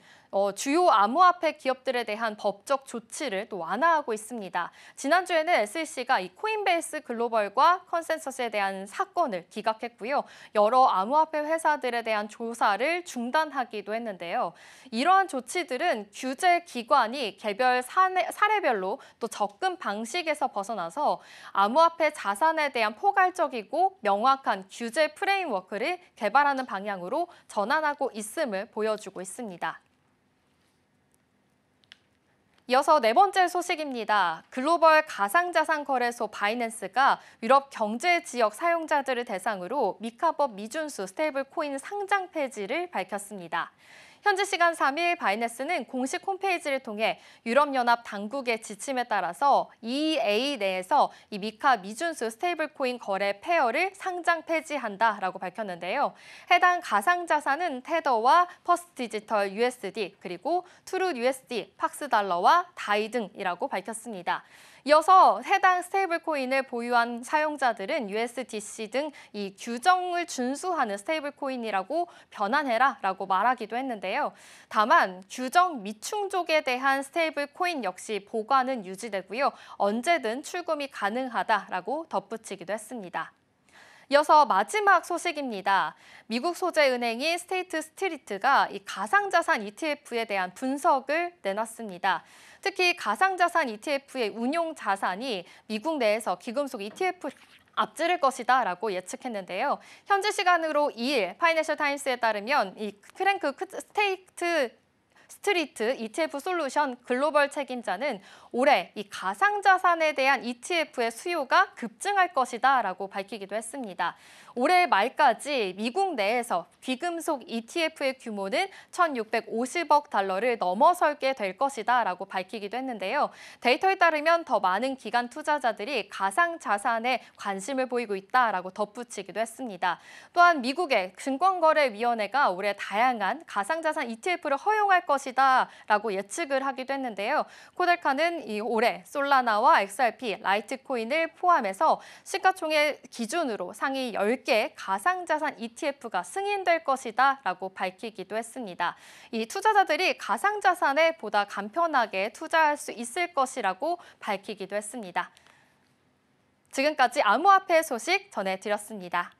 주요 암호화폐 기업들에 대한 법적 조치를 또 완화하고 있습니다. 지난주에는 SEC가 이 코인베이스 글로벌과 컨센서스에 대한 사건을 기각했고요. 여러 암호화폐 회사들에 대한 조사를 중단하기도 했는데요. 이러한 조치들은 규제 기관이 개별 사례별로 또 접근 방식에서 벗어나서 암호화폐 자산에 대한 포괄적이고 명확한 규제 프레임워크를 개발하는 방향으로 전환하고 있음을 보여주고 있습니다. 이어서 네 번째 소식입니다. 글로벌 가상자산 거래소 바이낸스가 유럽 경제 지역 사용자들을 대상으로 미카법 미준수 스테이블 코인 상장 폐지를 밝혔습니다. 현지 시간 3일 바이낸스는 공식 홈페이지를 통해 유럽연합 당국의 지침에 따라서 EEA 내에서 이 미카 미준수 스테이블코인 거래 페어를 상장 폐지한다라고 밝혔는데요. 해당 가상자산은 테더와 퍼스트 디지털 USD 그리고 트루 USD, 팍스 달러와 다이 등이라고 밝혔습니다. 이어서 해당 스테이블 코인을 보유한 사용자들은 USDC 등 이 규정을 준수하는 스테이블 코인이라고 변환해라라고 말하기도 했는데요. 다만 규정 미충족에 대한 스테이블 코인 역시 보관은 유지되고요. 언제든 출금이 가능하다라고 덧붙이기도 했습니다. 이어서 마지막 소식입니다. 미국 소재 은행인 스테이트 스트리트가 이 가상자산 ETF에 대한 분석을 내놨습니다. 특히 가상자산 ETF의 운용 자산이 미국 내에서 귀금속 ETF 앞지를 것이다라고 예측했는데요. 현지 시간으로 2일 파이낸셜 타임스에 따르면 이 크랭크 스테이트 스트리트 ETF 솔루션 글로벌 책임자는 올해 이 가상자산에 대한 ETF의 수요가 급증할 것이다라고 밝히기도 했습니다. 올해 말까지 미국 내에서 귀금속 ETF의 규모는 1,650억 달러를 넘어설게 될 것이다라고 밝히기도 했는데요. 데이터에 따르면 더 많은 기관 투자자들이 가상자산에 관심을 보이고 있다라고 덧붙이기도 했습니다. 또한 미국의 증권거래위원회가 올해 다양한 가상자산 ETF를 허용할 것이다라고 예측을 하기도 했는데요. 코델카는 이 올해 솔라나와 XRP, 라이트코인을 포함해서 시가총액 기준으로 상위 10개 가상자산 ETF가 승인될 것이다라고 밝히기도 했습니다. 이 투자자들이 가상자산에 보다 간편하게 투자할 수 있을 것이라고 밝히기도 했습니다. 지금까지 암호화폐 소식 전해드렸습니다.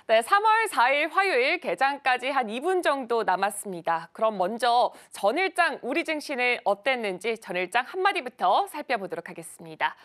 네, 3월 4일 화요일 개장까지 한 2분 정도 남았습니다. 그럼 먼저 전일장 우리 증시는 어땠는지 전일장 한마디부터 살펴보도록 하겠습니다.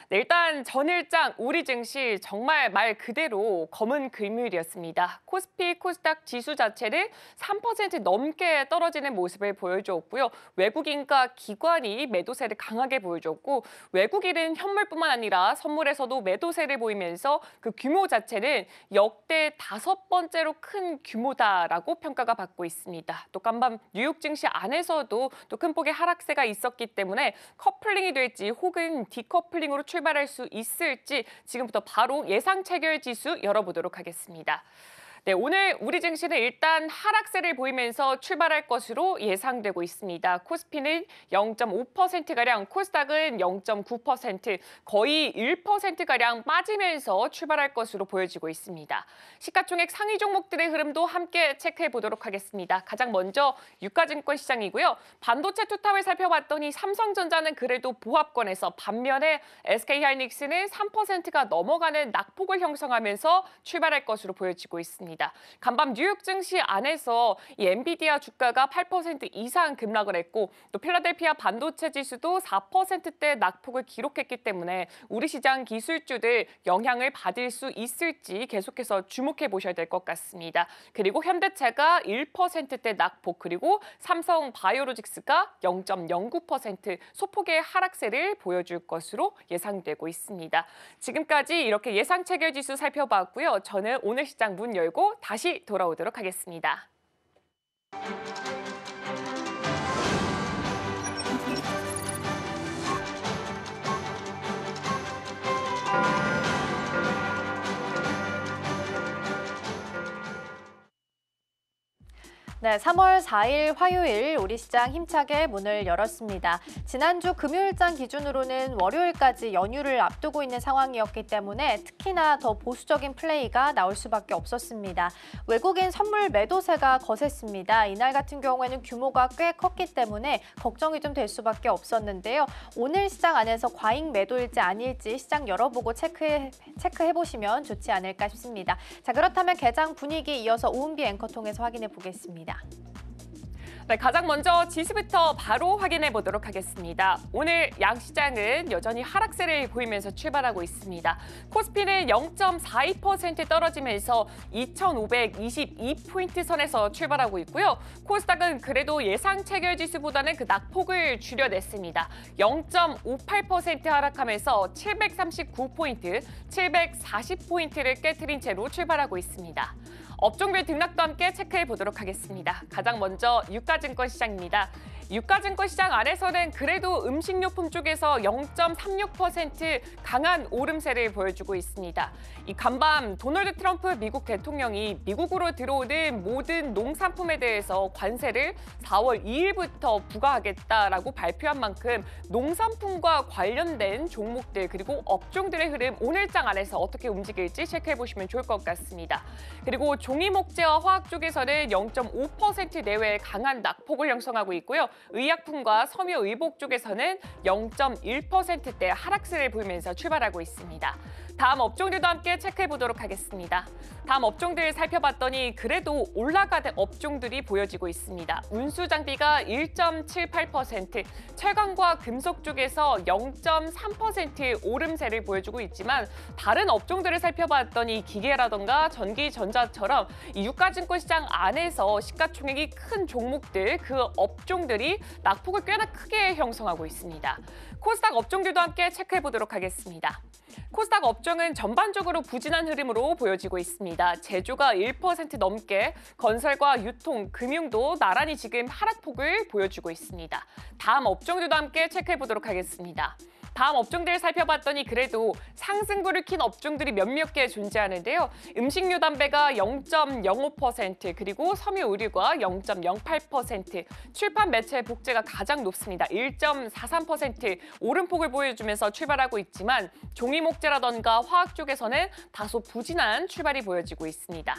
네, 일단 전일장 우리 증시 정말 말 그대로 검은 금요일이었습니다. 코스피, 코스닥 지수 자체는 3% 넘게 떨어지는 모습을 보여주었고요. 외국인과 기관이 매도세를 강하게 보여줬고 외국인은 현물뿐만 아니라 선물에서도 매도세를 보이면서 그 규모 자체는 역대 5번째로 큰 규모다라고 평가가 받고 있습니다. 또 간밤 뉴욕 증시 안에서도 또 큰 폭의 하락세가 있었기 때문에 커플링이 될지 혹은 디커플링으로 출발할 수 있을지 지금부터 바로 예상 체결 지수 열어보도록 하겠습니다. 네, 오늘 우리 증시는 일단 하락세를 보이면서 출발할 것으로 예상되고 있습니다. 코스피는 0.5%가량, 코스닥은 0.9%, 거의 1%가량 빠지면서 출발할 것으로 보여지고 있습니다. 시가총액 상위 종목들의 흐름도 함께 체크해 보도록 하겠습니다. 가장 먼저 유가증권 시장이고요. 반도체 투탑을 살펴봤더니 삼성전자는 그래도 보합권에서 반면에 SK하이닉스는 3%가 넘어가는 낙폭을 형성하면서 출발할 것으로 보여지고 있습니다. 간밤 뉴욕 증시 안에서 이 엔비디아 주가가 8% 이상 급락을 했고 또 필라델피아 반도체 지수도 4%대 낙폭을 기록했기 때문에 우리 시장 기술주들 영향을 받을 수 있을지 계속해서 주목해 보셔야 될 것 같습니다. 그리고 현대차가 1%대 낙폭 그리고 삼성 바이오로직스가 0.09% 소폭의 하락세를 보여줄 것으로 예상되고 있습니다. 지금까지 이렇게 예상 체결 지수 살펴봤고요. 저는 오늘 시장 문 열고 다시 돌아오도록 하겠습니다. 네, 3월 4일 화요일 우리 시장 힘차게 문을 열었습니다. 지난주 금요일장 기준으로는 월요일까지 연휴를 앞두고 있는 상황이었기 때문에 특히나 더 보수적인 플레이가 나올 수밖에 없었습니다. 외국인 선물 매도세가 거셌습니다. 이날 같은 경우에는 규모가 꽤 컸기 때문에 걱정이 좀 될 수밖에 없었는데요. 오늘 시장 안에서 과잉 매도일지 아닐지 시장 열어보고 체크해보시면 좋지 않을까 싶습니다. 자, 그렇다면 개장 분위기 이어서 우은비 앵커 통해서 확인해 보겠습니다. 네, 가장 먼저 지수부터 바로 확인해 보도록 하겠습니다. 오늘 양시장은 여전히 하락세를 보이면서 출발하고 있습니다. 코스피는 0.42% 떨어지면서 2,522포인트 선에서 출발하고 있고요. 코스닥은 그래도 예상 체결 지수보다는 그 낙폭을 줄여냈습니다. 0.58% 하락하면서 739포인트, 740포인트를 깨트린 채로 출발하고 있습니다. 업종별 등락도 함께 체크해 보도록 하겠습니다. 가장 먼저 유가증권 시장입니다. 유가증권 시장 안에서는 그래도 음식료품 쪽에서 0.36% 강한 오름세를 보여주고 있습니다. 이 간밤 도널드 트럼프 미국 대통령이 미국으로 들어오는 모든 농산품에 대해서 관세를 4월 2일부터 부과하겠다라고 발표한 만큼 농산품과 관련된 종목들 그리고 업종들의 흐름 오늘장 안에서 어떻게 움직일지 체크해 보시면 좋을 것 같습니다. 그리고 종이목재와 화학 쪽에서는 0.5% 내외의 강한 낙폭을 형성하고 있고요. 의약품과 섬유의복 쪽에서는 0.1%대 하락세를 보이면서 출발하고 있습니다. 다음 업종들도 함께 체크해 보도록 하겠습니다. 다음 업종들 살펴봤더니 그래도 올라가는 업종들이 보여지고 있습니다. 운수장비가 1.78%, 철강과 금속 쪽에서 0.3% 오름세를 보여주고 있지만 다른 업종들을 살펴봤더니 기계라던가 전기전자처럼 이 유가증권 시장 안에서 시가총액이 큰 종목들, 그 업종들이 낙폭을 꽤나 크게 형성하고 있습니다. 코스닥 업종들도 함께 체크해 보도록 하겠습니다. 코스닥 업종은 전반적으로 부진한 흐름으로 보여지고 있습니다. 제조가 1% 넘게, 건설과 유통, 금융도 나란히 지금 하락폭을 보여주고 있습니다. 다음 업종들도 함께 체크해 보도록 하겠습니다. 다음 업종들 살펴봤더니 그래도 상승부를 킨 업종들이 몇몇 개 존재하는데요. 음식료 담배가 0.05%, 그리고 섬유의류가 0.08%, 출판 매체 복제가 가장 높습니다. 1.43% 오름폭을 보여주면서 출발하고 있지만 종이목재라던가 화학 쪽에서는 다소 부진한 출발이 보여지고 있습니다.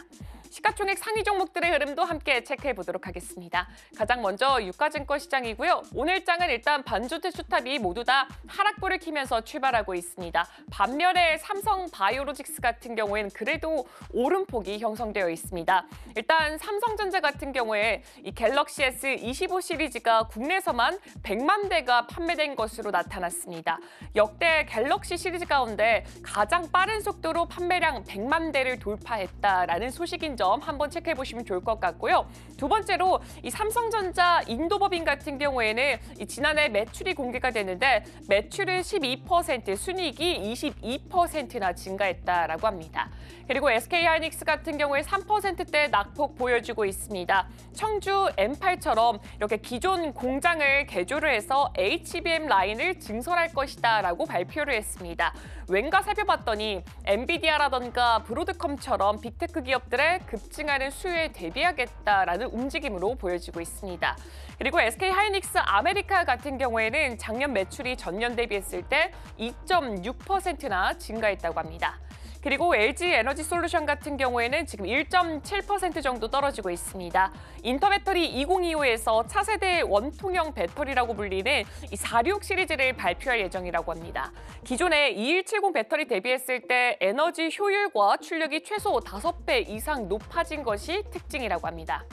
시가총액 상위 종목들의 흐름도 함께 체크해 보도록 하겠습니다. 가장 먼저 유가증권 시장이고요. 오늘장은 일단 반도체 수탑이 모두 다 하락불을 키면서 출발하고 있습니다. 반면에 삼성바이오로직스 같은 경우에는 그래도 오름폭이 형성되어 있습니다. 일단 삼성전자 같은 경우에 이 갤럭시 S25 시리즈가 국내에서만 100만 대가 판매된 것으로 나타났습니다. 역대 갤럭시 시리즈 가운데 가장 빠른 속도로 판매량 100만 대를 돌파했다라는 소식인 점 한번 체크해 보시면 좋을 것 같고요. 두 번째로 이 삼성전자 인도법인 같은 경우에는 이 지난해 매출이 공개가 됐는데 매출은 12%, 순이익이 22%나 증가했다라고 합니다. 그리고 SK하이닉스 같은 경우에 3%대 낙폭 보여주고 있습니다. 청주 M8처럼 이렇게 기존 공장을 개조를 해서 HBM 라인을 증설할 것이다라고 발표를 했습니다. 왠가 살펴봤더니 엔비디아라던가 브로드컴처럼 빅테크 기업들의 급증하는 수요에 대비하겠다라는 움직임으로 보여지고 있습니다. 그리고 SK하이닉스 아메리카 같은 경우에는 작년 매출이 전년 대비했을 때 2.6%나 증가했다고 합니다. 그리고 LG에너지솔루션 같은 경우에는 지금 1.7% 정도 떨어지고 있습니다. 인터배터리 2025에서 차세대 원통형 배터리라고 불리는 이 46 시리즈를 발표할 예정이라고 합니다. 기존의 2170 배터리 대비했을 때 에너지 효율과 출력이 최소 5배 이상 높아진 것이 특징이라고 합니다.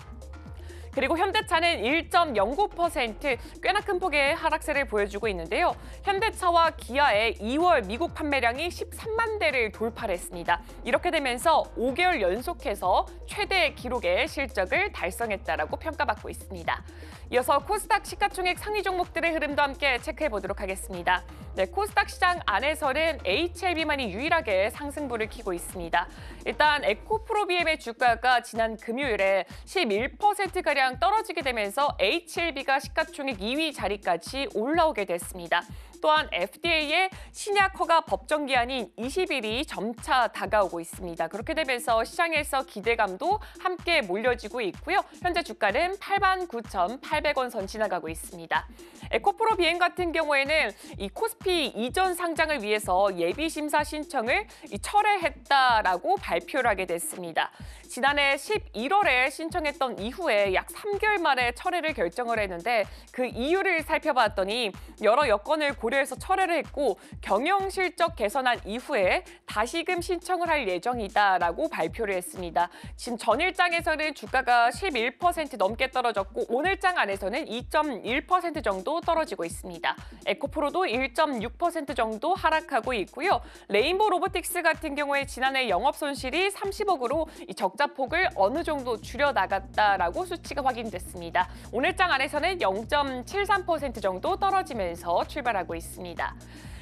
그리고 현대차는 1.09% 꽤나 큰 폭의 하락세를 보여주고 있는데요. 현대차와 기아의 2월 미국 판매량이 13만 대를 돌파를 했습니다. 이렇게 되면서 5개월 연속해서 최대 기록의 실적을 달성했다라고 평가받고 있습니다. 이어서 코스닥 시가총액 상위 종목들의 흐름도 함께 체크해 보도록 하겠습니다. 네, 코스닥 시장 안에서는 HLB만이 유일하게 상승부를 켜고 있습니다. 일단 에코프로비엠의 주가가 지난 금요일에 11%가량 떨어지게 되면서 HLB가 시가총액 2위 자리까지 올라오게 됐습니다. 또한 FDA의 신약 허가 법정 기한인 20일이 점차 다가오고 있습니다. 그렇게 되면서 시장에서 기대감도 함께 몰려지고 있고요. 현재 주가는 89,800원 선 지나가고 있습니다. 에코프로 비행 같은 경우에는 이 코스피 이전 상장을 위해서 예비 심사 신청을 철회했다라고 발표를 하게 됐습니다. 지난해 11월에 신청했던 이후에 약 3개월 만에 철회를 결정을 했는데 그 이유를 살펴봤더니 여러 여건을 고려해서 철회를 했고 경영 실적 개선한 이후에 다시금 신청을 할 예정이다라고 발표를 했습니다. 지금 전일장에서는 주가가 11% 넘게 떨어졌고 오늘장 안에서는 2.1% 정도 떨어지고 있습니다. 에코프로도 1.6% 정도 하락하고 있고요. 레인보우 로보틱스 같은 경우에 지난해 영업 손실이 30억으로 이 적자폭을 어느 정도 줄여나갔다라고 수치가 확인됐습니다. 오늘장 안에서는 0.73% 정도 떨어지면서 출발하고 있습니다.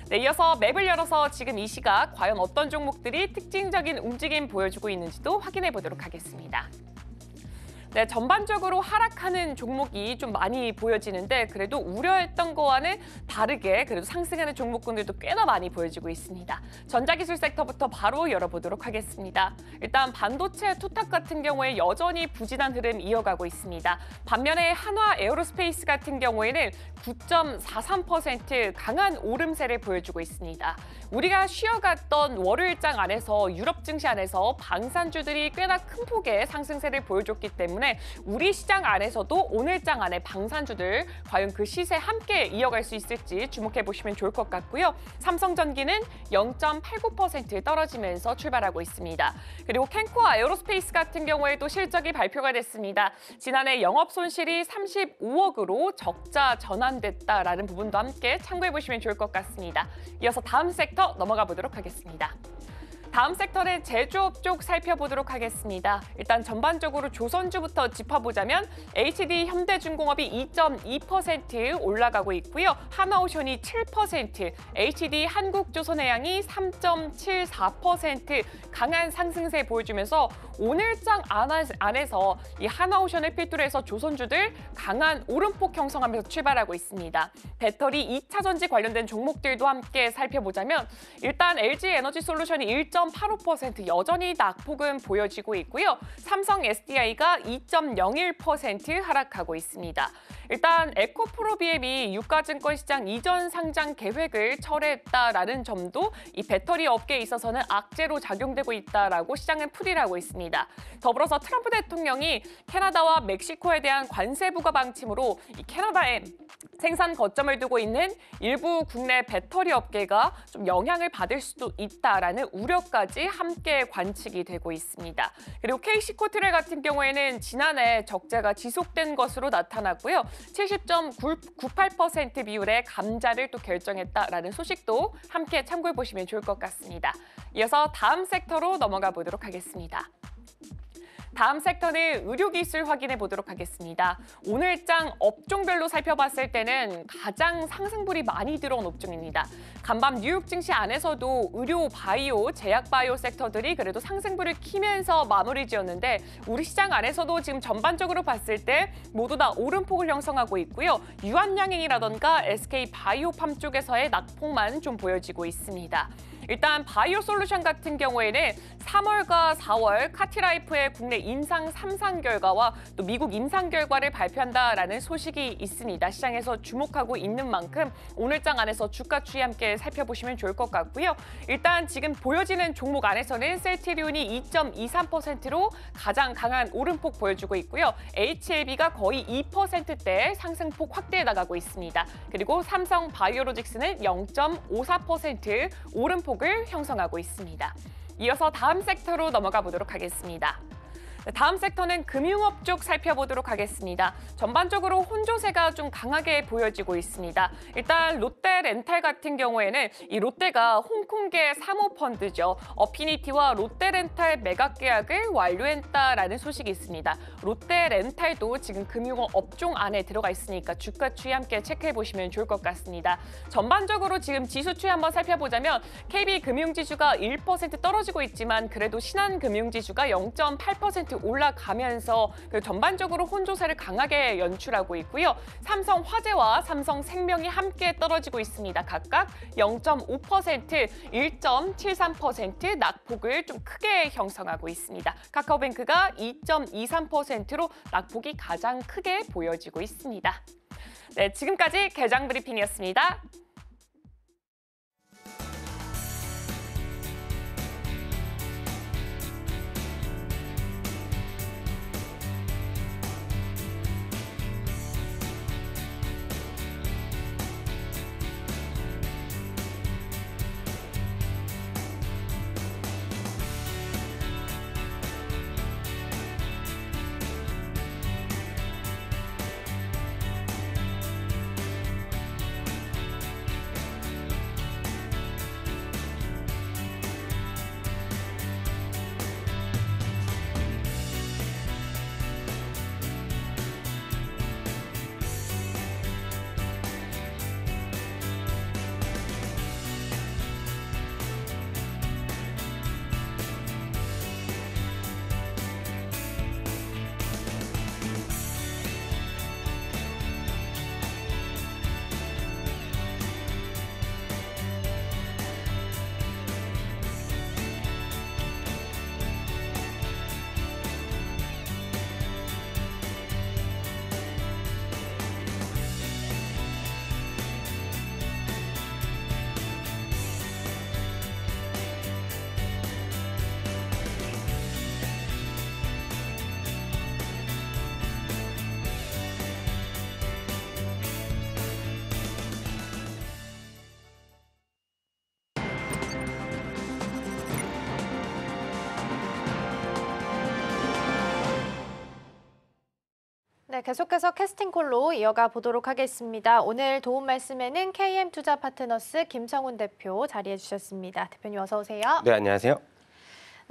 네, 이어서 맵을 열어서 지금 이 시각 과연 어떤 종목들이 특징적인 움직임 보여주고 있는지도 확인해 보도록 하겠습니다. 네, 전반적으로 하락하는 종목이 좀 많이 보여지는데 그래도 우려했던 거와는 다르게 그래도 상승하는 종목군들도 꽤나 많이 보여지고 있습니다. 전자기술 섹터부터 바로 열어보도록 하겠습니다. 일단 반도체 투탁 같은 경우에 여전히 부진한 흐름 이어가고 있습니다. 반면에 한화 에어로스페이스 같은 경우에는 9.43% 강한 오름세를 보여주고 있습니다. 우리가 쉬어갔던 월요일장 안에서 유럽 증시 안에서 방산주들이 꽤나 큰 폭의 상승세를 보여줬기 때문에 우리 시장 안에서도 오늘장 안에 방산주들 과연 그 시세 함께 이어갈 수 있을지 주목해 보시면 좋을 것 같고요. 삼성전기는 0.89% 떨어지면서 출발하고 있습니다. 그리고 캔코아 에어로스페이스 같은 경우에도 실적이 발표가 됐습니다. 지난해 영업 손실이 35억으로 적자 전환됐다라는 부분도 함께 참고해 보시면 좋을 것 같습니다. 이어서 다음 섹터 넘어가 보도록 하겠습니다. 다음 섹터는 제조업 쪽 살펴보도록 하겠습니다. 일단 전반적으로 조선주부터 짚어보자면 HD 현대중공업이 2.2% 올라가고 있고요. 하나오션이 7%, HD 한국조선해양이 3.74% 강한 상승세 보여주면서 오늘장 안에서 이 하나오션을 필두로 해서 조선주들 강한 오름폭 형성하면서 출발하고 있습니다. 배터리 2차 전지 관련된 종목들도 함께 살펴보자면 일단 LG에너지솔루션이 1.85% 여전히 낙폭은 보여지고 있고요. 삼성 SDI가 2.01% 하락하고 있습니다. 일단 에코프로비엠이 유가증권시장 이전 상장 계획을 철회했다라는 점도 이 배터리 업계에 있어서는 악재로 작용되고 있다라고 시장은 풀이를 하고 있습니다. 더불어서 트럼프 대통령이 캐나다와 멕시코에 대한 관세 부과 방침으로 이 캐나다에 생산 거점을 두고 있는 일부 국내 배터리 업계가 좀 영향을 받을 수도 있다라는 우려까지 함께 관측이 되고 있습니다. 그리고 KC코트렐 같은 경우에는 지난해 적자가 지속된 것으로 나타났고요. 70.98% 비율의 감자를 또 결정했다라는 소식도 함께 참고해 보시면 좋을 것 같습니다. 이어서 다음 섹터로 넘어가 보도록 하겠습니다. 다음 섹터는 의료기술 확인해 보도록 하겠습니다. 오늘장 업종별로 살펴봤을 때는 가장 상승불이 많이 들어온 업종입니다. 간밤 뉴욕 증시 안에서도 의료, 바이오, 제약 바이오 섹터들이 그래도 상승불을 키면서 마무리 지었는데 우리 시장 안에서도 지금 전반적으로 봤을 때 모두 다 오름폭을 형성하고 있고요. 유한양행이라던가 SK 바이오팜 쪽에서의 낙폭만 좀 보여지고 있습니다. 일단 바이오 솔루션 같은 경우에는 3월과 4월 카티라이프의 국내 임상 3상 결과와 또 미국 임상 결과를 발표한다라는 소식이 있습니다. 시장에서 주목하고 있는 만큼 오늘장 안에서 주가 추이 함께 살펴보시면 좋을 것 같고요. 일단 지금 보여지는 종목 안에서는 셀트리온이 2.23%로 가장 강한 오름폭 보여주고 있고요. HLB가 거의 2%대 상승폭 확대해 나가고 있습니다. 그리고 삼성 바이오로직스는 0.54% 오름폭 을 형성하고 있습니다. 이어서 다음 섹터로 넘어가 보도록 하겠습니다. 다음 섹터는 금융업 쪽 살펴보도록 하겠습니다. 전반적으로 혼조세가 좀 강하게 보여지고 있습니다. 일단 롯데렌탈 같은 경우에는 이 롯데가 홍콩계 사모펀드죠. 어피니티와 롯데렌탈 매각 계약을 완료했다라는 소식이 있습니다. 롯데렌탈도 지금 금융업 업종 안에 들어가 있으니까 주가 추이 함께 체크해 보시면 좋을 것 같습니다. 전반적으로 지금 지수 추이 한번 살펴보자면 KB금융지주가 1% 떨어지고 있지만 그래도 신한금융지주가 0.8% 올라가면서 전반적으로 혼조세를 강하게 연출하고 있고요. 삼성화재와 삼성생명이 함께 떨어지고 있습니다. 각각 0.5%, 1.73% 낙폭을 좀 크게 형성하고 있습니다. 카카오뱅크가 2.23%로 낙폭이 가장 크게 보여지고 있습니다. 네, 지금까지 개장 브리핑이었습니다. 네, 계속해서 캐스팅콜로 이어가 보도록 하겠습니다. 오늘 도움 말씀에는 KM투자파트너스 김성훈 대표 자리해 주셨습니다. 대표님 어서 오세요. 네, 안녕하세요.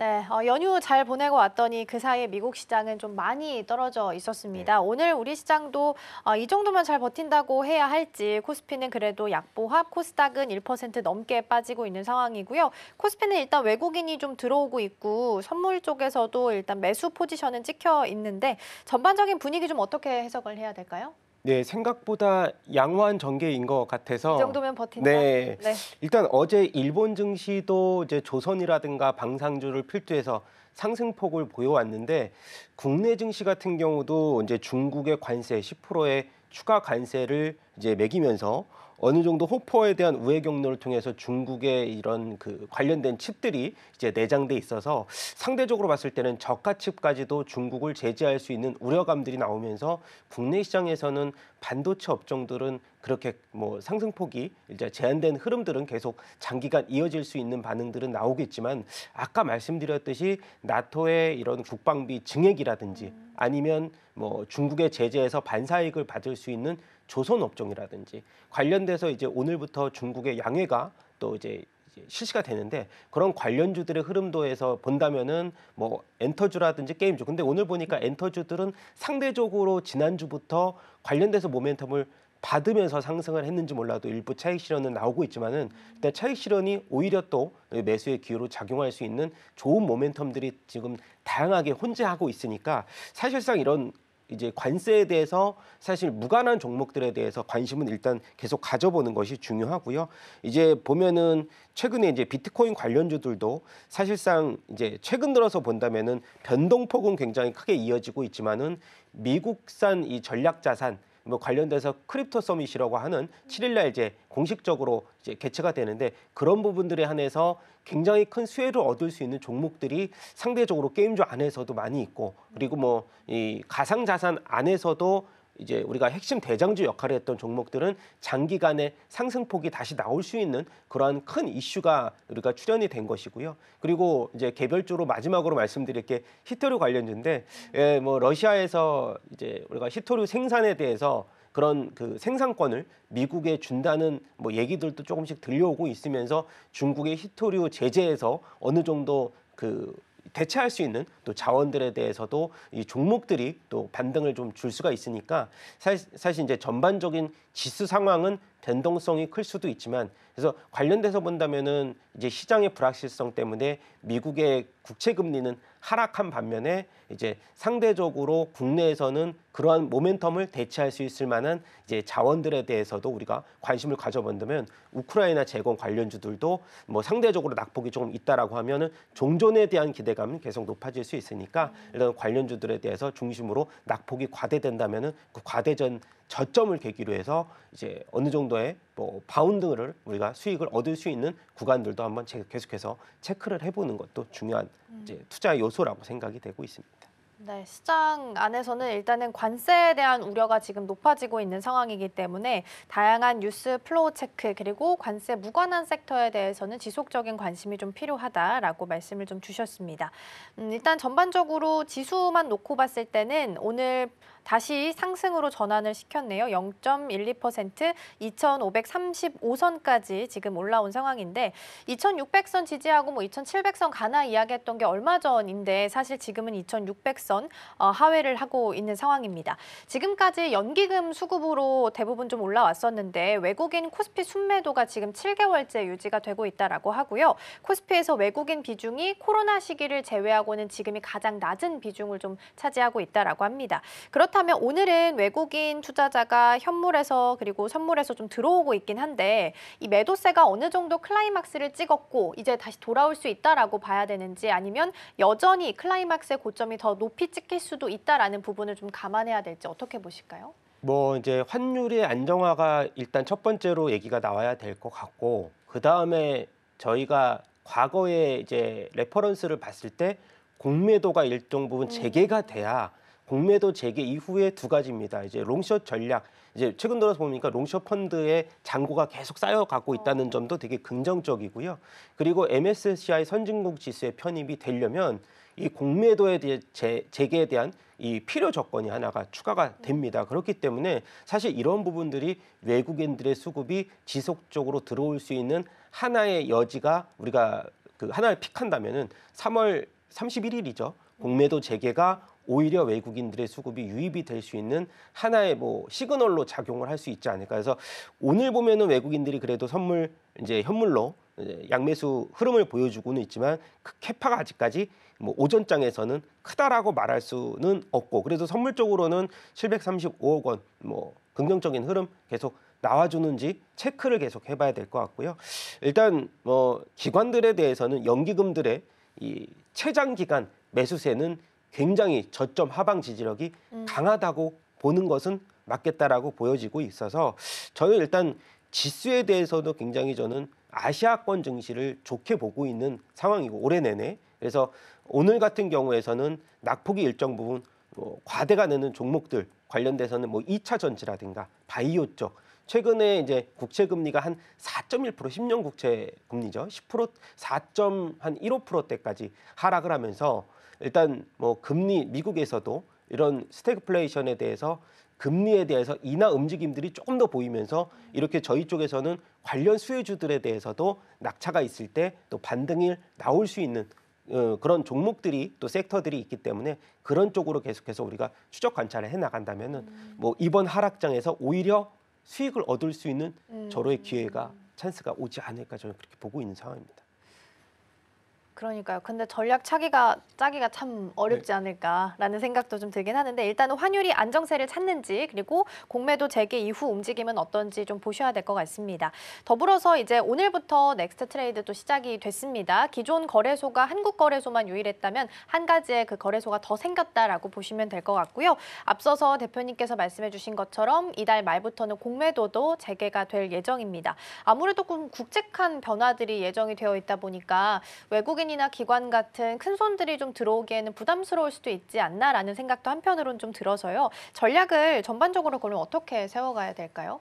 네, 연휴 잘 보내고 왔더니 그 사이에 미국 시장은 좀 많이 떨어져 있었습니다. 오늘 우리 시장도 이 정도만 잘 버틴다고 해야 할지 코스피는 그래도 약보합, 코스닥은 1% 넘게 빠지고 있는 상황이고요. 코스피는 일단 외국인이 좀 들어오고 있고 선물 쪽에서도 일단 매수 포지션은 찍혀 있는데 전반적인 분위기 좀 어떻게 해석을 해야 될까요? 네, 생각보다 양호한 전개인 것 같아서 이 정도면 버틴다. 네, 네. 일단 어제 일본 증시도 이제 조선이라든가 방산주를 필두해서 상승폭을 보여왔는데 국내 증시 같은 경우도 이제 중국의 관세 10%의 추가 관세를 이제 매기면서 어느 정도 호퍼에 대한 우회 경로를 통해서 중국의 이런 그 관련된 칩들이 이제 내장돼 있어서 상대적으로 봤을 때는 저가 칩까지도 중국을 제재할 수 있는 우려감들이 나오면서 국내 시장에서는 반도체 업종들은 그렇게 뭐 상승폭이 이제 제한된 흐름들은 계속 장기간 이어질 수 있는 반응들은 나오겠지만 아까 말씀드렸듯이 나토의 이런 국방비 증액이라든지 아니면 뭐 중국의 제재에서 반사이익을 받을 수 있는 조선 업종이라든지 관련돼서 이제 오늘부터 중국의 양해가 또 이제 실시가 되는데 그런 관련주들의 흐름도에서 본다면은 뭐 엔터주라든지 게임주 근데 오늘 보니까 엔터주들은 상대적으로 지난주부터 관련돼서 모멘텀을 받으면서 상승을 했는지 몰라도 일부 차익 실현은 나오고 있지만은 일단 차익 실현이 오히려 또 매수의 기회로 작용할 수 있는 좋은 모멘텀들이 지금 다양하게 혼재하고 있으니까 사실상 이런 이제 관세에 대해서 사실 무관한 종목들에 대해서 관심은 일단 계속 가져보는 것이 중요하고요. 이제 보면은 최근에 이제 비트코인 관련주들도 사실상 이제 최근 들어서 본다면은 변동폭은 굉장히 크게 이어지고 있지만은 미국산 이 전략 자산 뭐 관련돼서 크립토 서밋이라고 하는 7일날 이제 공식적으로 이제 개최가 되는데 그런 부분들에 한해서 굉장히 큰 수혜를 얻을 수 있는 종목들이 상대적으로 게임주 안에서도 많이 있고 그리고 뭐 이 가상 자산 안에서도 이제 우리가 핵심 대장주 역할을 했던 종목들은 장기간의 상승폭이 다시 나올 수 있는 그러한 큰 이슈가 우리가 출현이 된 것이고요. 그리고 이제 개별적으로 마지막으로 말씀드릴 게 히토류 관련주인데 뭐 러시아에서 이제 우리가 히토류 생산에 대해서 그런 그 생산권을 미국에 준다는 뭐 얘기들도 조금씩 들려오고 있으면서 중국의 히토류 제재에서 어느 정도 그 대체할 수 있는 또 자원들에 대해서도 이 종목들이 또 반등을 좀 줄 수가 있으니까 사실 이제 전반적인 지수 상황은 변동성이 클 수도 있지만 그래서 관련돼서 본다면은 이제 시장의 불확실성 때문에 미국의 국채 금리는 하락한 반면에 이제 상대적으로 국내에서는 그러한 모멘텀을 대체할 수 있을 만한 이제 자원들에 대해서도 우리가 관심을 가져본다면 우크라이나 재건 관련주들도 뭐 상대적으로 낙폭이 조금 있다라고 하면은 종전에 대한 기대감은 계속 높아질 수 있으니까 이런 관련주들에 대해서 중심으로 낙폭이 과대된다면은 그 과대전 저점을 계기로 해서 이제 어느 정도의 뭐 바운드를 우리가 수익을 얻을 수 있는 구간들도 한번 계속해서 체크를 해보는 것도 중요한 이제 투자 요소라고 생각이 되고 있습니다. 네, 시장 안에서는 일단은 관세에 대한 우려가 지금 높아지고 있는 상황이기 때문에 다양한 뉴스 플로우 체크 그리고 관세 무관한 섹터에 대해서는 지속적인 관심이 좀 필요하다라고 말씀을 좀 주셨습니다. 일단 전반적으로 지수만 놓고 봤을 때는 오늘 다시 상승으로 전환을 시켰네요. 0.12% 2,535선까지 지금 올라온 상황인데 2,600선 지지하고 뭐 2,700선 가나 이야기했던 게 얼마 전인데 사실 지금은 2,600선 하회를 하고 있는 상황입니다. 지금까지 연기금 수급으로 대부분 좀 올라왔었는데 외국인 코스피 순매도가 지금 7개월째 유지가 되고 있다라고 하고요. 코스피에서 외국인 비중이 코로나 시기를 제외하고는 지금이 가장 낮은 비중을 좀 차지하고 있다라고 합니다. 그렇다면 오늘은 외국인 투자자가 현물에서 그리고 선물에서 좀 들어오고 있긴 한데 이 매도세가 어느 정도 클라이막스를 찍었고 이제 다시 돌아올 수 있다라고 봐야 되는지 아니면 여전히 클라이막스의 고점이 더 높이 찍힐 수도 있다라는 부분을 좀 감안해야 될지 어떻게 보실까요? 뭐 이제 환율의 안정화가 일단 첫 번째로 얘기가 나와야 될 것 같고 그 다음에 저희가 과거에 이제 레퍼런스를 봤을 때 공매도가 일정 부분 재개가 돼야 공매도 재개 이후에 두 가지입니다. 이제 롱숏 전략. 이제 최근 들어서 보니까 롱숏 펀드의 잔고가 계속 쌓여가고 있다는 점도 되게 긍정적이고요. 그리고 MSCI 선진국 지수에 편입이 되려면 이 공매도에 대해 재개에 대한 이 필요 조건이 하나가 추가가 됩니다. 그렇기 때문에 사실 이런 부분들이 외국인들의 수급이 지속적으로 들어올 수 있는 하나의 여지가 우리가 그 하나를 픽한다면은 3월 31일이죠. 공매도 재개가 오히려 외국인들의 수급이 유입이 될 수 있는 하나의 뭐 시그널로 작용을 할 수 있지 않을까. 그래서 오늘 보면은 외국인들이 그래도 선물 이제 현물로 이제 양매수 흐름을 보여주고는 있지만 그 캐파가 아직까지 뭐 오전장에서는 크다라고 말할 수는 없고 그래도 선물적으로는 735억 원 뭐 긍정적인 흐름 계속 나와주는지 체크를 계속 해봐야 될 것 같고요. 일단 뭐 기관들에 대해서는 연기금들의 이 최장 기간 매수세는 굉장히 저점 하방 지지력이 강하다고 보는 것은 맞겠다라고 보여지고 있어서 저는 일단 지수에 대해서도 굉장히 저는 아시아권 증시를 좋게 보고 있는 상황이고 올해 내내 그래서 오늘 같은 경우에서는 낙폭이 일정 부분 과대가 되는 종목들 관련돼서는 뭐 2차 전지라든가 바이오 쪽 최근에 이제 국채 금리가 한 4.1% 10년 국채 금리죠. 10% 4.15%대까지 하락을 하면서 일단 뭐 금리 미국에서도 이런 스태그플레이션에 대해서 금리에 대해서 인하 움직임들이 조금 더 보이면서 이렇게 저희 쪽에서는 관련 수혜주들에 대해서도 낙차가 있을 때 또 반등이 나올 수 있는 그런 종목들이 또 섹터들이 있기 때문에 그런 쪽으로 계속해서 우리가 추적 관찰을 해 나간다면은 뭐 이번 하락장에서 오히려 수익을 얻을 수 있는 절호의 기회가 찬스가 오지 않을까 저는 그렇게 보고 있는 상황입니다. 그러니까요. 근데 전략 짜기가 참 어렵지 않을까라는 생각도 좀 들긴 하는데 일단은 환율이 안정세를 찾는지 그리고 공매도 재개 이후 움직임은 어떤지 좀 보셔야 될 것 같습니다. 더불어서 이제 오늘부터 넥스트 트레이드도 시작이 됐습니다. 기존 거래소가 한국 거래소만 유일했다면 한 가지의 그 거래소가 더 생겼다라고 보시면 될 것 같고요. 앞서서 대표님께서 말씀해 주신 것처럼 이달 말부터는 공매도도 재개가 될 예정입니다. 아무래도 굵직한 변화들이 예정이 되어 있다 보니까 외국인 이나 기관 같은 큰 손들이 좀 들어오기에는 부담스러울 수도 있지 않나라는 생각도 한편으로는 좀 들어서요. 전략을 전반적으로 그럼 어떻게 세워가야 될까요?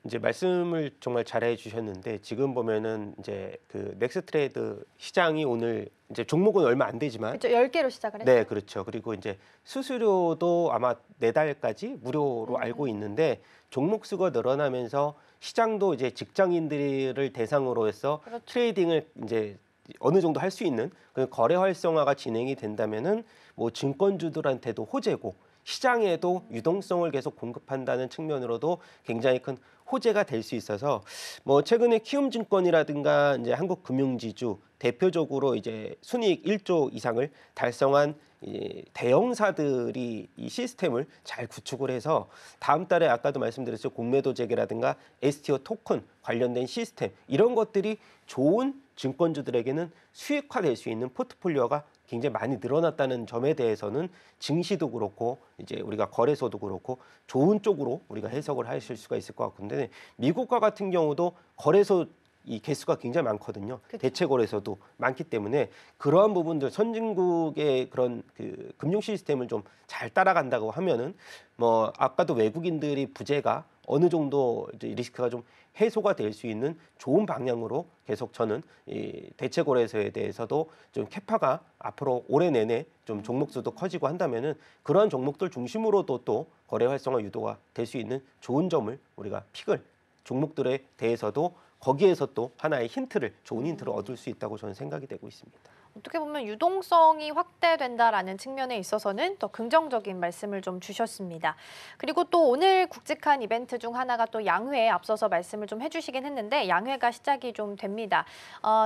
이제 말씀을 정말 잘해 주셨는데 지금 보면은 이제 그 넥스트 트레이드 시장이 오늘 이제 종목은 얼마 안 되지만 그렇죠. 10개로 시작을 했죠. 네, 그렇죠. 그리고 이제 수수료도 아마 내달까지 무료로 알고 있는데 종목 수가 늘어나면서 시장도 이제 직장인들을 대상으로 해서 그렇죠. 트레이딩을 이제 어느 정도 할 수 있는 그 거래 활성화가 진행이 된다면은 뭐 증권주들한테도 호재고 시장에도 유동성을 계속 공급한다는 측면으로도 굉장히 큰 호재가 될 수 있어서 뭐 최근에 키움증권이라든가 이제 한국금융지주 대표적으로 이제 순이익 1조 이상을 달성한 이 대형사들이 이 시스템을 잘 구축을 해서 다음 달에 아까도 말씀드렸죠. 공매도 재개라든가 STO 토큰 관련된 시스템 이런 것들이 좋은 증권주들에게는 수익화될 수 있는 포트폴리오가 굉장히 많이 늘어났다는 점에 대해서는 증시도 그렇고 이제 우리가 거래소도 그렇고 좋은 쪽으로 우리가 해석을 하실 수가 있을 것 같은데 미국과 같은 경우도 거래소 이 개수가 굉장히 많거든요. 그쵸. 대체 거래소도 많기 때문에 그러한 부분들 선진국의 그런 그 금융 시스템을 좀 잘 따라간다고 하면은 뭐 아까도 외국인들이 부재가 어느 정도 이제 리스크가 좀 해소가 될 수 있는 좋은 방향으로 계속 저는 이 대체 거래소에 대해서도 좀 캐파가 앞으로 올해 내내 좀 종목 수도 커지고 한다면은 그러한 종목들 중심으로도 또 거래 활성화 유도가 될 수 있는 좋은 점을 우리가 픽을 종목들에 대해서도 거기에서 또 하나의 힌트를 좋은 힌트를 얻을 수 있다고 저는 생각이 되고 있습니다. 어떻게 보면 유동성이 확대된다라는 측면에 있어서는 더 긍정적인 말씀을 좀 주셨습니다. 그리고 또 오늘 굵직한 이벤트 중 하나가 또 양회에 앞서서 말씀을 좀 해주시긴 했는데 양회가 시작이 좀 됩니다.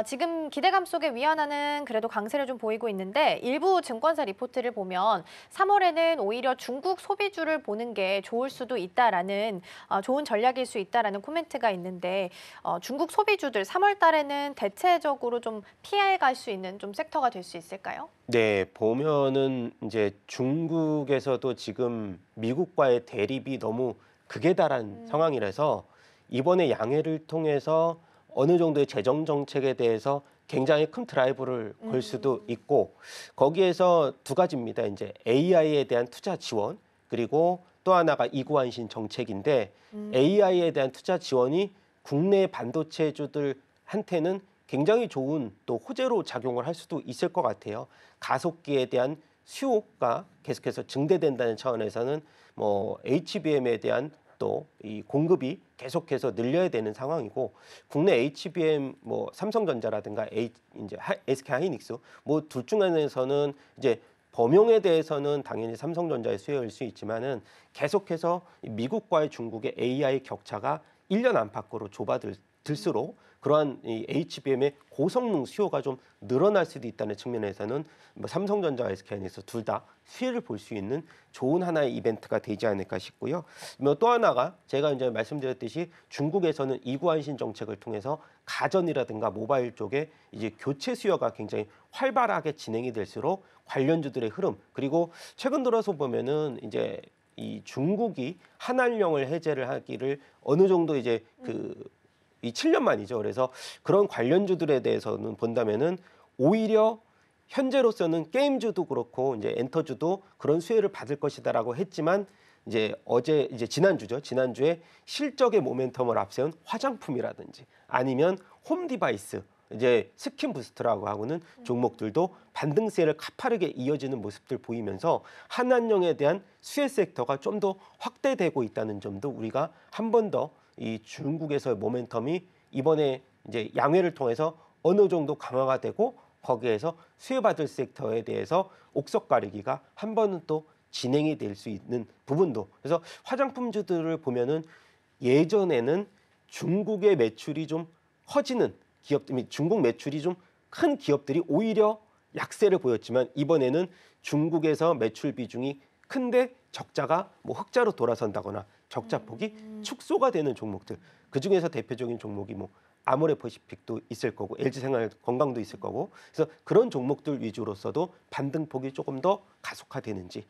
지금 기대감 속에 위안화는 그래도 강세를 좀 보이고 있는데 일부 증권사 리포트를 보면 3월에는 오히려 중국 소비주를 보는 게 좋을 수도 있다라는 좋은 전략일 수 있다라는 코멘트가 있는데 중국 소비주들 3월 달에는 대체적으로 좀 피해 갈 수 있는 좀 섹터가 될 수 있을까요? 네, 보면은 이제 중국에서도 지금 미국과의 대립이 너무 극에 달한 상황이라서 이번에 양해를 통해서 어느 정도의 재정 정책에 대해서 굉장히 큰 드라이브를 걸 수도 있고 거기에서 두 가지입니다. 이제 AI에 대한 투자 지원 그리고 또 하나가 이구환신 정책인데 AI에 대한 투자 지원이 국내 반도체주들한테는 굉장히 좋은 또 호재로 작용을 할 수도 있을 것 같아요. 가속기에 대한 수요가 계속해서 증대된다는 차원에서는 뭐 HBM에 대한 또 이 공급이 계속해서 늘려야 되는 상황이고 국내 HBM 뭐 삼성전자라든가 이제 SK 하이닉스 뭐 둘 중 하나에서는 이제 범용에 대해서는 당연히 삼성전자의 수요일 수 있지만은 계속해서 미국과의 중국의 AI 격차가 1년 안팎으로 좁아들수록 그러한 이 HBM의 고성능 수요가 좀 늘어날 수도 있다는 측면에서는 뭐 삼성전자와 SK하이닉스 둘 다 수혜를 볼 수 있는 좋은 하나의 이벤트가 되지 않을까 싶고요. 뭐 또 하나가 제가 이제 말씀드렸듯이 중국에서는 이구환신 정책을 통해서 가전이라든가 모바일 쪽에 이제 교체 수요가 굉장히 활발하게 진행이 될수록 관련주들의 흐름 그리고 최근 들어서 보면은 이제 이 중국이 한한령을 해제를 하기를 어느 정도 이제 이 7년 만이죠. 그래서 그런 관련주들에 대해서는 본다면은 오히려 현재로서는 게임주도 그렇고 이제 엔터주도 그런 수혜를 받을 것이다라고 했지만 이제 지난주죠. 지난주에 실적의 모멘텀을 앞세운 화장품이라든지 아니면 홈 디바이스 이제 스킨 부스트라고 하고는 종목들도 반등세를 가파르게 이어지는 모습들 보이면서 한한령에 대한 수혜 섹터가 좀 더 확대되고 있다는 점도 우리가 한 번 더 이 중국에서의 모멘텀이 이번에 이제 양회를 통해서 어느 정도 강화가 되고 거기에서 수혜받을 섹터에 대해서 옥석 가리기가 한 번은 또 진행이 될 수 있는 부분도 그래서 화장품주들을 보면은 예전에는 중국의 매출이 좀 커지는 기업들, 중국 매출이 좀 큰 기업들이 오히려 약세를 보였지만 이번에는 중국에서 매출 비중이 큰데 적자가 뭐 흑자로 돌아선다거나 적자 폭이 축소가 되는 종목들 그중에서 대표적인 종목이 뭐 아모레퍼시픽도 있을 거고 LG생활건강도 있을 거고 그래서 그런 종목들 위주로서도 반등폭이 조금 더 가속화되는지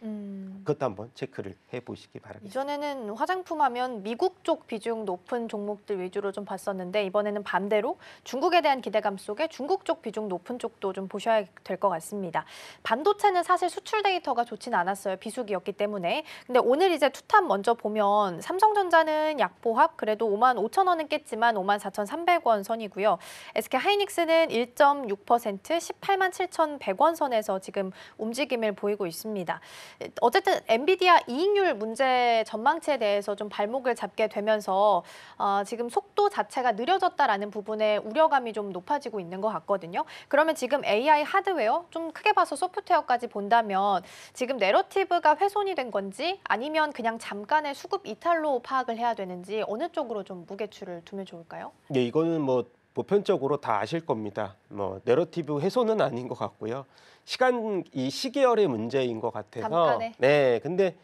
그것도 한번 체크를 해보시기 바랍니다. 이전에는 화장품 하면 미국 쪽 비중 높은 종목들 위주로 좀 봤었는데 이번에는 반대로 중국에 대한 기대감 속에 중국 쪽 비중 높은 쪽도 좀 보셔야 될 것 같습니다. 반도체는 사실 수출 데이터가 좋진 않았어요. 비수기였기 때문에. 근데 오늘 이제 투탑 먼저 보면 삼성전자는 약보합 그래도 55,000원은 깼지만 54,300원 1,700원 선이고요. SK 하이닉스는 1.6% 18만 7,100원 선에서 지금 움직임을 보이고 있습니다. 어쨌든 엔비디아 이익률 문제 전망치에 대해서 좀 발목을 잡게 되면서 지금 속도 자체가 느려졌다라는 부분에 우려감이 좀 높아지고 있는 것 같거든요. 그러면 지금 AI 하드웨어, 좀 크게 봐서 소프트웨어까지 본다면 지금 내러티브가 훼손이 된 건지 아니면 그냥 잠깐의 수급 이탈로 파악을 해야 되는지 어느 쪽으로 좀 무게추를 두면 좋을까요? 네, 이거는 뭐 보편적으로 다 아실 겁니다. 뭐 내러티브 훼손은 아닌 것 같고요. 이 시계열의 문제인 것 같아서. 잠깐의. 네, 근데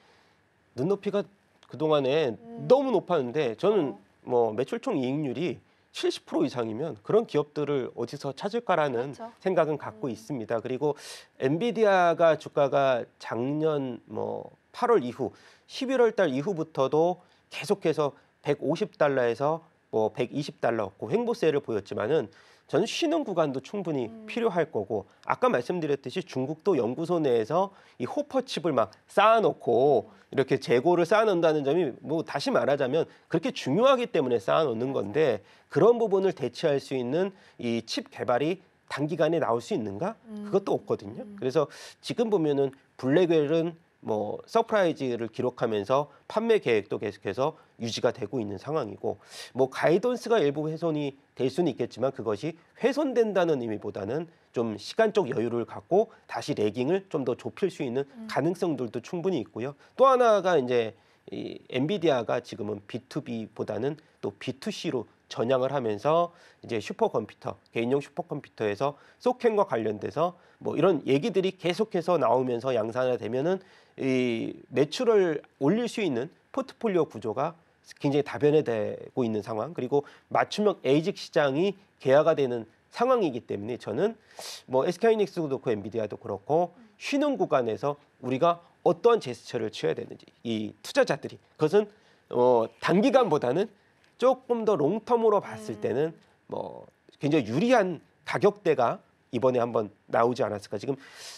눈높이가 그동안에 너무 높았는데 저는 뭐 매출 총 이익률이 70% 이상이면 그런 기업들을 어디서 찾을까라는 그렇죠. 생각은 갖고 있습니다. 그리고 엔비디아가 주가가 작년 뭐 8월 이후 11월 달 이후부터도 계속해서 150달러에서 뭐 120달러였고 횡보세를 보였지만은 저는 쉬는 구간도 충분히 필요할 거고 아까 말씀드렸듯이 중국도 연구소 내에서 이 호퍼 칩을 막 쌓아놓고 이렇게 재고를 쌓아놓는다는 점이 뭐 다시 말하자면 그렇게 중요하기 때문에 쌓아놓는 건데 그런 부분을 대체할 수 있는 이 칩 개발이 단기간에 나올 수 있는가? 그것도 없거든요. 그래서 지금 보면은 블랙웰은 뭐 서프라이즈를 기록하면서 판매 계획도 계속해서 유지가 되고 있는 상황이고 뭐 가이던스가 일부 훼손이 될 수는 있겠지만 그것이 훼손된다는 의미보다는 좀 시간적 여유를 갖고 다시 레깅을 좀 더 좁힐 수 있는 가능성들도 충분히 있고요. 또 하나가 이제 이 엔비디아가 지금은 B2B보다는 또 B2C로 전향을 하면서 이제 슈퍼컴퓨터, 개인용 슈퍼컴퓨터에서 소켓과 관련돼서 뭐 이런 얘기들이 계속해서 나오면서 양산화되면은 이 매출을 올릴 수 있는 포트폴리오 구조가 굉장히 다변화되고 있는 상황, 그리고 맞춤형 에이직 시장이 개화가 되는 상황이기 때문에 저는 뭐 SK하이닉스도 그렇고 엔비디아도 그렇고 쉬는 구간에서 우리가 어떤 제스처를 취해야 되는지 이 투자자들이 그것은 단기간보다는 조금 더 롱텀으로 봤을 때는 뭐 굉장히 유리한 가격대가 이번에 한번 나오지 않았을까. 지금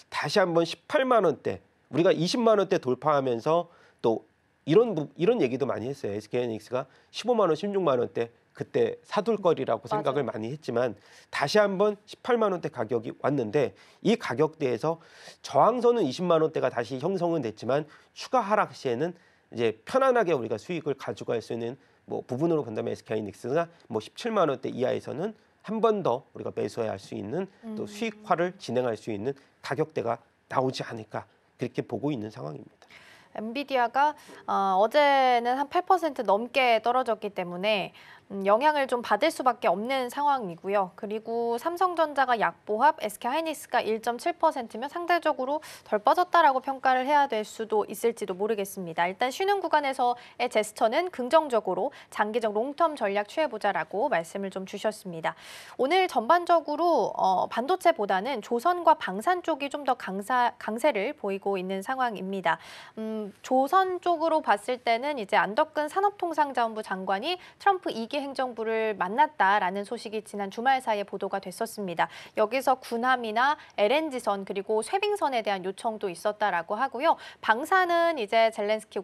다시 한번 18만 원대 우리가 20만 원대 돌파하면서 또 이런 얘기도 많이 했어요. SK하이닉스가 15만 원, 16만 원대 그때 사둘 거리라고 생각을 많이 했지만 다시 한번 18만 원대 가격이 왔는데 이 가격대에서 저항선은 20만 원대가 다시 형성은 됐지만 추가 하락 시에는 이제 편안하게 우리가 수익을 가져갈 수 있는 뭐 부분으로 본다면 SK하이닉스가 뭐 17만 원대 이하에서는 한 번 더 우리가 매수해야 할 수 있는 또 수익화를 진행할 수 있는 가격대가 나오지 않을까 그렇게 보고 있는 상황입니다. 엔비디아가 어제는 한 8% 넘게 떨어졌기 때문에 영향을 좀 받을 수밖에 없는 상황이고요. 그리고 삼성전자가 약보합, SK하이닉스가 1.7%면 상대적으로 덜 빠졌다라고 평가를 해야 될 수도 있을지도 모르겠습니다. 일단 쉬는 구간에서의 제스처는 긍정적으로 장기적 롱텀 전략 취해보자라고 말씀을 좀 주셨습니다. 오늘 전반적으로 반도체보다는 조선과 방산 쪽이 좀 더 강세를 보이고 있는 상황입니다. 조선 쪽으로 봤을 때는 이제 안덕근 산업통상자원부 장관이 트럼프 2기 행정부를 만났다라는 소식이 지난 주말 사이에 보도가 됐었습니다. 여기서 군함이나 LNG선 그리고 쇄빙선에 대한 요청도 있었다라고 하고요. 방산은 이제 젤렌스키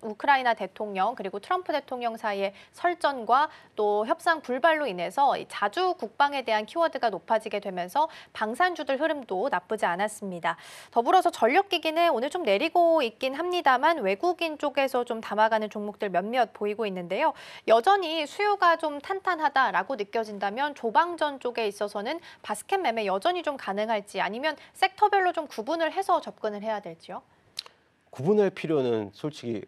우크라이나 대통령 그리고 트럼프 대통령 사이의 설전과 또 협상 불발로 인해서 자주 국방에 대한 키워드가 높아지게 되면서 방산주들 흐름도 나쁘지 않았습니다. 더불어서 전력기기는 오늘 좀 내리고 있긴 합니다만 외국인 쪽에서 좀 담아가는 종목들 몇몇 보이고 있는데요. 여전히 수요가 좀 탄탄하다라고 느껴진다면 조방전 쪽에 있어서는 바스켓 매매 여전히 좀 가능할지 아니면 섹터별로 좀 구분을 해서 접근을 해야 될지요? 구분할 필요는 솔직히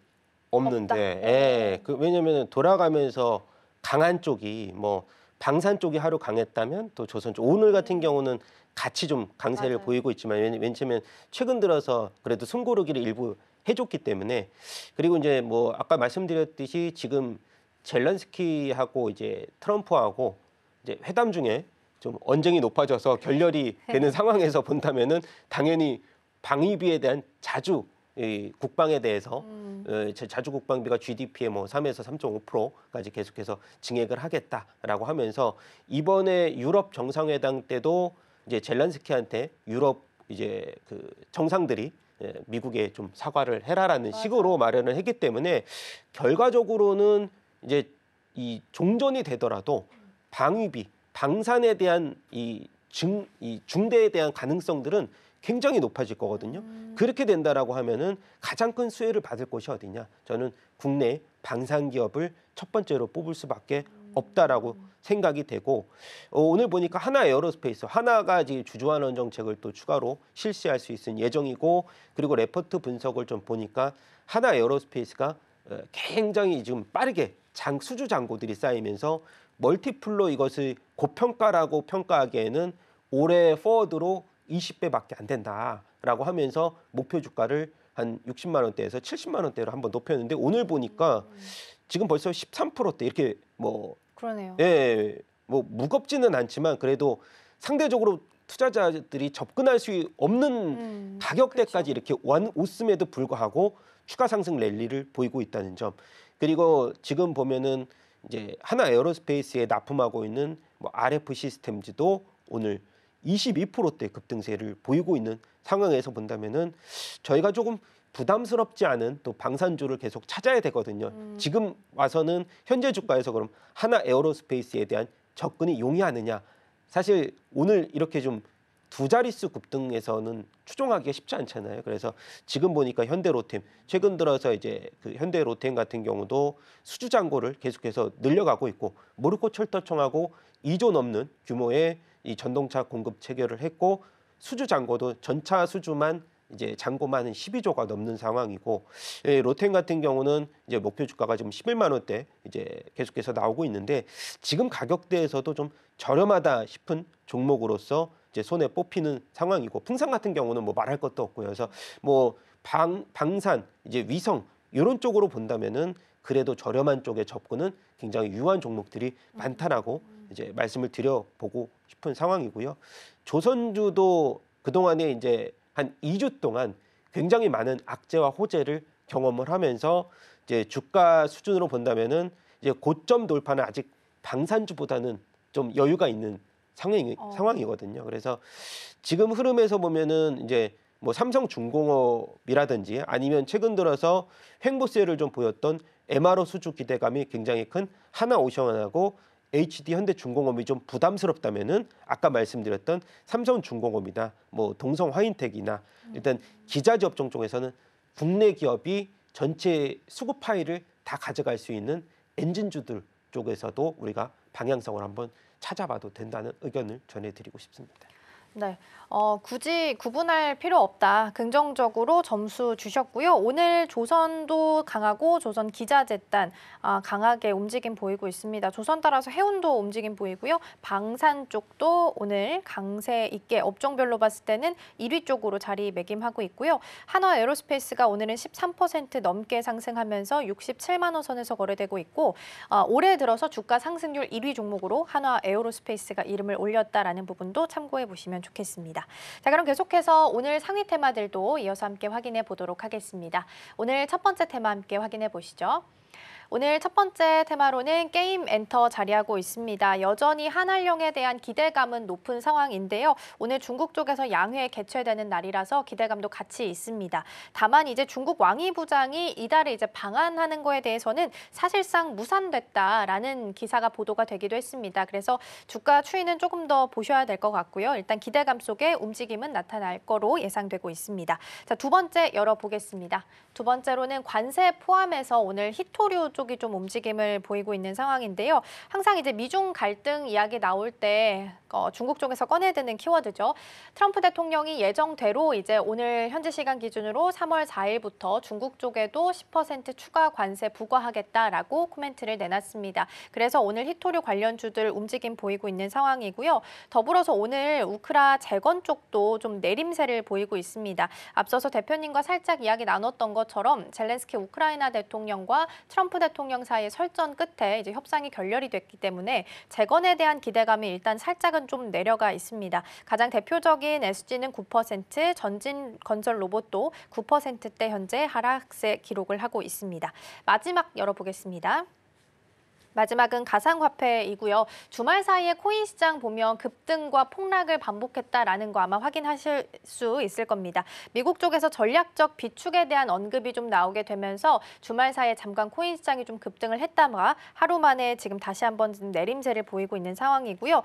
없는데, 없다. 왜냐하면 돌아가면서 강한 쪽이 뭐 방산 쪽이 하루 강했다면 또 조선 쪽 오늘 같은 경우는 같이 좀 강세를 맞아요. 보이고 있지만 왜냐하면 최근 들어서 그래도 숨고르기를 일부 해줬기 때문에 그리고 이제 뭐 아까 말씀드렸듯이 지금 젤렌스키하고 이제 트럼프하고 이제 회담 중에 좀 언쟁이 높아져서 결렬이 되는 상황에서 본다면은 당연히 방위비에 대한 이 국방에 대해서 자주 국방비가 GDP의 뭐 3에서 3.5%까지 계속해서 증액을 하겠다라고 하면서 이번에 유럽 정상회담 때도 이제 젤렌스키한테 유럽 이제 그 정상들이 미국에 좀 사과를 해라라는 식으로 마련을 했기 때문에 결과적으로는 이제 이 종전이 되더라도 방위비, 방산에 대한 이 중대에 대한 가능성들은 굉장히 높아질 거거든요. 그렇게 된다라고 하면은 가장 큰 수혜를 받을 곳이 어디냐? 저는 국내 방산 기업을 첫 번째로 뽑을 수밖에 없다라고 생각이 되고 오늘 보니까 하나 에어로스페이스, 하나가 이제 주주환원 정책을 또 추가로 실시할 수 있을 예정이고 그리고 레포트 분석을 좀 보니까 하나 에어로스페이스가 굉장히 지금 빠르게 수주 잔고들이 쌓이면서 멀티플로 이것을 고평가라고 평가하기에는 올해 포워드로 20배밖에 안 된다라고 하면서 목표 주가를 한 60만 원대에서 70만 원대로 한번 높였는데 오늘 보니까 지금 벌써 13%대 이렇게 뭐 그러네요. 예, 뭐 무겁지는 않지만 그래도 상대적으로 투자자들이 접근할 수 없는 가격대까지 그렇죠. 이렇게 왔음에도 불구하고 추가 상승 랠리를 보이고 있다는 점. 그리고 지금 보면은 이제 하나 에어로스페이스에 납품하고 있는 뭐 RF 시스템즈도 오늘 22%대 급등세를 보이고 있는 상황에서 본다면은 저희가 조금 부담스럽지 않은 또 방산주를 계속 찾아야 되거든요. 지금 와서는 현재 주가에서 그럼 하나 에어로스페이스에 대한 접근이 용이하느냐? 사실 오늘 이렇게 좀 두 자릿수 급등에서는 추종하기가 쉽지 않잖아요. 그래서 지금 보니까 현대로템 최근 들어서 이제 그 현대로템 같은 경우도 수주 잔고를 계속해서 늘려가고 있고 모르코 철도청하고 2조 넘는 규모의 이 전동차 공급 체결을 했고 수주 잔고도 전차 수주만 이제 잔고만은 12조가 넘는 상황이고 로템 같은 경우는 이제 목표 주가가 지금 11만 원대 이제 계속해서 나오고 있는데 지금 가격대에서도 좀 저렴하다 싶은 종목으로서 이제 손에 뽑히는 상황이고 풍산 같은 경우는 뭐 말할 것도 없고요. 그래서 뭐 방산 이제 위성 이런 쪽으로 본다면은 그래도 저렴한 쪽에 접근은 굉장히 유효한 종목들이 많다라고 이제 말씀을 드려보고 싶은 상황이고요. 조선주도 그동안에 이제 한 2주 동안 굉장히 많은 악재와 호재를 경험을 하면서 이제 주가 수준으로 본다면은 이제 고점 돌파는 아직 방산주보다는 좀 여유가 있는 상황이거든요. 그래서 지금 흐름에서 보면은 이제 뭐 삼성중공업이라든지 아니면 최근 들어서 횡보세를 좀 보였던 MRO 수주 기대감이 굉장히 큰 하나오션하고 HD 현대중공업이 좀 부담스럽다면은 아까 말씀드렸던 삼성중공업이나 뭐 동성화인텍이나 일단 기자재 업종 쪽에서는 국내 기업이 전체 수급 파일을 다 가져갈 수 있는 엔진주들 쪽에서도 우리가 방향성을 한번 찾아봐도 된다는 의견을 전해드리고 싶습니다. 네, 굳이 구분할 필요 없다. 긍정적으로 점수 주셨고요. 오늘 조선도 강하고 조선 기자재단 강하게 움직임 보이고 있습니다. 조선 따라서 해운도 움직임 보이고요. 방산 쪽도 오늘 강세 있게 업종별로 봤을 때는 1위 쪽으로 자리매김하고 있고요. 한화 에어로스페이스가 오늘은 13% 넘게 상승하면서 67만 원 선에서 거래되고 있고 올해 들어서 주가 상승률 1위 종목으로 한화 에어로스페이스가 이름을 올렸다라는 부분도 참고해 보시면 좋겠습니다. 자, 그럼 계속해서 오늘 상위 테마들도 이어서 함께 확인해 보도록 하겠습니다. 오늘 첫 번째 테마 함께 확인해 보시죠. 오늘 첫 번째 테마로는 게임 엔터 자리하고 있습니다. 여전히 한알령에 대한 기대감은 높은 상황인데요. 오늘 중국 쪽에서 양회 개최되는 날이라서 기대감도 같이 있습니다. 다만 이제 중국 왕이 부장이 이달에 이제 방한하는 거에 대해서는 사실상 무산됐다라는 기사가 보도가 되기도 했습니다. 그래서 주가 추이는 조금 더 보셔야 될 것 같고요. 일단 기대감 속에 움직임은 나타날 거로 예상되고 있습니다. 자, 두 번째 열어보겠습니다. 두 번째로는 관세 포함해서 오늘 히토류 쪽이 좀 움직임을 보이고 있는 상황인데요. 항상 이제 미중 갈등 이야기 나올 때 중국 쪽에서 꺼내드는 키워드죠. 트럼프 대통령이 예정대로 이제 오늘 현지 시간 기준으로 3월 4일부터 중국 쪽에도 10% 추가 관세 부과하겠다라고 코멘트를 내놨습니다. 그래서 오늘 히토류 관련주들 움직임 보이고 있는 상황이고요. 더불어서 오늘 우크라 재건 쪽도 좀 내림세를 보이고 있습니다. 앞서서 대표님과 살짝 이야기 나눴던 것처럼 젤렌스키 우크라이나 대통령과 트럼프 대통령 사이의 설전 끝에 이제 협상이 결렬이 됐기 때문에 재건에 대한 기대감이 일단 살짝은 좀 내려가 있습니다. 가장 대표적인 SG는 9%, 전진 건설 로봇도 9%대 현재 하락세 기록을 하고 있습니다. 마지막 열어보겠습니다. 마지막은 가상화폐이고요. 주말 사이에 코인 시장 보면 급등과 폭락을 반복했다라는 거 아마 확인하실 수 있을 겁니다. 미국 쪽에서 전략적 비축에 대한 언급이 좀 나오게 되면서 주말 사이에 잠깐 코인 시장이 좀 급등을 했다가 하루 만에 지금 다시 한번 내림세를 보이고 있는 상황이고요.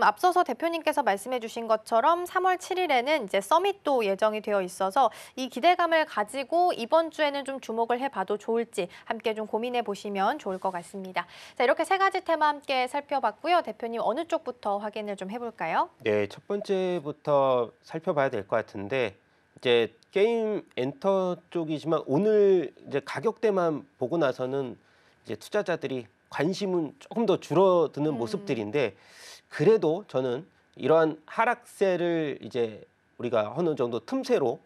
앞서서 대표님께서 말씀해 주신 것처럼 3월 7일에는 이제 서밋도 예정이 되어 있어서 이 기대감을 가지고 이번 주에는 좀 주목을 해봐도 좋을지 함께 좀 고민해 보시면 좋을 것 같습니다. 자, 이렇게 세 가지 테마 함께 살펴봤고요. 대표님 어느 쪽부터 확인을 좀 해볼까요? 네, 첫 번째부터 살펴봐야 될 것 같은데 이제 게임 엔터 쪽이지만 오늘 이제 가격대만 보고 나서는 이제 투자자들이 관심은 조금 더 줄어드는 모습들인데 그래도 저는 이러한 하락세를 이제 우리가 어느 정도 틈새로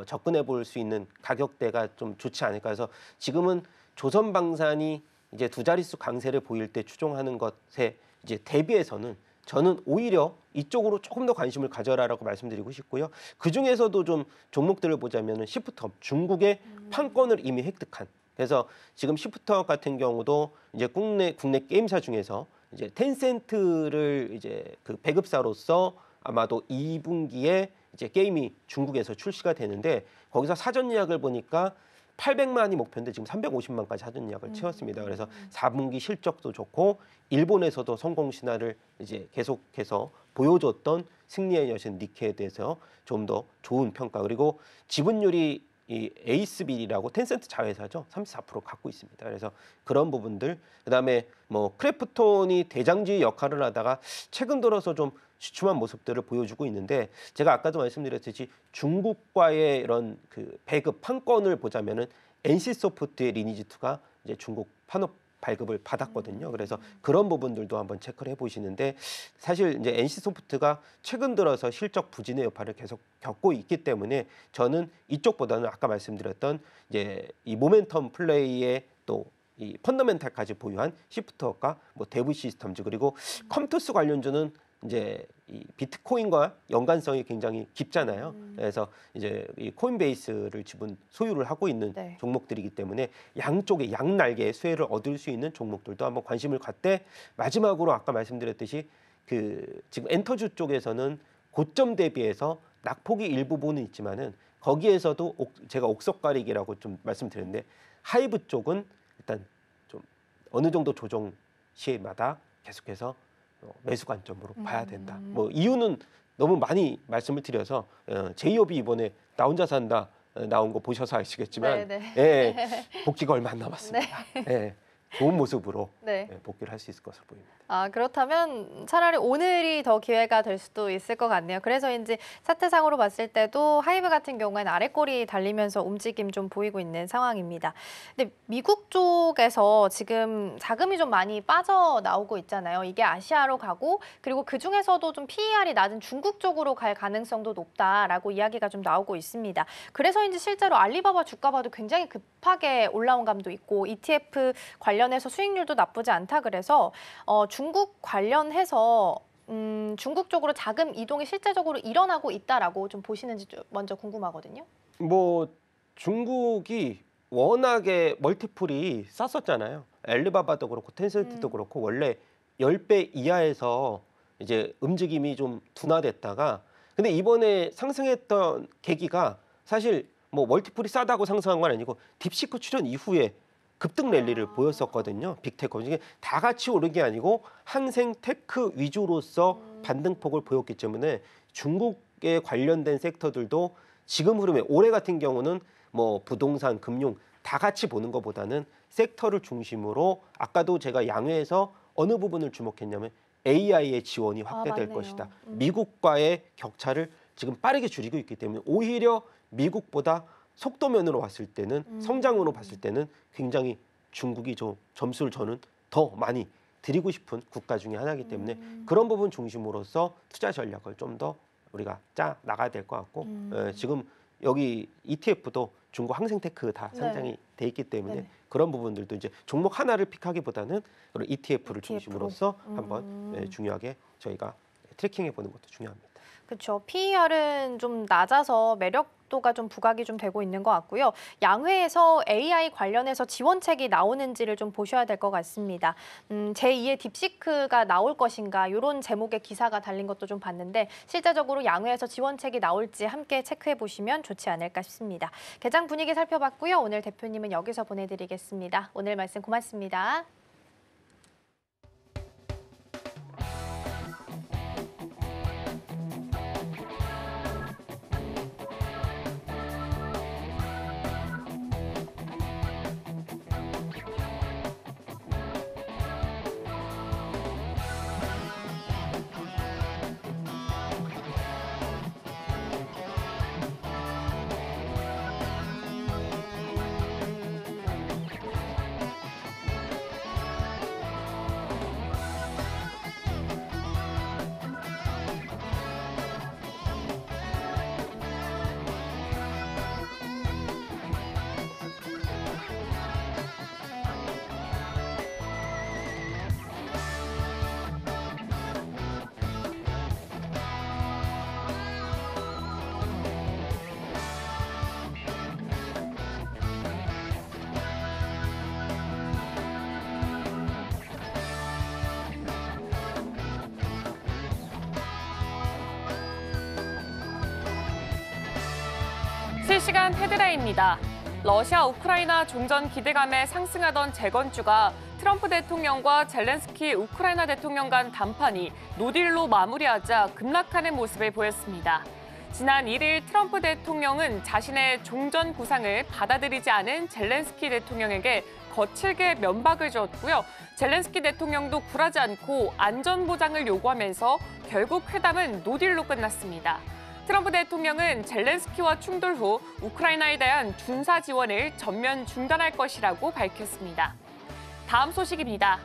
접근해 볼 수 있는 가격대가 좀 좋지 않을까 해서 지금은 조선방산이 이제 두 자릿수 강세를 보일 때 추종하는 것에 이제 대비해서는 저는 오히려 이쪽으로 조금 더 관심을 가져라라고 말씀드리고 싶고요. 그 중에서도 좀 종목들을 보자면은 시프트업 중국의 판권을 이미 획득한. 그래서 지금 시프트업 같은 경우도 이제 국내 게임사 중에서 이제 텐센트를 이제 그 배급사로서 아마도 2분기에 이제 게임이 중국에서 출시가 되는데 거기서 사전 예약을 보니까 800만이 목표인데 지금 350만까지 사전 예약을 채웠습니다. 그래서 4분기 실적도 좋고 일본에서도 성공 신화를 이제 계속해서 보여줬던 승리의 여신 니케에 대해서 좀 더 좋은 평가 그리고 지분율이 이 에이스빌이라고 텐센트 자회사죠. 34% 갖고 있습니다. 그래서 그런 부분들 그다음에 뭐 크래프톤이 대장주의 역할을 하다가 최근 들어서 좀 주춤한 모습들을 보여주고 있는데 제가 아까도 말씀드렸듯이 중국과의 이런 그 배급 판권을 보자면은 NC소프트의 리니지2가 이제 중국 판업 발급을 받았거든요. 그래서 그런 부분들도 한번 체크를 해보시는데 사실 이제 NC소프트가 최근 들어서 실적 부진의 여파를 계속 겪고 있기 때문에 저는 이쪽보다는 아까 말씀드렸던 이제 이 모멘텀 플레이의 또 이 펀더멘탈까지 보유한 시프트업과 뭐 대부 시스템즈 그리고 컴투스 관련주는 이제 이 비트코인과 연관성이 굉장히 깊잖아요. 그래서 이제 이 코인베이스를 지분 소유를 하고 있는 네. 종목들이기 때문에 양쪽의 양날개의 수혜를 얻을 수 있는 종목들도 한번 관심을 갖되 마지막으로 아까 말씀드렸듯이 그 지금 엔터주 쪽에서는 고점 대비해서 낙폭이 일부분은 있지만은 거기에서도 제가 옥석가리기라고 좀 말씀드렸는데 하이브 쪽은 일단 좀 어느 정도 조정 시에마다 계속해서 매수 관점으로 봐야 된다. 뭐 이유는 너무 많이 말씀을 드려서 제이홉이 이번에 나 혼자 산다 나온 거 보셔서 아시겠지만 예, 복귀가 얼마 안 남았습니다. 예, 좋은 모습으로 네. 복귀를 할 수 있을 것으로 보입니다. 아, 그렇다면 차라리 오늘이 더 기회가 될 수도 있을 것 같네요. 그래서인지 차트상으로 봤을 때도 하이브 같은 경우에는 아래꼬리 달리면서 움직임 좀 보이고 있는 상황입니다. 근데 미국 쪽에서 지금 자금이 좀 많이 빠져나오고 있잖아요. 이게 아시아로 가고 그리고 그중에서도 좀 PER이 낮은 중국 쪽으로 갈 가능성도 높다라고 이야기가 좀 나오고 있습니다. 그래서인지 실제로 알리바바 주가 봐도 굉장히 급하게 올라온 감도 있고 ETF 관련해서 수익률도 나쁘지 않다 그래서 중국 관련해서 중국 쪽으로 자금 이동이 실제적으로 일어나고 있다라고 좀 보시는지 먼저 궁금하거든요. 뭐 중국이 워낙에 멀티플이 쌌었잖아요. 알리바바도 그렇고 텐센트도 그렇고 원래 10배 이하에서 이제 움직임이 좀 둔화됐다가 근데 이번에 상승했던 계기가 사실 뭐 멀티플이 싸다고 상승한 건 아니고 딥시크 출현 이후에 급등 랠리를 보였었거든요. 빅테크 이게 다 같이 오른 게 아니고 항생 테크 위주로서 반등폭을 보였기 때문에 중국에 관련된 섹터들도 지금 흐름에 올해 같은 경우는 뭐 부동산, 금융 다 같이 보는 것보다는 섹터를 중심으로 아까도 제가 양회에서 어느 부분을 주목했냐면 AI의 지원이 확대될 맞네요. 것이다. 미국과의 격차를 지금 빠르게 줄이고 있기 때문에 오히려 미국보다 속도면으로 봤을 때는 성장으로 봤을 때는 굉장히 중국이 좀 점수를 저는 더 많이 드리고 싶은 국가 중에 하나이기 때문에 그런 부분 중심으로서 투자 전략을 좀 더 우리가 짜 나가야 될 것 같고 지금 여기 ETF도 중국 항생테크 다 상장이 돼 있기 때문에 그런 부분들도 이제 종목 하나를 픽하기보다는 그런 ETF를 중심으로서 한번 중요하게 저희가 트래킹해 보는 것도 중요합니다. 그렇죠. PER은 좀 낮아서 매력도가 좀 부각이 좀 되고 있는 것 같고요. 양회에서 AI 관련해서 지원책이 나오는지를 좀 보셔야 될 것 같습니다. 제2의 딥시크가 나올 것인가 이런 제목의 기사가 달린 것도 좀 봤는데 실제적으로 양회에서 지원책이 나올지 함께 체크해 보시면 좋지 않을까 싶습니다. 개장 분위기 살펴봤고요. 오늘 대표님은 여기서 보내드리겠습니다. 오늘 말씀 고맙습니다. 실시간 헤드라인입니다. 러시아 우크라이나 종전 기대감에 상승하던 재건주가 트럼프 대통령과 젤렌스키 우크라이나 대통령 간 담판이 노딜로 마무리하자 급락하는 모습을 보였습니다. 지난 1일 트럼프 대통령은 자신의 종전 구상을 받아들이지 않은 젤렌스키 대통령에게 거칠게 면박을 주었고요. 젤렌스키 대통령도 굴하지 않고 안전보장을 요구하면서 결국 회담은 노딜로 끝났습니다. 트럼프 대통령은 젤렌스키와 충돌 후 우크라이나에 대한 군사 지원을 전면 중단할 것이라고 밝혔습니다. 다음 소식입니다.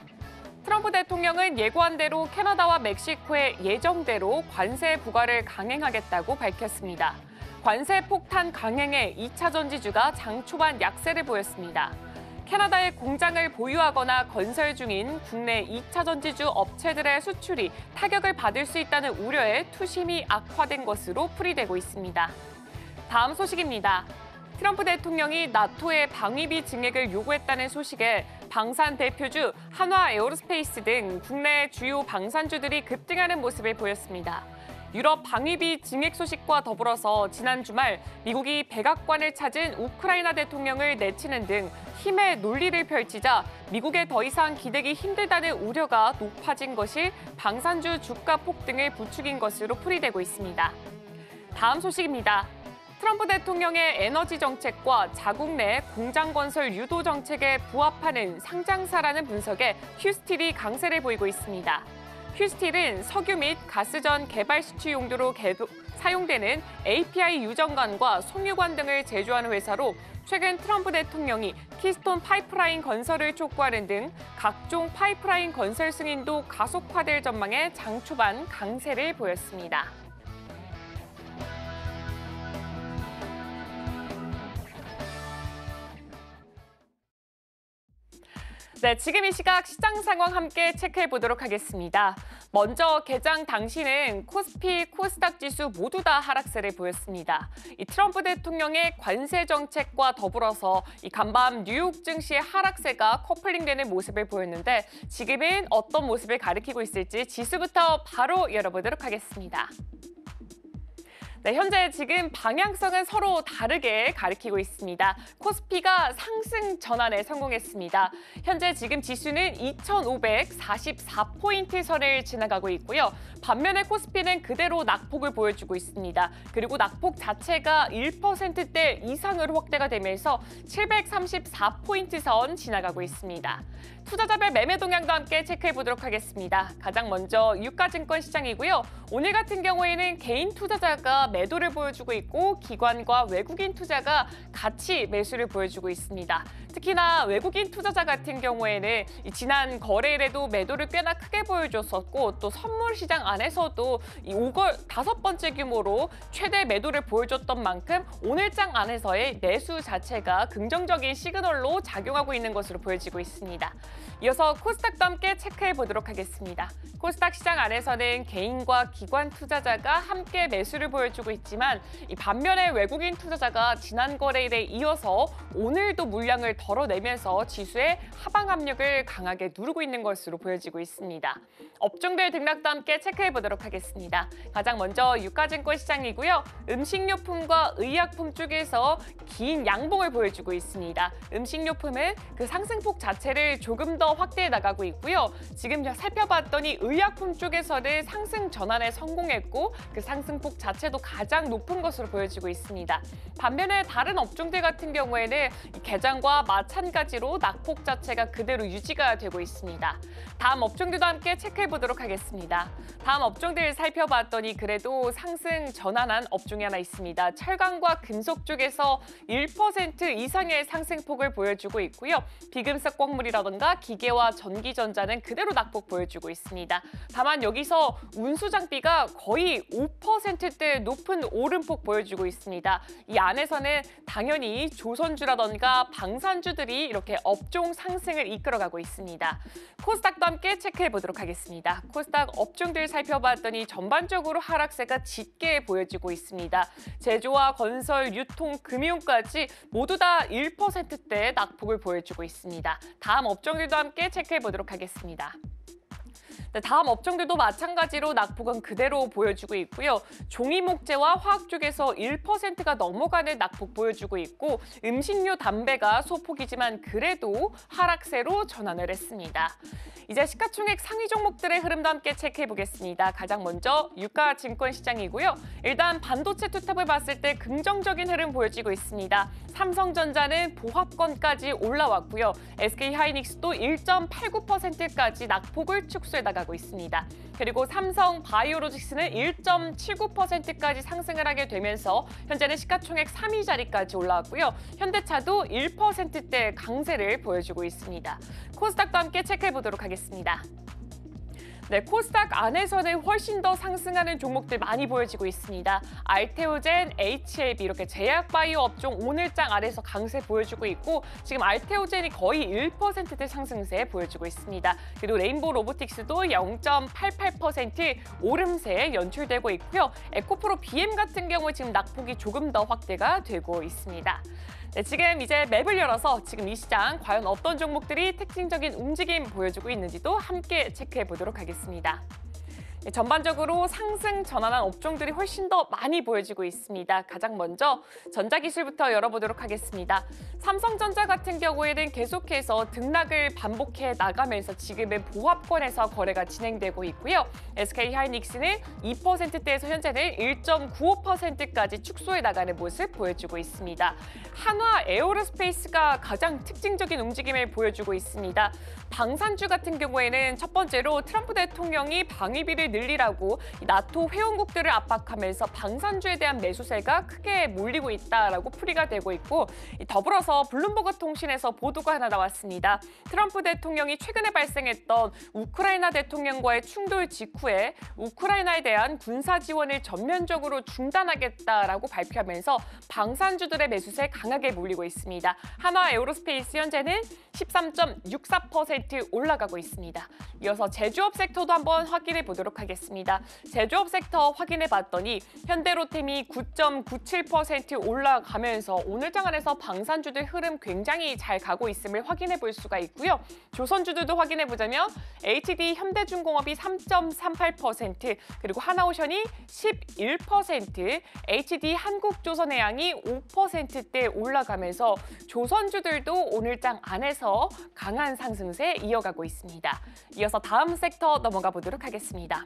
트럼프 대통령은 예고한 대로 캐나다와 멕시코에 예정대로 관세 부과를 강행하겠다고 밝혔습니다. 관세 폭탄 강행에 2차 전지주가 장 초반 약세를 보였습니다. 캐나다에 공장을 보유하거나 건설 중인 국내 2차 전지주 업체들의 수출이 타격을 받을 수 있다는 우려에 투심이 악화된 것으로 풀이되고 있습니다. 다음 소식입니다. 트럼프 대통령이 나토의 방위비 증액을 요구했다는 소식에 방산 대표주 한화 에어로스페이스 등 국내 주요 방산주들이 급등하는 모습을 보였습니다. 유럽 방위비 증액 소식과 더불어서 지난 주말 미국이 백악관을 찾은 우크라이나 대통령을 내치는 등 힘의 논리를 펼치자 미국에 더 이상 기대기 힘들다는 우려가 높아진 것이 방산주 주가 폭등을 부추긴 것으로 풀이되고 있습니다. 다음 소식입니다. 트럼프 대통령의 에너지 정책과 자국 내 공장 건설 유도 정책에 부합하는 상장사라는 분석에 휴스틸이 강세를 보이고 있습니다. 휴스틸은 석유 및 가스전 개발 수출 용도로 사용되는 API 유정관과 송유관 등을 제조하는 회사로 최근 트럼프 대통령이 키스톤 파이프라인 건설을 촉구하는 등 각종 파이프라인 건설 승인도 가속화될 전망에 장 초반 강세를 보였습니다. 네, 지금 이 시각 시장 상황 함께 체크해 보도록 하겠습니다. 먼저 개장 당시는 코스피, 코스닥 지수 모두 다 하락세를 보였습니다. 이 트럼프 대통령의 관세 정책과 더불어서 이 간밤 뉴욕 증시의 하락세가 커플링되는 모습을 보였는데 지금은 어떤 모습을 가리키고 있을지 지수부터 바로 열어보도록 하겠습니다. 네, 현재 지금 방향성은 서로 다르게 가리키고 있습니다. 코스피가 상승 전환에 성공했습니다. 현재 지금 지수는 2,544포인트 선을 지나가고 있고요. 반면에 코스피는 그대로 낙폭을 보여주고 있습니다. 그리고 낙폭 자체가 1%대 이상으로 확대가 되면서 734포인트 선 지나가고 있습니다. 투자자별 매매 동향도 함께 체크해 보도록 하겠습니다. 가장 먼저 유가증권 시장이고요. 오늘 같은 경우에는 개인 투자자가 매도를 보여주고 있고 기관과 외국인 투자가 같이 매수를 보여주고 있습니다. 특히나 외국인 투자자 같은 경우에는 지난 거래일에도 매도를 꽤나 크게 보여줬었고 또 선물 시장 안에서도 이 5월 5번째 규모로 최대 매도를 보여줬던 만큼 오늘장 안에서의 매수 자체가 긍정적인 시그널로 작용하고 있는 것으로 보여지고 있습니다. 이어서 코스닥도 함께 체크해 보도록 하겠습니다. 코스닥 시장 안에서는 개인과 기관 투자자가 함께 매수를 보여주고 있지만 이 반면에 외국인 투자자가 지난 거래일에 이어서 오늘도 물량을 덜어내면서 지수의 하방 압력을 강하게 누르고 있는 것으로 보여지고 있습니다. 업종별 등락도 함께 체크해 보도록 하겠습니다. 가장 먼저 유가증권 시장이고요. 음식료품과 의약품 쪽에서 긴 양봉을 보여주고 있습니다. 음식료품은 그 상승폭 자체를 조금 더 확대해 나가고 있고요. 지금 살펴봤더니 의약품 쪽에서는 상승 전환에 성공했고 그 상승폭 자체도 가장 높은 것으로 보여지고 있습니다. 반면에 다른 업종들 같은 경우에는 개장과 마찬가지로 낙폭 자체가 그대로 유지가 되고 있습니다. 다음 업종들도 함께 체크해 보도록 하겠습니다. 다음 업종들 살펴봤더니 그래도 상승 전환한 업종이 하나 있습니다. 철강과 금속 쪽에서 1% 이상의 상승폭을 보여주고 있고요. 비금속 광물이라든가 기계와 전기전자는 그대로 낙폭 보여주고 있습니다. 다만 여기서 운수장비가 거의 5%대 높은 오름폭 보여주고 있습니다. 이 안에서는 당연히 조선주라든가 방산주들이 이렇게 업종 상승을 이끌어가고 있습니다. 코스닥도 함께 체크해 보도록 하겠습니다. 코스닥 업종들 살펴봤더니 전반적으로 하락세가 짙게 보여지고 있습니다. 제조와 건설, 유통, 금융까지 모두 다 1%대 낙폭을 보여주고 있습니다. 다음 업종들도 함께 체크해 보도록 하겠습니다. 네, 다음 업종들도 마찬가지로 낙폭은 그대로 보여주고 있고요. 종이목재와 화학 쪽에서 1%가 넘어가는 낙폭 보여주고 있고 음식료, 담배가 소폭이지만 그래도 하락세로 전환을 했습니다. 이제 시가총액 상위 종목들의 흐름도 함께 체크해 보겠습니다. 가장 먼저 유가증권 시장이고요. 일단 반도체 투탑을 봤을 때 긍정적인 흐름 보여지고 있습니다. 삼성전자는 보합권까지 올라왔고요. SK하이닉스도 1.89%까지 낙폭을 축소해 나가고 있습니다. 그리고 삼성 바이오로직스는 1.79%까지 상승을 하게 되면서 현재는 시가총액 3위 자리까지 올라왔고요. 현대차도 1%대 강세를 보여주고 있습니다. 코스닥도 함께 체크해 보도록 하겠습니다. 네, 코스닥 안에서는 훨씬 더 상승하는 종목들 많이 보여지고 있습니다. 알테오젠, HLB 이렇게 제약바이오 업종 오늘장 아래서 강세 보여주고 있고 지금 알테오젠이 거의 1%대 상승세 보여주고 있습니다. 그리고 레인보우 로보틱스도 0.88% 오름세 연출되고 있고요. 에코프로 BM 같은 경우 지금 낙폭이 조금 더 확대가 되고 있습니다. 네, 지금 이제 맵을 열어서 지금 이 시장 과연 어떤 종목들이 특징적인 움직임 보여주고 있는지도 함께 체크해 보도록 하겠습니다. 네, 전반적으로 상승 전환한 업종들이 훨씬 더 많이 보여지고 있습니다. 가장 먼저 전자기술부터 열어보도록 하겠습니다. 삼성전자 같은 경우에는 계속해서 등락을 반복해 나가면서 지금은 보합권에서 거래가 진행되고 있고요. SK하이닉스는 2%대에서 현재는 1.95%까지 축소해 나가는 모습 보여주고 있습니다. 한화 에어로스페이스가 가장 특징적인 움직임을 보여주고 있습니다. 방산주 같은 경우에는 첫 번째로 트럼프 대통령이 방위비를 늘리라고 나토 회원국들을 압박하면서 방산주에 대한 매수세가 크게 몰리고 있다라고 풀이가 되고 있고 더불어서 블룸버그 통신에서 보도가 하나 나왔습니다. 트럼프 대통령이 최근에 발생했던 우크라이나 대통령과의 충돌 직후에 우크라이나에 대한 군사 지원을 전면적으로 중단하겠다라고 발표하면서 방산주들의 매수세 강하게 몰리고 있습니다. 한화 에어로스페이스 현재는 13.64% 올라가고 있습니다. 이어서 제조업 섹터도 한번 확인해 보도록 하겠습니다. 제조업 섹터 확인해 봤더니 현대로템이 9.97% 올라가면서 오늘장 안에서 방산주들 흐름 굉장히 잘 가고 있음을 확인해 볼 수가 있고요. 조선주들도 확인해 보자면 HD 현대중공업이 3.38%, 그리고 하나오션이 11%, HD 한국조선해양이 5%대 올라가면서 조선주들도 오늘장 안에서 강한 상승세 이어가고 있습니다. 이어서 다음 섹터 넘어가 보도록 하겠습니다.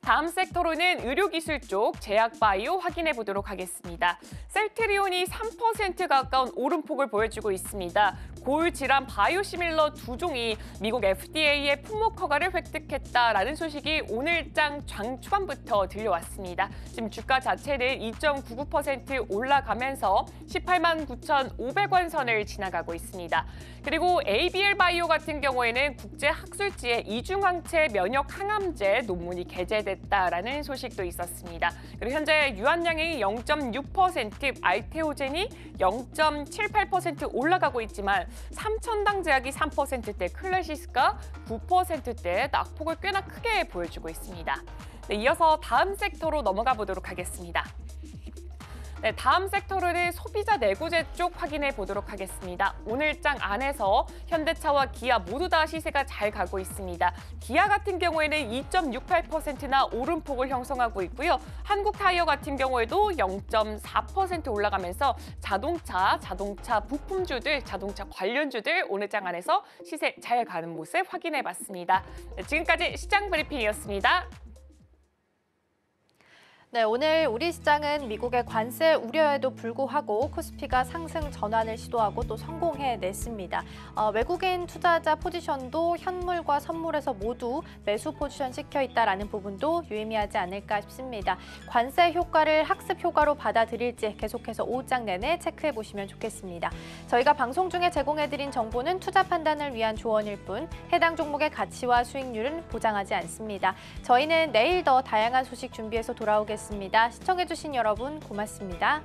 다음 섹터로는 의료기술 쪽 제약바이오 확인해 보도록 하겠습니다. 셀트리온이 3% 가까운 오름폭을 보여주고 있습니다. 고울 질환 바이오시밀러 2종이 미국 FDA의 품목 허가를 획득했다라는 소식이 오늘장 장 초반부터 들려왔습니다. 지금 주가 자체는 2.99% 올라가면서 18만 9,500원 선을 지나가고 있습니다. 그리고 ABL 바이오 같은 경우에는 국제학술지에 이중항체 면역 항암제 논문이 게재됐다라는 소식도 있었습니다. 그리고 현재 유한량이 0.6%, 알테오젠이 0.78% 올라가고 있지만 3천0당 제약이 3%대, 클래시스가 9%대 낙폭을 꽤나 크게 보여주고 있습니다. 네, 이어서 다음 섹터로 넘어가 보도록 하겠습니다. 네, 다음 섹터로는 소비자 내구재 쪽 확인해 보도록 하겠습니다. 오늘장 안에서 현대차와 기아 모두 다 시세가 잘 가고 있습니다. 기아 같은 경우에는 2.68%나 오름폭을 형성하고 있고요. 한국타이어 같은 경우에도 0.4% 올라가면서 자동차 부품주들, 자동차 관련주들 오늘장 안에서 시세 잘 가는 모습 확인해 봤습니다. 네, 지금까지 시장 브리핑이었습니다. 네, 오늘 우리 시장은 미국의 관세 우려에도 불구하고 코스피가 상승 전환을 시도하고 또 성공해냈습니다. 외국인 투자자 포지션도 현물과 선물에서 모두 매수 포지션 시켜 있다라는 부분도 유의미하지 않을까 싶습니다. 관세 효과를 학습 효과로 받아들일지 계속해서 오후장 내내 체크해 보시면 좋겠습니다. 저희가 방송 중에 제공해드린 정보는 투자 판단을 위한 조언일 뿐 해당 종목의 가치와 수익률은 보장하지 않습니다. 저희는 내일 더 다양한 소식 준비해서 돌아오겠습니다. 시청해주신 여러분 고맙습니다.